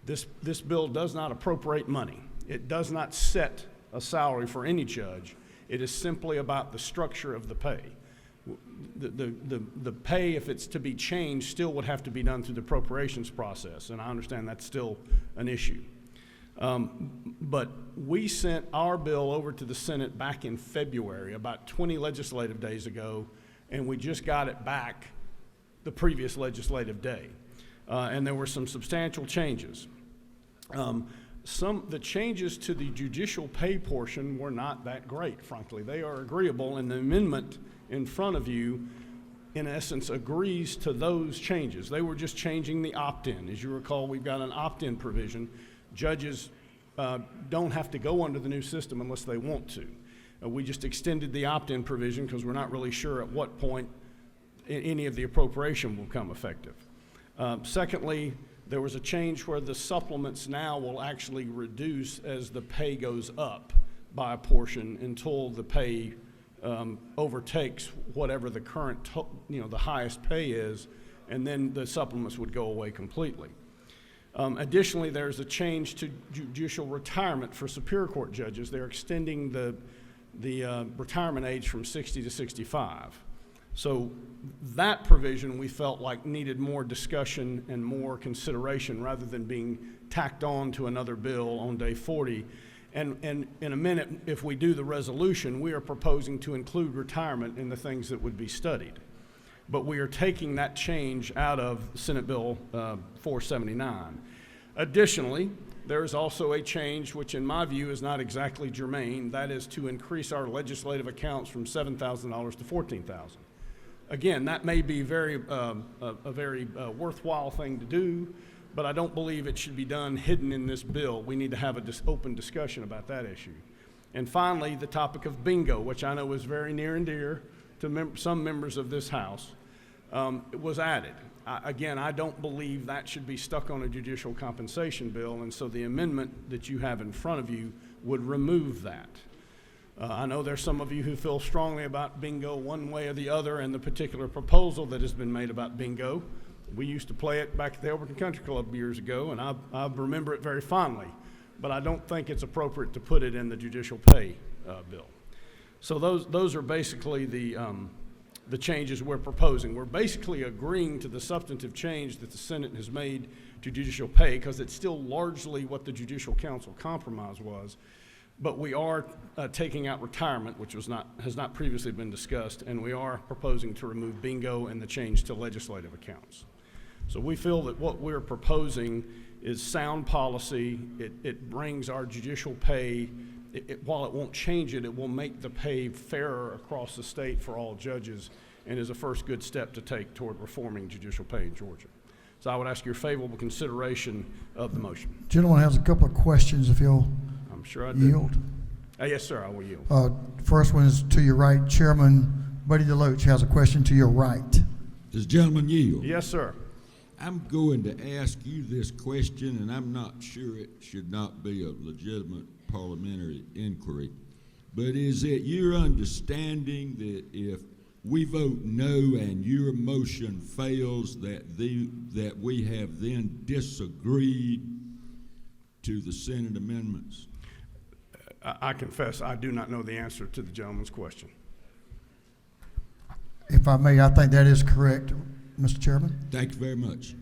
This bill does not appropriate money. It does not set a salary for any judge. It is simply about the structure of the pay. The pay, if it's to be changed, still would have to be done through the appropriations process, and I understand that's still an issue. But we sent our bill over to the Senate back in February, about 20 legislative days ago, and we just got it back the previous legislative day. And there were some substantial changes. The changes to the judicial pay portion were not that great, frankly. They are agreeable, and the amendment in front of you, in essence, agrees to those changes. They were just changing the opt-in. As you recall, we've got an opt-in provision. Judges don't have to go under the new system unless they want to. We just extended the opt-in provision because we're not really sure at what point any of the appropriation will become effective. Secondly, there was a change where the supplements now will actually reduce as the pay goes up by a portion until the pay overtakes whatever the current, the highest pay is, and then the supplements would go away completely. Additionally, there's a change to judicial retirement for Superior Court judges. They're extending the retirement age from 60 to 65. So that provision we felt like needed more discussion and more consideration rather than being tacked on to another bill on day 40. And in a minute, if we do the resolution, we are proposing to include retirement in the things that would be studied. But we are taking that change out of Senate Bill 479. Additionally, there is also a change which in my view is not exactly germane. That is to increase our legislative accounts from $7,000 to $14,000. Again, that may be a very worthwhile thing to do, but I don't believe it should be done hidden in this bill. We need to have an open discussion about that issue. And finally, the topic of bingo, which I know is very near and dear to some members of this House. was added. Again, I don't believe that should be stuck on a judicial compensation bill, and so the amendment that you have in front of you would remove that. I know there's some of you who feel strongly about bingo one way or the other, and the particular proposal that has been made about bingo. We used to play it back at the Overton Country Club years ago, and I remember it very fondly, but I don't think it's appropriate to put it in the judicial pay bill. So those are basically the changes we're proposing. We're basically agreeing to the substantive change that the Senate has made to judicial pay, because it's still largely what the Judicial Council compromise was. But we are taking out retirement, which has not previously been discussed, and we are proposing to remove bingo and the change to legislative accounts. So we feel that what we're proposing is sound policy. It brings our judicial pay, while it won't change it, it will make the pay fairer across the state for all judges, and is a first good step to take toward reforming judicial pay in Georgia. So I would ask your favorable consideration of the motion. Gentleman has a couple of questions, if he'll I'm sure I do. yield. Yes, sir, I will yield. First one is to your right. Chairman Buddy DeLoach has a question to your right. Does the gentleman yield? Yes, sir. I'm going to ask you this question, and I'm not sure it should not be a legitimate parliamentary inquiry, but is it your understanding that if we vote no and your motion fails, that we have then disagreed to the Senate amendments? I confess I do not know the answer to the gentleman's question. If I may, I think that is correct, Mr. Chairman. Thank you very much.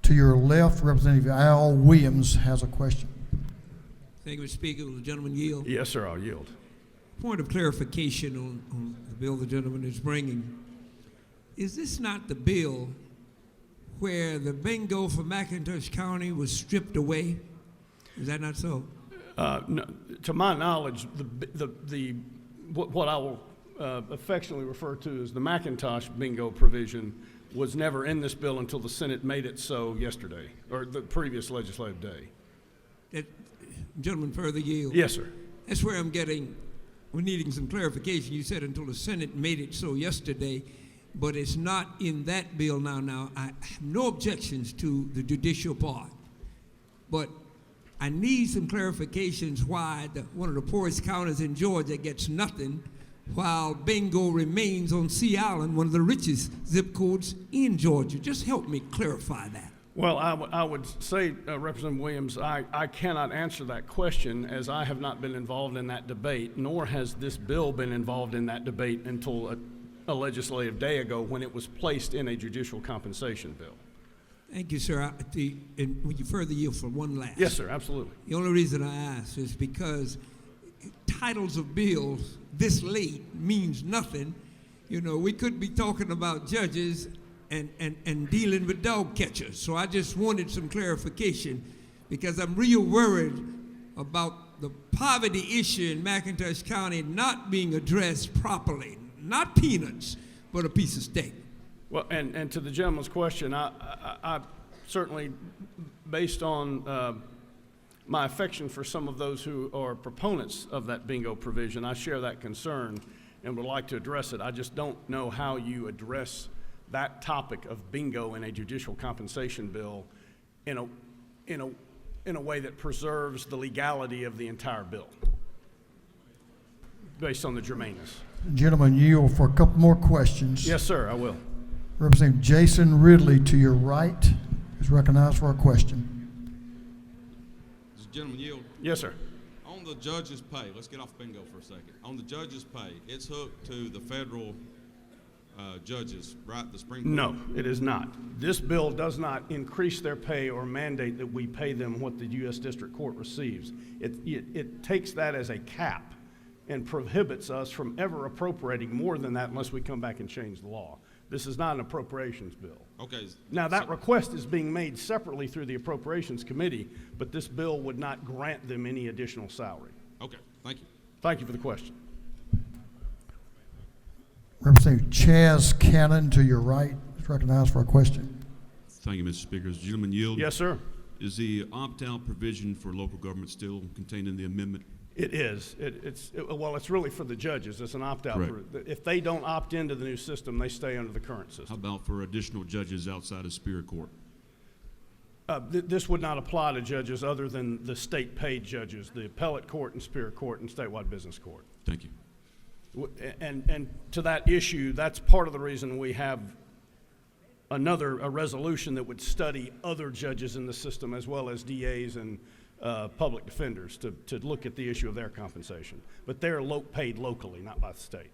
To your left, Representative Al Williams has a question. Thank you, Mr. Speaker. Will the gentleman yield? Yes, sir, I'll yield. Point of clarification on the bill the gentleman is bringing. Is this not the bill where the bingo for McIntosh County was stripped away? Is that not so? No, to my knowledge, what I will affectionately refer to as the McIntosh bingo provision was never in this bill until the Senate made it so yesterday, or the previous legislative day. Gentleman, further yield. Yes, sir. That's where we're needing some clarification. You said until the Senate made it so yesterday, but it's not in that bill now. Now, I have no objections to the judicial part, but I need some clarifications why one of the poorest counties in Georgia gets nothing, while bingo remains on Sea Island, one of the richest zip codes in Georgia. Just help me clarify that. Well, I would say, Representative Williams, I cannot answer that question, as I have not been involved in that debate, nor has this bill been involved in that debate until a legislative day ago, when it was placed in a judicial compensation bill. Thank you, sir. And would you further yield for one last? Yes, sir, absolutely. The only reason I ask is because titles of bills this late means nothing. You know, we could be talking about judges and dealing with dog catchers. So I just wanted some clarification, because I'm real worried about the poverty issue in McIntosh County not being addressed properly. Not peanuts, but a piece of steak. Well, and to the gentleman's question, I certainly, based on my affection for some of those who are proponents of that bingo provision, I share that concern and would like to address it. I just don't know how you address that topic of bingo in a judicial compensation bill in a way that preserves the legality of the entire bill, based on the germaneness. Gentlemen, yield for a couple more questions. Yes, sir, I will. Representative Jason Ridley to your right is recognized for a question. Does the gentleman yield? Yes, sir. On the judge's pay, let's get off bingo for a second. On the judge's pay, it's hooked to the federal judges, right? The Supreme Court? No, it is not. This bill does not increase their pay or mandate that we pay them what the U.S. District Court receives. It takes that as a cap and prohibits us from ever appropriating more than that unless we come back and change the law. This is not an appropriations bill. Okay. Now, that request is being made separately through the Appropriations Committee, but this bill would not grant them any additional salary. Okay, thank you. Thank you for the question. Representative Chaz Cannon to your right is recognized for a question. Thank you, Mr. Speaker. Does the gentleman yield? Yes, sir. Is the opt-out provision for local government still contained in the amendment? It is. It's really for the judges. It's an opt-out. Correct. If they don't opt into the new system, they stay under the current How system. about for additional judges outside of Superior Court? This would not apply to judges other than the state-paid judges, the appellate court and Superior Court and statewide business court. Thank you. And to that issue, that's part of the reason we have a resolution that would study other judges in the system as well as DAs and public defenders to look at the issue of their compensation. But they're paid locally, not by the state.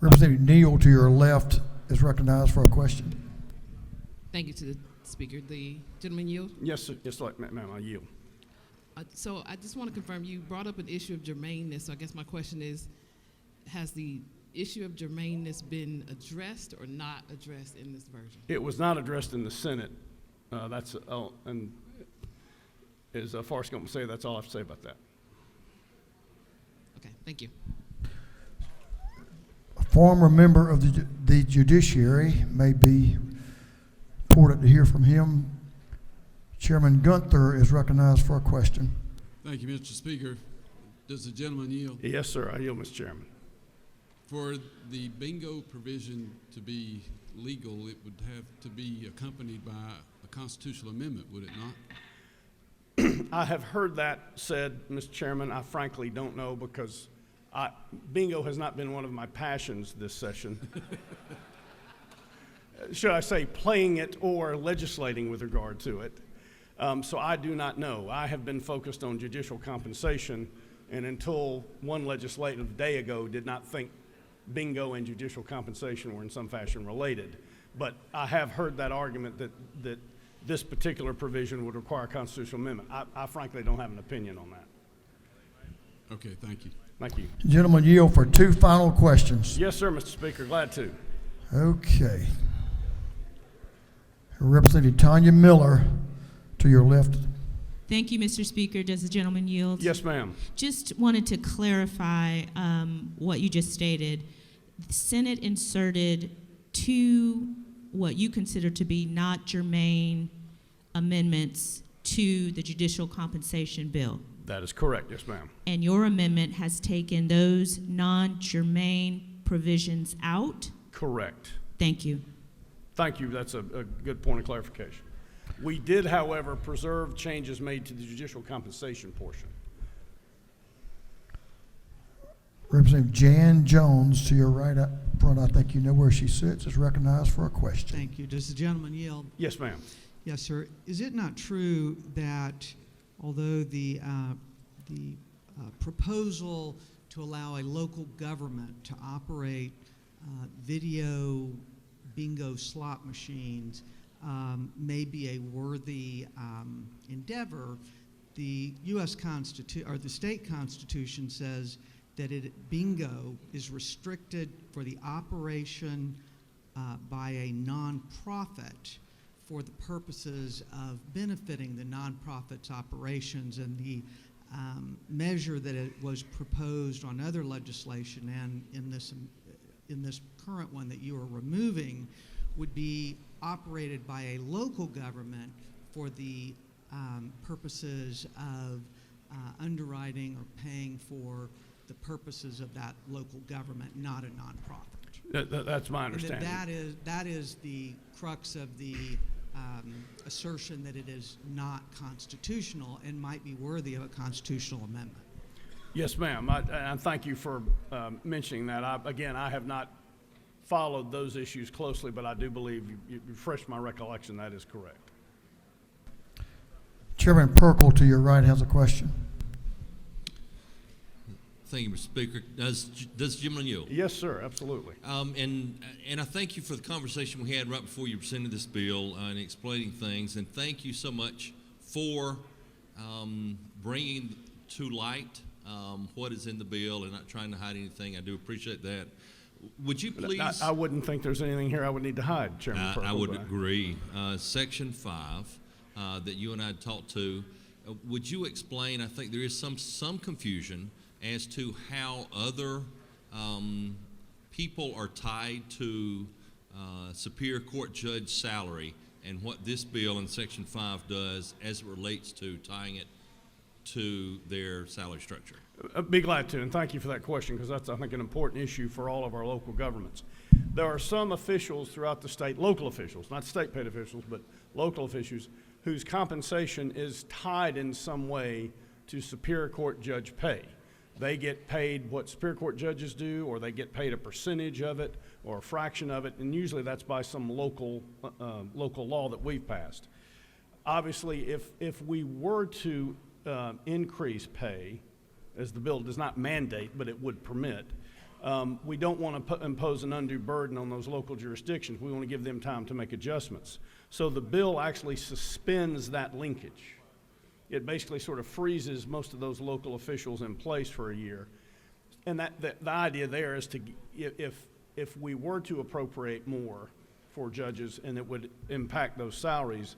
Representative Neal to your left is recognized for a question. Thank you to the Speaker. The gentleman yield? Yes, sir. Yes, ma'am, I yield. So I just want to confirm, you brought up an issue of germaneness. So I guess my question is, has the issue of germaneness been addressed or not addressed in this version? It was not addressed in the Senate. And as far as I'm going to say, that's all I have to say about that. Okay, thank you. A former member of the judiciary may be important to hear from him. Chairman Gunther is recognized for a question. Thank you, Mr. Speaker. Does the gentleman yield? Yes, sir. I yield, Mr. Chairman. For the bingo provision to be legal, it would have to be accompanied by a constitutional amendment, would it not? I have heard that said, Mr. Chairman. I frankly don't know because bingo has not been one of my passions this session. Should I say playing it or legislating with regard to it. So I do not know. I have been focused on judicial compensation, and until one legislative day ago did not think bingo and judicial compensation were in some fashion related. But I have heard that argument that this particular provision would require a constitutional amendment. I frankly don't have an opinion on that. Okay, thank you. Thank you. Gentlemen, yield for two final questions. Yes, sir, Mr. Speaker. Glad to. Okay. Representative Tanya Miller to your left. Thank you, Mr. Speaker. Does the gentleman yield? Yes, ma'am. Just wanted to clarify what you just stated. The Senate inserted two what you consider to be not germane amendments to the judicial compensation bill. That is correct, yes, ma'am. And your amendment has taken those non-germane provisions out? Correct. Thank you. Thank you. That's a good point of clarification. We did, however, preserve changes made to the judicial compensation portion. Representative Jan Jones to your right up front, I think you know where she sits, is recognized for a question. Thank you. Does the gentleman yield? Yes, ma'am. Yes, sir. Is it not true that although the proposal to allow a local government to operate video bingo slot machines may be a worthy endeavor, the U.S. Constitution or the state constitution says that bingo is restricted for the operation by a nonprofit for the purposes of benefiting the nonprofit's operations, and the measure that it was proposed on other legislation and in this current one that you are removing would be operated by a local government for the purposes of underwriting or paying for the purposes of that local government, not a nonprofit. That's my understanding. And that is the crux of the assertion that it is not constitutional and might be worthy of a constitutional amendment. Yes, ma'am. And thank you for mentioning that. I have not followed those issues closely, but I do believe you refreshed my recollection. That is correct. Chairman Perkle to your right has a question. Thank you, Mr. Speaker. Does the gentleman yield? Yes, sir, absolutely. And I thank you for the conversation we had right before you presented this bill and explaining things. And thank you so much for bringing to light what is in the bill and not trying to hide anything. I do appreciate that. Would you please? I wouldn't think there's anything here I would need to hide, Chairman Perkle. I would agree. Section 5 that you and I had talked to, would you explain? I think there is some confusion as to how other people are tied to Superior Court judge salary and what this bill in Section 5 does as it relates to tying it to their salary structure? Be glad to, and thank you for that question, because that's, I think, an important issue for all of our local governments. There are some officials throughout the state, local officials, not state-paid officials, but local officials, whose compensation is tied in some way to Superior Court judge pay. They get paid what Superior Court judges do, or they get paid a percentage of it, or a fraction of it, and usually that's by some local law that we've passed. Obviously, if we were to increase pay, as the bill does not mandate, but it would permit, we don't want to impose an undue burden on those local jurisdictions. We want to give them time to make adjustments. So the bill actually suspends that linkage. It basically sort of freezes most of those local officials in place for a year. And the idea there is to, if we were to appropriate more for judges and it would impact those salaries,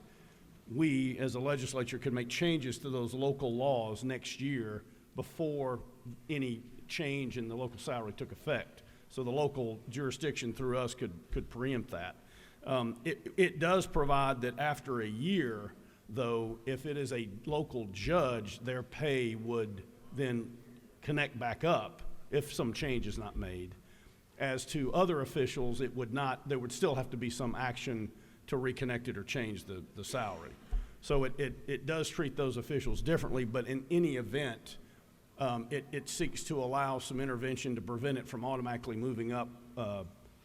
we as a legislature could make changes to those local laws next year before any change in the local salary took effect. So the local jurisdiction through us could preempt that. It does provide that after a year, though, if it is a local judge, their pay would then connect back up if some change is not made. As to other officials, it would not, there would still have to be some action to reconnect it or change the salary. So it does treat those officials differently, but in any event, it seeks to allow some intervention to prevent it from automatically moving up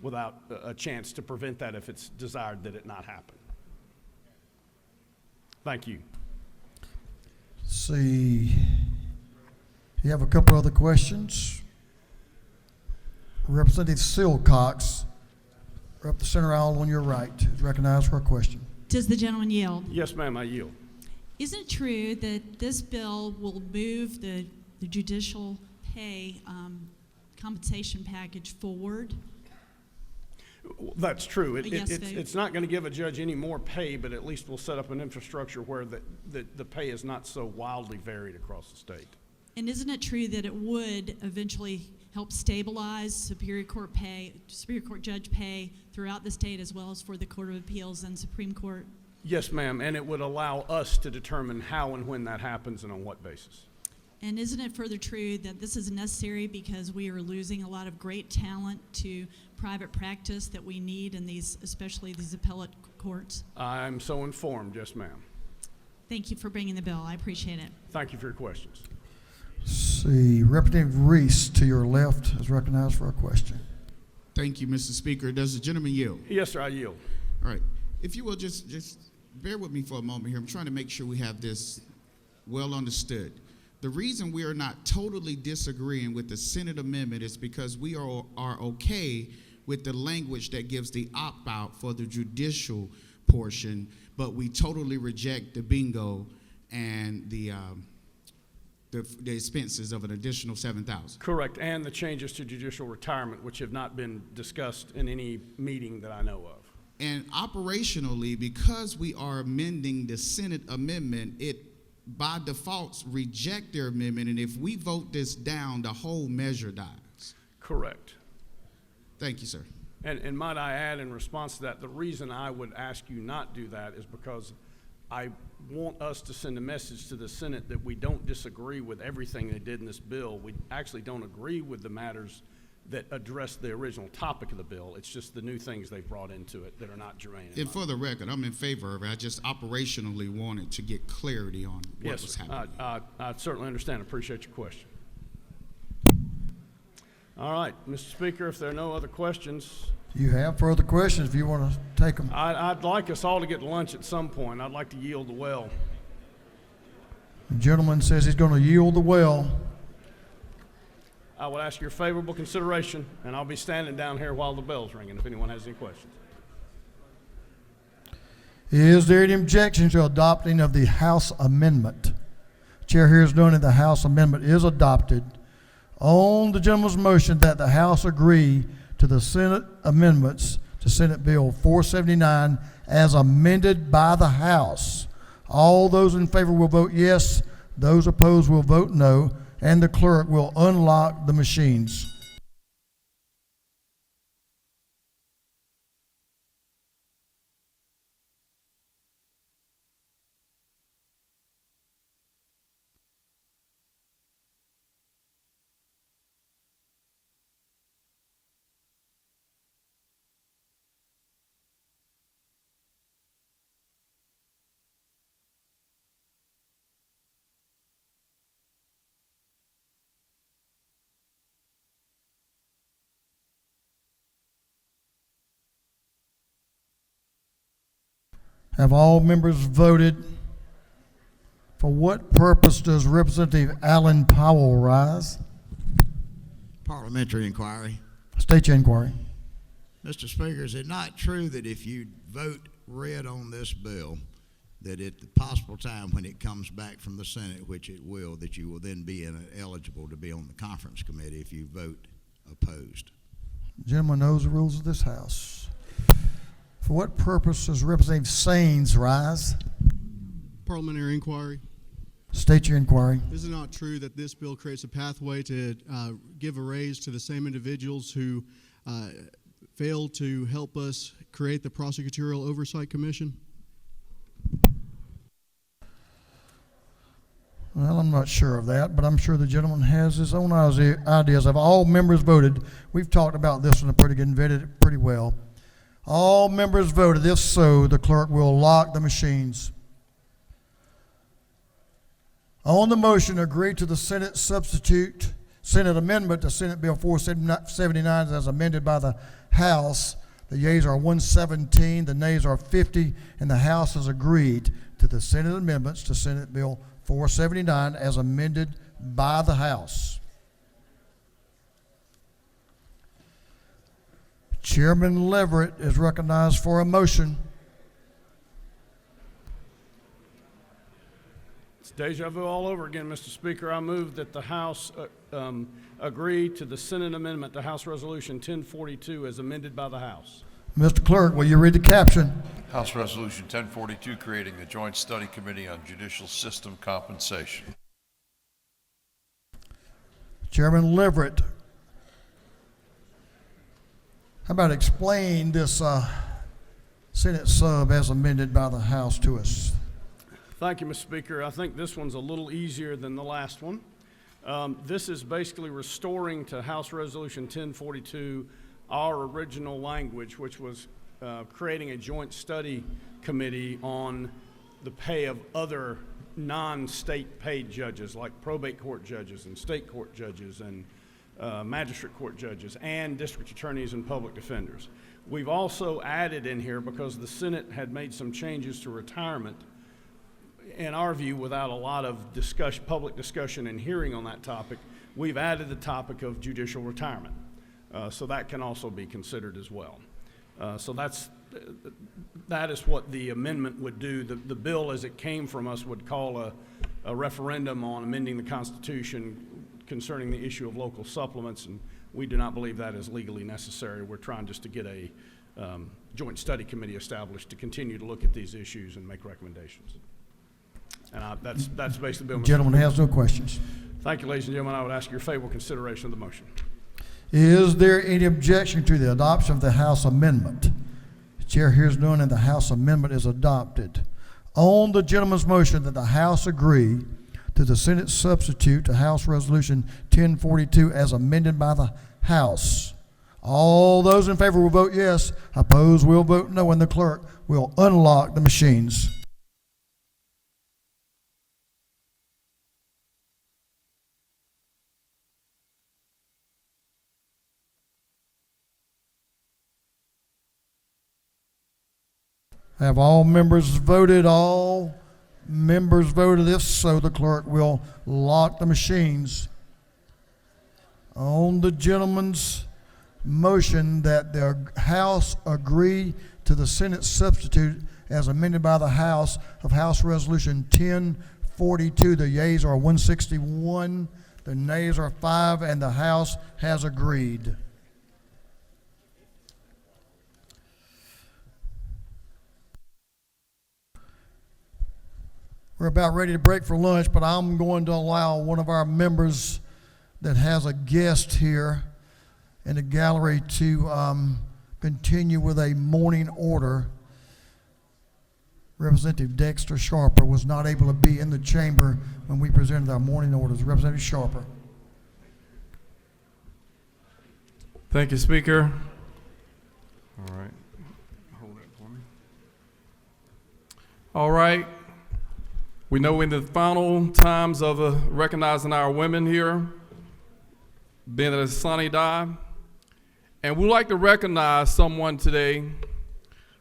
without a chance to prevent that if it's desired that it not happen. Thank you. See, you have a couple other questions. Representative Silcox, up the center aisle on your right, is recognized for a question. Does the gentleman yield? Yes, ma'am, I yield. Isn't it true that this bill will move the judicial pay compensation package forward? That's true. Yes, it's not going to give a judge any more pay, but at least we'll set up an infrastructure where the pay is not so wildly varied across the state. And isn't it true that it would eventually help stabilize Superior Court judge pay throughout the state, as well as for the Court of Appeals and Supreme Court? Yes, ma'am, and it would allow us to determine how and when that happens and on what basis. And isn't it further true that this is necessary because we are losing a lot of great talent to private practice that we need in these, especially these appellate courts? I'm so informed, yes, ma'am. Thank you for bringing the bill. I appreciate it. Thank you for your questions. See, Representative Reese to your left is recognized for a question. Thank you, Mr. Speaker. Does the gentleman yield? Yes, sir, I yield. All right. If you will, just bear with me for a moment here. I'm trying to make sure we have this well understood. The reason we are not totally disagreeing with the Senate amendment is because we are okay with the language that gives the opt-out for the judicial portion, but we totally reject the bingo and the expenses of an additional $7,000. Correct, and the changes to judicial retirement, which have not been discussed in any meeting that I know of. And operationally, because we are amending the Senate amendment, it by default reject their amendment, and if we vote this down, the whole measure dies. Correct. Thank you, sir. And might I add in response to that, the reason I would ask you not do that is because I want us to send a message to the Senate that we don't disagree with everything they did in this bill. We actually don't agree with the matters that address the original topic of the bill. It's just the new things they've brought into it that are not germane. And for the record, I'm in favor of it. I just operationally wanted to get clarity on what was happening. I certainly understand. Appreciate your question. All right, Mr. Speaker, if there are no other questions. You have further questions if you want to take them. I'd like us all to get lunch at some point. I'd like to yield the well. The gentleman says he's going to yield the well. I would ask your favorable consideration, and I'll be standing down here while the bell's ringing if anyone has any questions. Is there any objection to adopting of the House amendment? Chair hears none, and the House amendment is adopted. On the gentleman's motion that the House agree to the Senate amendments to Senate Bill 479 as amended by the House, all those in favor will vote yes. Those opposed will vote no. And the clerk will unlock the machines. Have all members voted? For what purpose does Representative Alan Powell rise? Parliamentary inquiry. State your inquiry. Mr. Speaker, is it not true that if you vote red on this bill, that at the possible time when it comes back from the Senate, which it will, that you will then be eligible to be on the conference committee if you vote opposed? The gentleman knows the rules of this House. For what purpose does Representative Saines rise? Parliamentary inquiry. State your inquiry. Is it not true that this bill creates a pathway to give a raise to the same individuals who failed to help us create the Prosecutorial Oversight Commission? Well, I'm not sure of that, but I'm sure the gentleman has his own ideas. Have all members voted? We've talked about this one pretty good and vetted it pretty well. All members voted. If so, the clerk will lock the machines. On the motion, agree to the Senate amendment to Senate Bill 479 as amended by the House. The yeas are 117, the nays are 50, and the House has agreed to the Senate amendments to Senate Bill 479 as amended by the House. Chairman Leverett is recognized for a motion. It's deja vu all over again, Mr. Speaker. I move that the House agree to the Senate amendment to House Resolution 1042 as amended by the House. Mr. Clerk, will you read the caption? House Resolution 1042, creating the Joint Study Committee on Judicial System Compensation. Chairman Leverett, how about explain this Senate sub as amended by the House to us? Thank you, Mr. Speaker. I think this one's a little easier than the last one. This is basically restoring to House Resolution 1042 our original language, which was creating a joint study committee on the pay of other non-state paid judges, like probate court judges and state court judges and magistrate court judges and district attorneys and public defenders. We've also added in here, because the Senate had made some changes to retirement, in our view, without a lot of public discussion and hearing on that topic, we've added the topic of judicial retirement. So that can also be considered as well. So that is what the amendment would do. The bill, as it came from us, would call a referendum on amending the Constitution concerning the issue of local supplements, and we do not believe that is legally necessary. We're trying just to get a joint study committee established to continue to look at these issues and make recommendations. And that's basically the bill. Gentleman has no questions. Thank you, ladies and gentlemen. I would ask your favorable consideration of the motion. Is there any objection to the adoption of the House amendment? The chair hears none, and the House amendment is adopted. On the gentleman's motion that the House agree to the Senate substitute to House Resolution 1042 as amended by the House, all those in favor will vote yes. Opposed will vote no, and the clerk will unlock the machines. Have all members voted? All members voted. If so, the clerk will lock the machines. On the gentleman's motion that the House agree to the Senate substitute as amended by the House of House Resolution 1042, the yeas are 161, the nays are 5, and the House has agreed. We're about ready to break for lunch, but I'm going to allow one of our members that has a guest here in the gallery to continue with a morning order. Representative Dexter Sharper was not able to be in the chamber when we presented our morning orders. Representative Sharper. Thank you, Speaker. All right. Hold that for me. All right. We know in the final times of recognizing our women here, being a sunny day, and we'd like to recognize someone today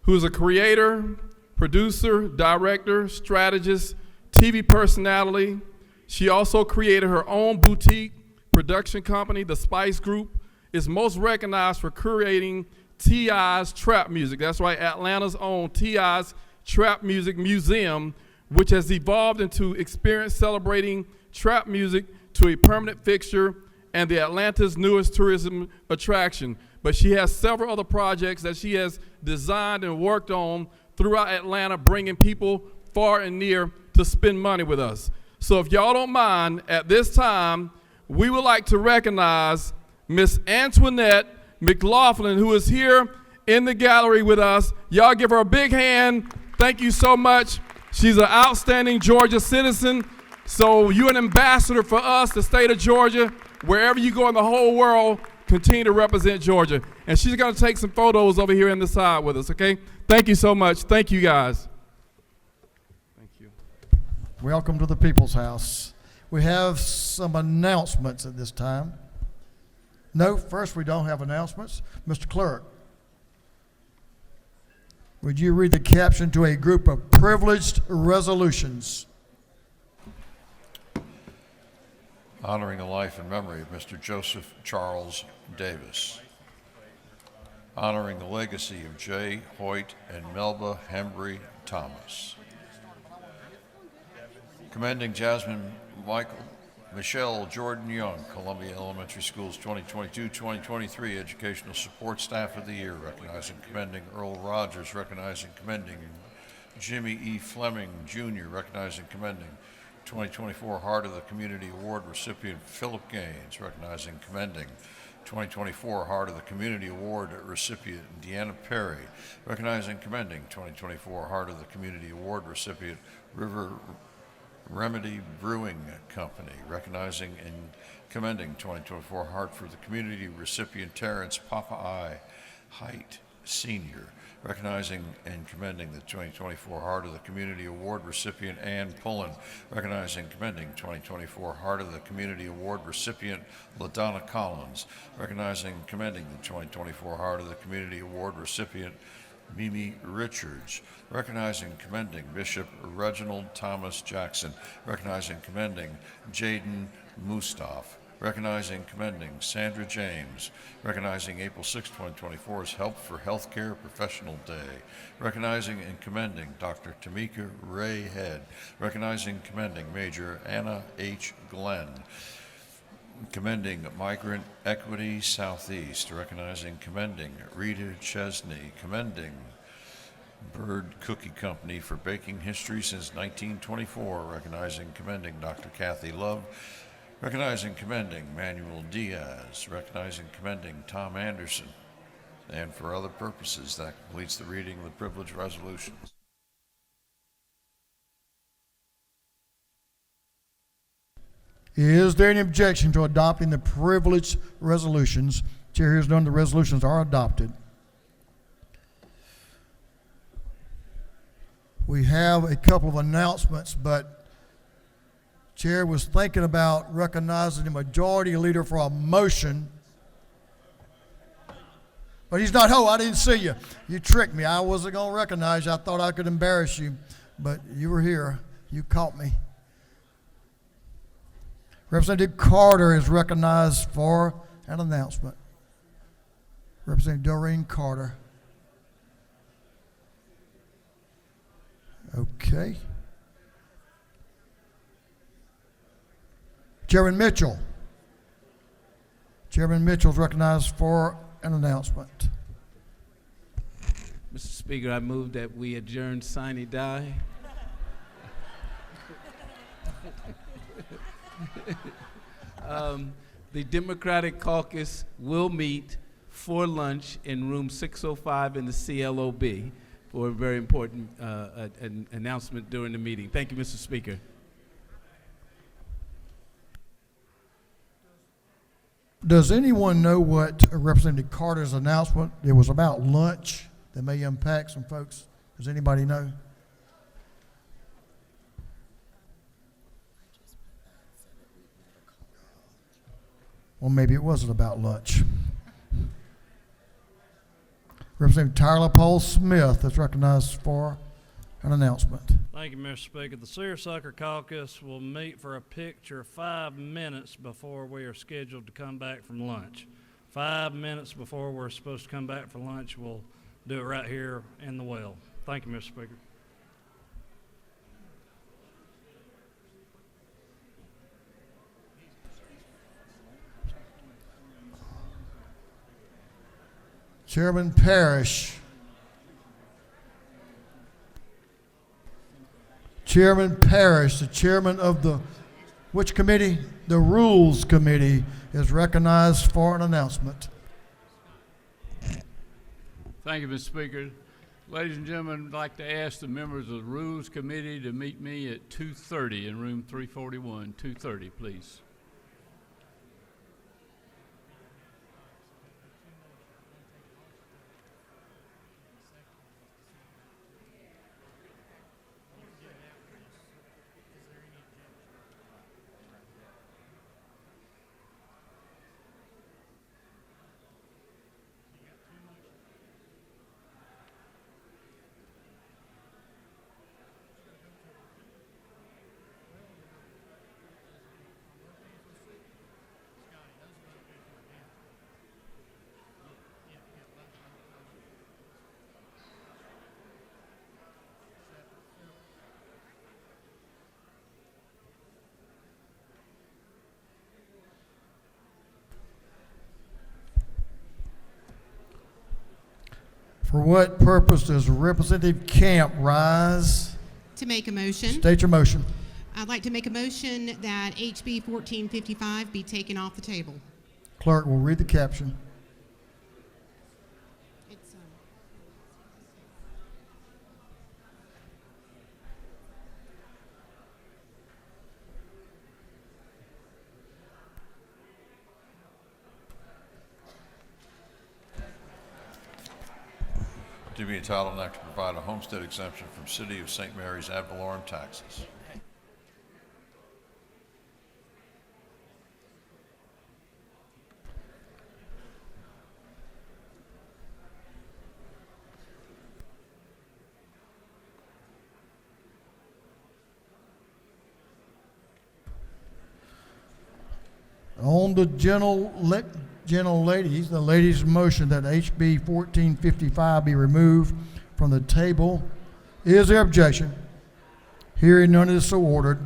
who is a creator, producer, director, strategist, TV personality. She also created her own boutique production company, the Spice Group, is most recognized for curating T.I.'s trap music. That's right, Atlanta's own T.I.'s Trap Music Museum, which has evolved into experience celebrating trap music to a permanent fixture and the Atlanta's newest tourism attraction. But she has several other projects that she has designed and worked on throughout Atlanta, bringing people far and near to spend money with us. So if y'all don't mind, at this time, we would like to recognize Miss Antoinette McLaughlin, who is here in the gallery with us. Y'all give her a big hand. Thank you so much. She's an outstanding Georgia citizen. So you're an ambassador for us, the state of Georgia. Wherever you go in the whole world, continue to represent Georgia. And she's going to take some photos over here on the side with us, okay? Thank you so much. Thank you, guys. Thank you. Welcome to the People's House. We have some announcements at this time. No, first we don't have announcements. Mr. Clerk, would you read the caption to a group of privileged resolutions? Honoring the life and memory of Mr. Joseph Charles Davis. Honoring the legacy of J. Hoyt and Melba Hembry Thomas. Commending Jasmine Michelle Jordan Young, Columbia Elementary School's 2022-2023 Educational Support Staff of the Year, recognizing commending Earl Rogers, recognizing commending Jimmy E. Fleming Jr., recognizing commending 2024 Heart of the Community Award recipient Philip Gaines, recognizing commending 2024 Heart of the Community Award recipient Deanna Perry, recognizing commending 2024 Heart of the Community Award recipient River Remedy Brewing Company, recognizing and commending 2024 Heart for the Community recipient Terrence Papa I Height Sr., recognizing and commending the 2024 Heart of the Community Award recipient Ann Pullen, recognizing and commending 2024 Heart of the Community Award recipient LaDonna Collins, recognizing and commending the 2024 Heart of the Community Award recipient Mimi Richards, recognizing and commending Bishop Reginald Thomas Jackson, recognizing and commending Jaden Mustaf, recognizing and commending Sandra James, recognizing April 6, 2024 as Help for Healthcare Professional Day, recognizing and commending Dr. Tamika Ray Head, recognizing and commending Major Anna H. Glenn, commending Migrant Equity Southeast, recognizing, commending Rita Chesney, commending Bird Cookie Company for baking history since 1924, recognizing, commending Dr. Kathy Love, recognizing, commending Manuel Diaz, recognizing, commending Tom Anderson, and for other purposes. That completes the reading of the privilege resolutions. Is there any objection to adopting the privileged resolutions? Chair hears none. The resolutions are adopted. We have a couple of announcements, but Chair was thinking about recognizing the majority leader for a motion. But he's not home. I didn't see you. You tricked me. I wasn't going to recognize you. I thought I could embarrass you, but you were here. You caught me. Representative Carter is recognized for an announcement. Representative Doreen Carter. Okay. Chairman Mitchell. Chairman Mitchell is recognized for an announcement. Mr. Speaker, I move that we adjourn sine die. The Democratic Caucus will meet for lunch in room 605 in the CLOB for a very important an announcement during the meeting. Thank you, Mr. Speaker. Does anyone know what Representative Carter's announcement? It was about lunch that may impact some folks. Does anybody know? Well, maybe it wasn't about lunch. Representative Tyler Paul Smith is recognized for an announcement. Thank you, Mr. Speaker. The Seersucker Caucus will meet for a picture 5 minutes before we are scheduled to come back from lunch. 5 minutes before we're supposed to come back for lunch, we'll do it right here in the well. Thank you, Mr. Speaker. Chairman Parrish. Chairman Parrish, the chairman of the, which committee? The Rules Committee, is recognized for an announcement. Thank you, Mr. Speaker. Ladies and gentlemen, I'd like to ask the members of the Rules Committee to meet me at 2:30 in room 341. 2:30, please. For what purpose does Representative Camp rise? To make a motion. State your motion. I'd like to make a motion that HB 1455 be taken off the table. Clerk will read the caption. To be entitled, an act to provide a homestead exemption from City of St. Mary's ad valorem taxes. On the the ladies' motion that HB 1455 be removed from the table. Is there objection? Hearing none, it is so ordered.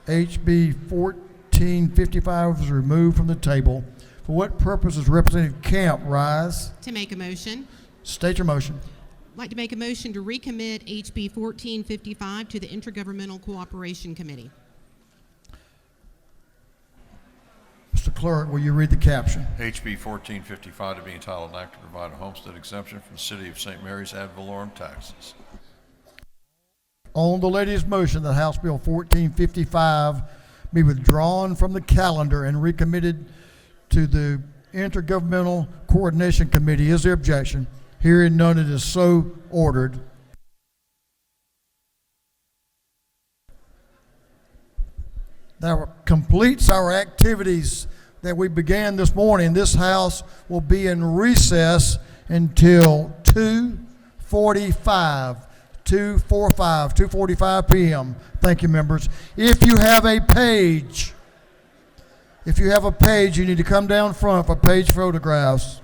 HB 1455 is removed from the table. For what purpose does Representative Camp rise? To make a motion. State your motion. I'd like to make a motion to recommit HB 1455 to the Intergovernmental Cooperation Committee. Mr. Clerk, will you read the caption? HB 1455 to be entitled, an act to provide a homestead exemption from the City of St. Mary's ad valorem taxes. On the ladies' motion that House Bill 1455 be withdrawn from the calendar and recommitted to the Intergovernmental Coordination Committee, is there objection? Hearing none, it is so ordered. That completes our activities that we began this morning. This House will be in recess until 2:45 p.m. Thank you, members. If you have a page, you need to come down front for page photographs.